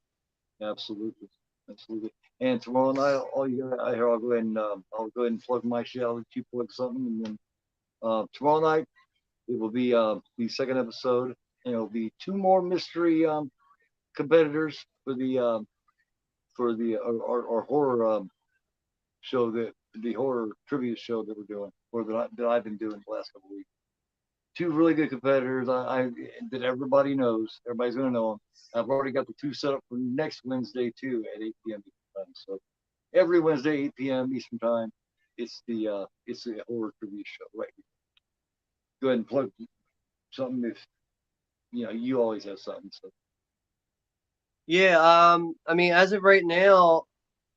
absolutely, absolutely. And tomorrow night, all you got, I'll go ahead and I'll go ahead and plug my shit. I'll let you plug something, and then tomorrow night it will be the second episode, and it'll be two more mystery competitors for the our horror show, that the horror trivia show that we're doing, or that I've been doing the last couple of weeks. Two really good competitors that everybody knows. Everybody's going to know them. I've already got the two set up for next Wednesday too at 8 p.m. Eastern time. So every Wednesday 8 p.m. Eastern time, it's the horror trivia show right here. Go ahead and plug something if you always have something. So Yeah, I mean, as of right now,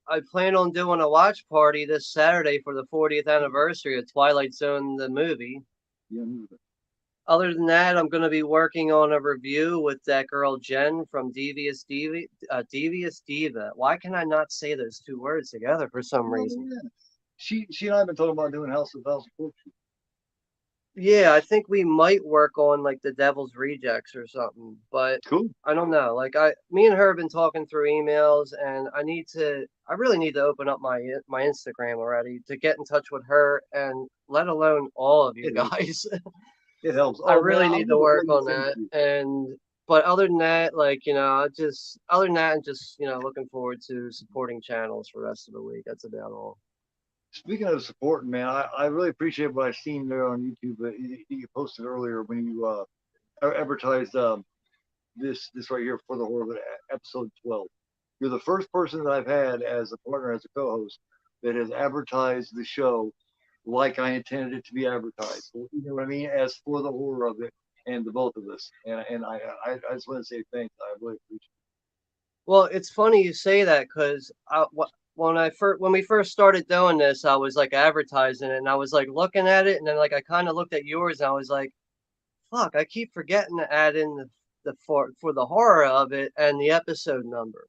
I plan on doing a watch party this Saturday for the 40th anniversary of Twilight Zone, the movie. yeah, Other than that, I'm going to be working on a review with that girl Jen from Devious Diva. Why can I not say those two words together for some oh, reason? yeah. She and I have been talking about doing House of Poetry. Yeah, I think we might work on like the Devil's Rejects or something, but Cool. I don't know. Me and her have been talking through emails, and I really need to open up my Instagram already to get in touch with her, and let alone all of you It helps. guys. It helps. I Oh man, really I'll need to never work tell you on thank that, you. but other than that, other than that, and just looking forward to supporting channels for the rest of the week. That's about all. Speaking of supporting, man, I really appreciate what I've seen there on YouTube. You posted earlier when you advertised this right here for the horror episode 12. You're the first person that I've had as a partner, as a co-host, that has advertised the show like I intended it to be advertised. You know what I mean? As for the horror of it, and the both of us. And I just want to say thanks. I really appreciate Well, it's funny you say that because when we first started doing this, I was like advertising it, and I was like looking at it, and then like I kind of looked at yours, and I was like, "Fuck, I keep forgetting to add in the for the horror of it and the episode number."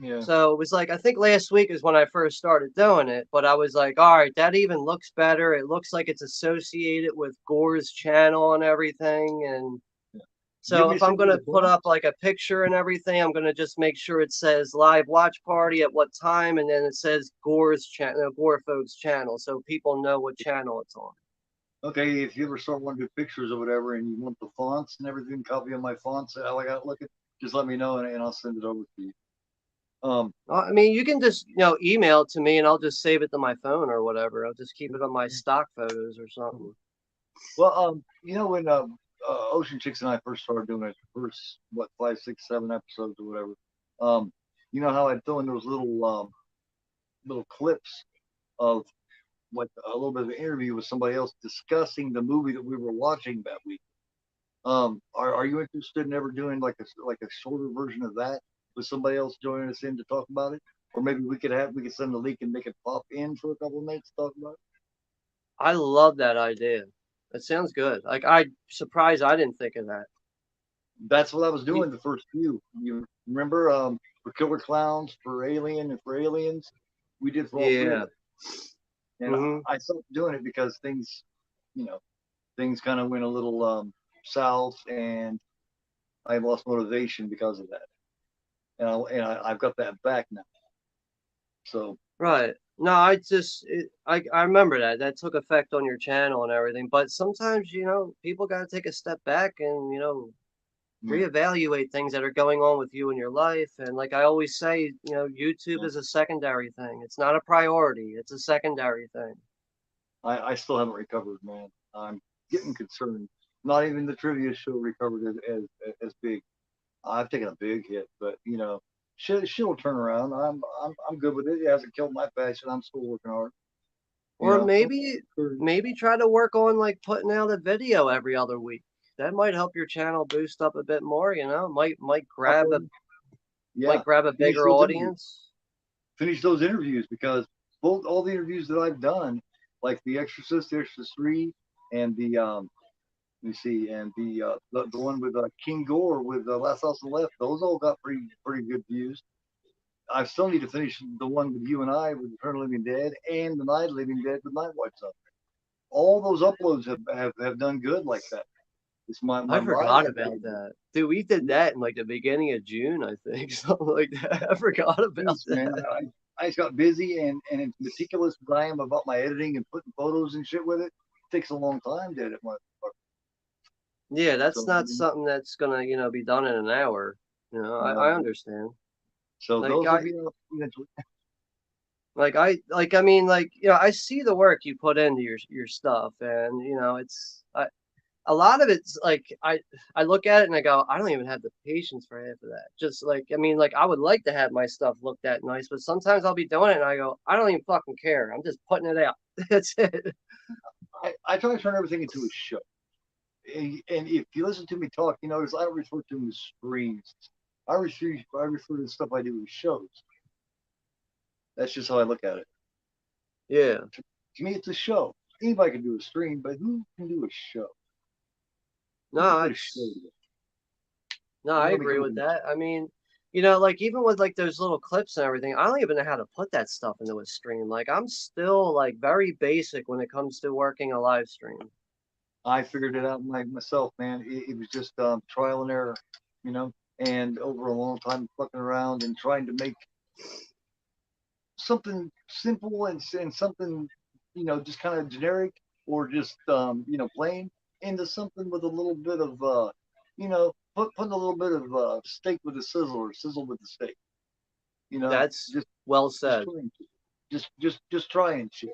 it. Yeah. So it was like I think last week is when I first started doing it, but I was like, "All right, that even looks better. It looks like it's associated with Gore's channel and everything." And Do you want so me if to I'm send you gonna the put font? up like a picture and everything, I'm gonna just make sure it says live watch party at what time, and then it says Gore's channel, GoreAphobe's channel, so people know what channel it's on. Okay, if you ever start wanting to do pictures or whatever, and you want the fonts and everything, copy of my fonts, how I got to look at, just let me know, and I'll send it over to you. Um, I mean, you can just email it to me, and I'll just save it to my phone or whatever. I'll just keep it on my stock photos or something. well, when Ocean Chicks and I first started doing it, first what 5, 6, 7 episodes or whatever, um, you know how I'd throw in those little little clips of what a little bit of an interview with somebody else discussing the movie that we were watching that week. Are you interested in ever doing like a shorter version of that with somebody else joining us in to talk about it? Or maybe we could send the link and make it pop in for a couple of minutes to talk about it. I love that idea. That sounds good. Like I'm surprised I didn't think of that. That's what I was Ye- doing the first few. You remember for Killer Clowns, for Alien, and for Aliens, we did for all three of Yeah. them. And Hmm. I stopped doing it because things, you know, things kind of went a little south, and I lost motivation because of that. I've got that back now. So Right. No, I remember that. That took effect on your channel and everything. But sometimes, people got to take a step back and, yeah, reevaluate things that are going on with you in your life. And like I always say, YouTube yeah. is a secondary thing. It's not a priority. It's a secondary thing. I still haven't recovered, man. I'm getting concerned. Not even the trivia show recovered as big. I've taken a big hit, but she'll turn around. I'm good with it. It hasn't killed my passion. I'm still working hard. You Or know, maybe try to work on like putting out a video every other week. That might help your channel boost up a bit more, might grab a upload, yeah, might grab a finish bigger those interviews. audience. Finish those interviews because both all the interviews that I've done, like The Exorcist, The Exorcist 3, and the let me see, and the one with King Gore with Last House on the Left, those all got pretty good views. I still need to finish the one with you and I with Eternal Living Dead and the Night Living Dead with Night Watch up. All those uploads have done good like that. It's I my forgot eyes about really good. that. Dude, we did that in like the beginning of June, I think. Something like that. I forgot about Thanks, man. that. I just got busy and as meticulous as I am about my editing and putting photos and shit with it, it takes a long time to edit my. Yeah, that's So not something that's gonna, be done in an hour. I no, understand. so Like those will I be up eventually. I mean I see the work you put into your stuff and a lot of it's like I look at it and I go, I don't even have the patience for half of that. Just like I mean, like I would like to have my stuff looked at nice, but sometimes I'll be doing it and I go, I don't even fucking care. I'm just putting it out. That's it. I try to turn everything into a show. And if you listen to me talk, you notice I don't refer to them as streams. I refer to the stuff I do as shows. That's just how I look at it. Yeah. To me, it's a show. Anybody can do a stream, but who can do a show? Who can No, put a show it's together? no, You I know me agree come with from that. I mean, like even with like those little clips and everything, I don't even know how to put that stuff into a stream. Like I'm still like very basic when it comes to working a live stream. I figured it out myself, man. It was just trial and error, you know, and over a long time fucking around and trying to make something simple and something, just kind of generic or just, plain into something with a little bit of, putting a little bit of steak with a sizzle or sizzle with the steak, you know, That's just, well just said. trying, just trying shit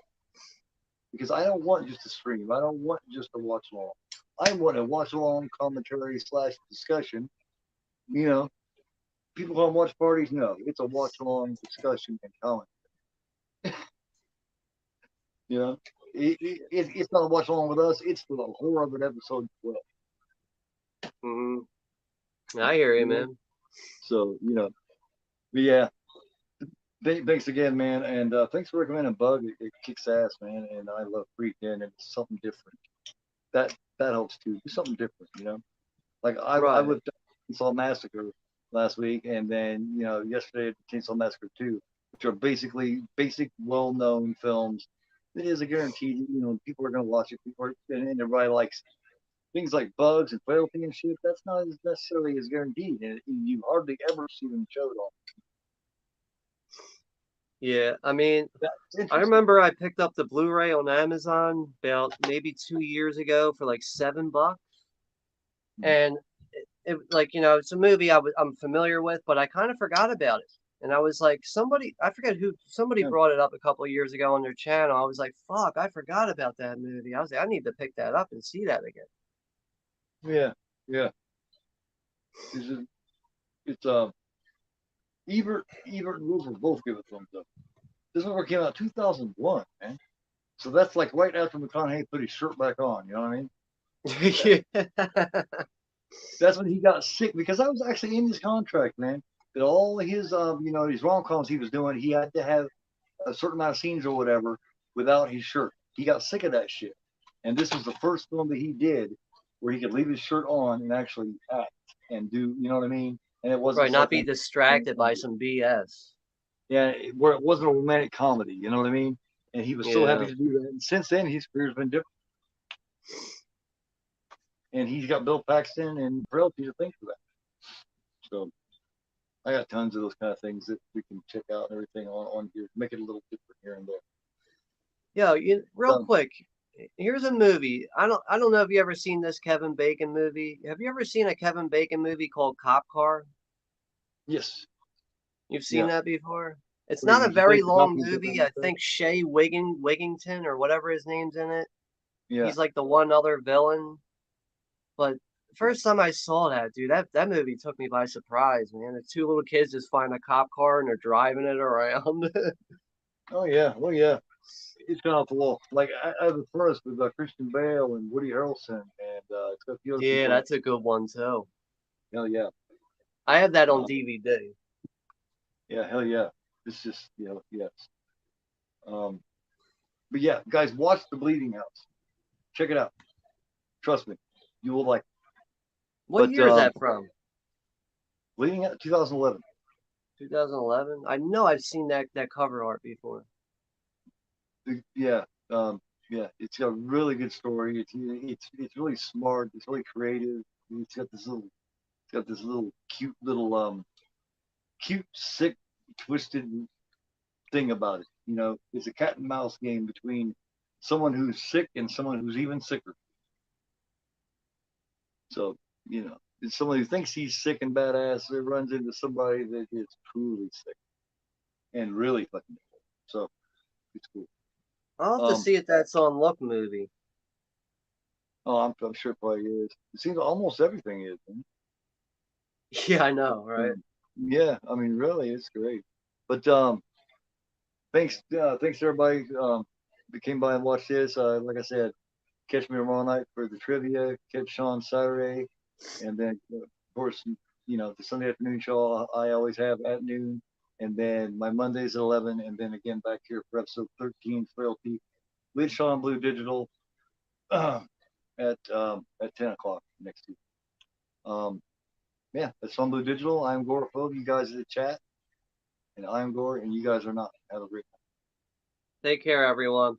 because I don't want just a stream. I don't want just a watch along. I want a watch along commentary slash discussion. You know, people on watch parties. No, it's a watch along discussion and comment. You know, it's not a watch along with us. It's for the whole other episode as well. Hmm. I hear you, You know, man. so but yeah. Thanks again, man, and thanks for recommending Bug. It kicks ass, man, and I love Friedkin, and it's something different. That helps too. Do something different, you know. Like I Right. looked at Chainsaw Massacre last week, and then yesterday at Chainsaw Massacre 2, which are basically basic, well-known films. It is a guaranteed, people are gonna watch it. And everybody likes things like bugs and frailty and shit. That's not necessarily as guaranteed, and you hardly ever see them showed on. Yeah. I mean, That's I interesting. remember I picked up the Blu-ray on Amazon about maybe 2 years ago for like $7, and like it's a movie I'm familiar with, but I kind of forgot about it. And I was like, I forget who, somebody Yeah, brought it up a couple of years ago on their channel. I was like, fuck, I forgot about that movie. I was like, I need to pick that up and see that again. yeah, yeah. It's Ebert and Wolfer both give it thumbs up. This movie came out 2001, man. So that's like right after McConaughey put his shirt back on. You know what I mean? Yeah. That's when he got sick because I was actually in his contract, man. That all his his rom coms he was doing, he had to have a certain amount of scenes or whatever without his shirt. He got sick of that shit, and this was the first film that he did where he could leave his shirt on and actually act and do, you know what I mean? And it wasn't Right, not something, be distracted by some BS. yeah, where it wasn't a romantic comedy, you know what I mean? And he was so happy Yeah. to do that. And since then, his career's been different. And he's got Bill Paxton and Frailty to thank for that. So I got tons of those kind of things that we can check out and everything on here, make it a little different here and there. Yo, real Um, quick, here's a movie. I don't know if you ever seen this Kevin Bacon movie. Have you ever seen a Kevin Bacon movie called Cop Car? yes, You've seen yeah. that before? It's Where not a he very plays the cop long who's got movie. that I mustache. think Wigington or whatever his name's in it. Yeah. He's like the one other villain. But the first time I saw that, dude, that movie took me by surprise, man. The two little kids just find a cop car and they're driving it around. Oh yeah. Well, yeah. It's gone off the wall. Like I the first with Christian Bale and Woody Harrelson, and it's got a few other Yeah, people in it. that's a good one too. Hell yeah. I have that on Uh, DVD. yeah. Hell yeah. It's just yes. Um, but yeah, guys, watch The Bleeding House. Check it out. Trust me, you will like it. What But year is that from? Bleeding Out 2011. 2011. I know I've seen that cover art before. Yeah. Yeah. It's got a really good story. It's really smart. It's really creative. It's got this little cute, sick, twisted thing about it. You know, it's a cat and mouse game between someone who's sick and someone who's even sicker. So, it's someone who thinks he's sick and badass that runs into somebody that is truly sick and really fucking cool. So it's cool. I'll have to Um, see if that's on Look Movie. oh, I'm sure it probably is. It seems almost everything is. Yeah, I know, right? Yeah, I mean, really, it's great. But thanks to everybody that came by and watched this. Like I said, catch me tomorrow night for the trivia. Catch Sean Saturday, and then of course, the Sunday afternoon show I always have at noon, and then my Mondays at 11, and then again back here for episode 13, Frailty, with Sean Blue Digital at 10 o'clock next week. Um, yeah, that's Sean Blue Digital. I'm GoreAphobe. You guys are the chat, and I'm Gore, and you guys are not. Have a great Take care, everyone.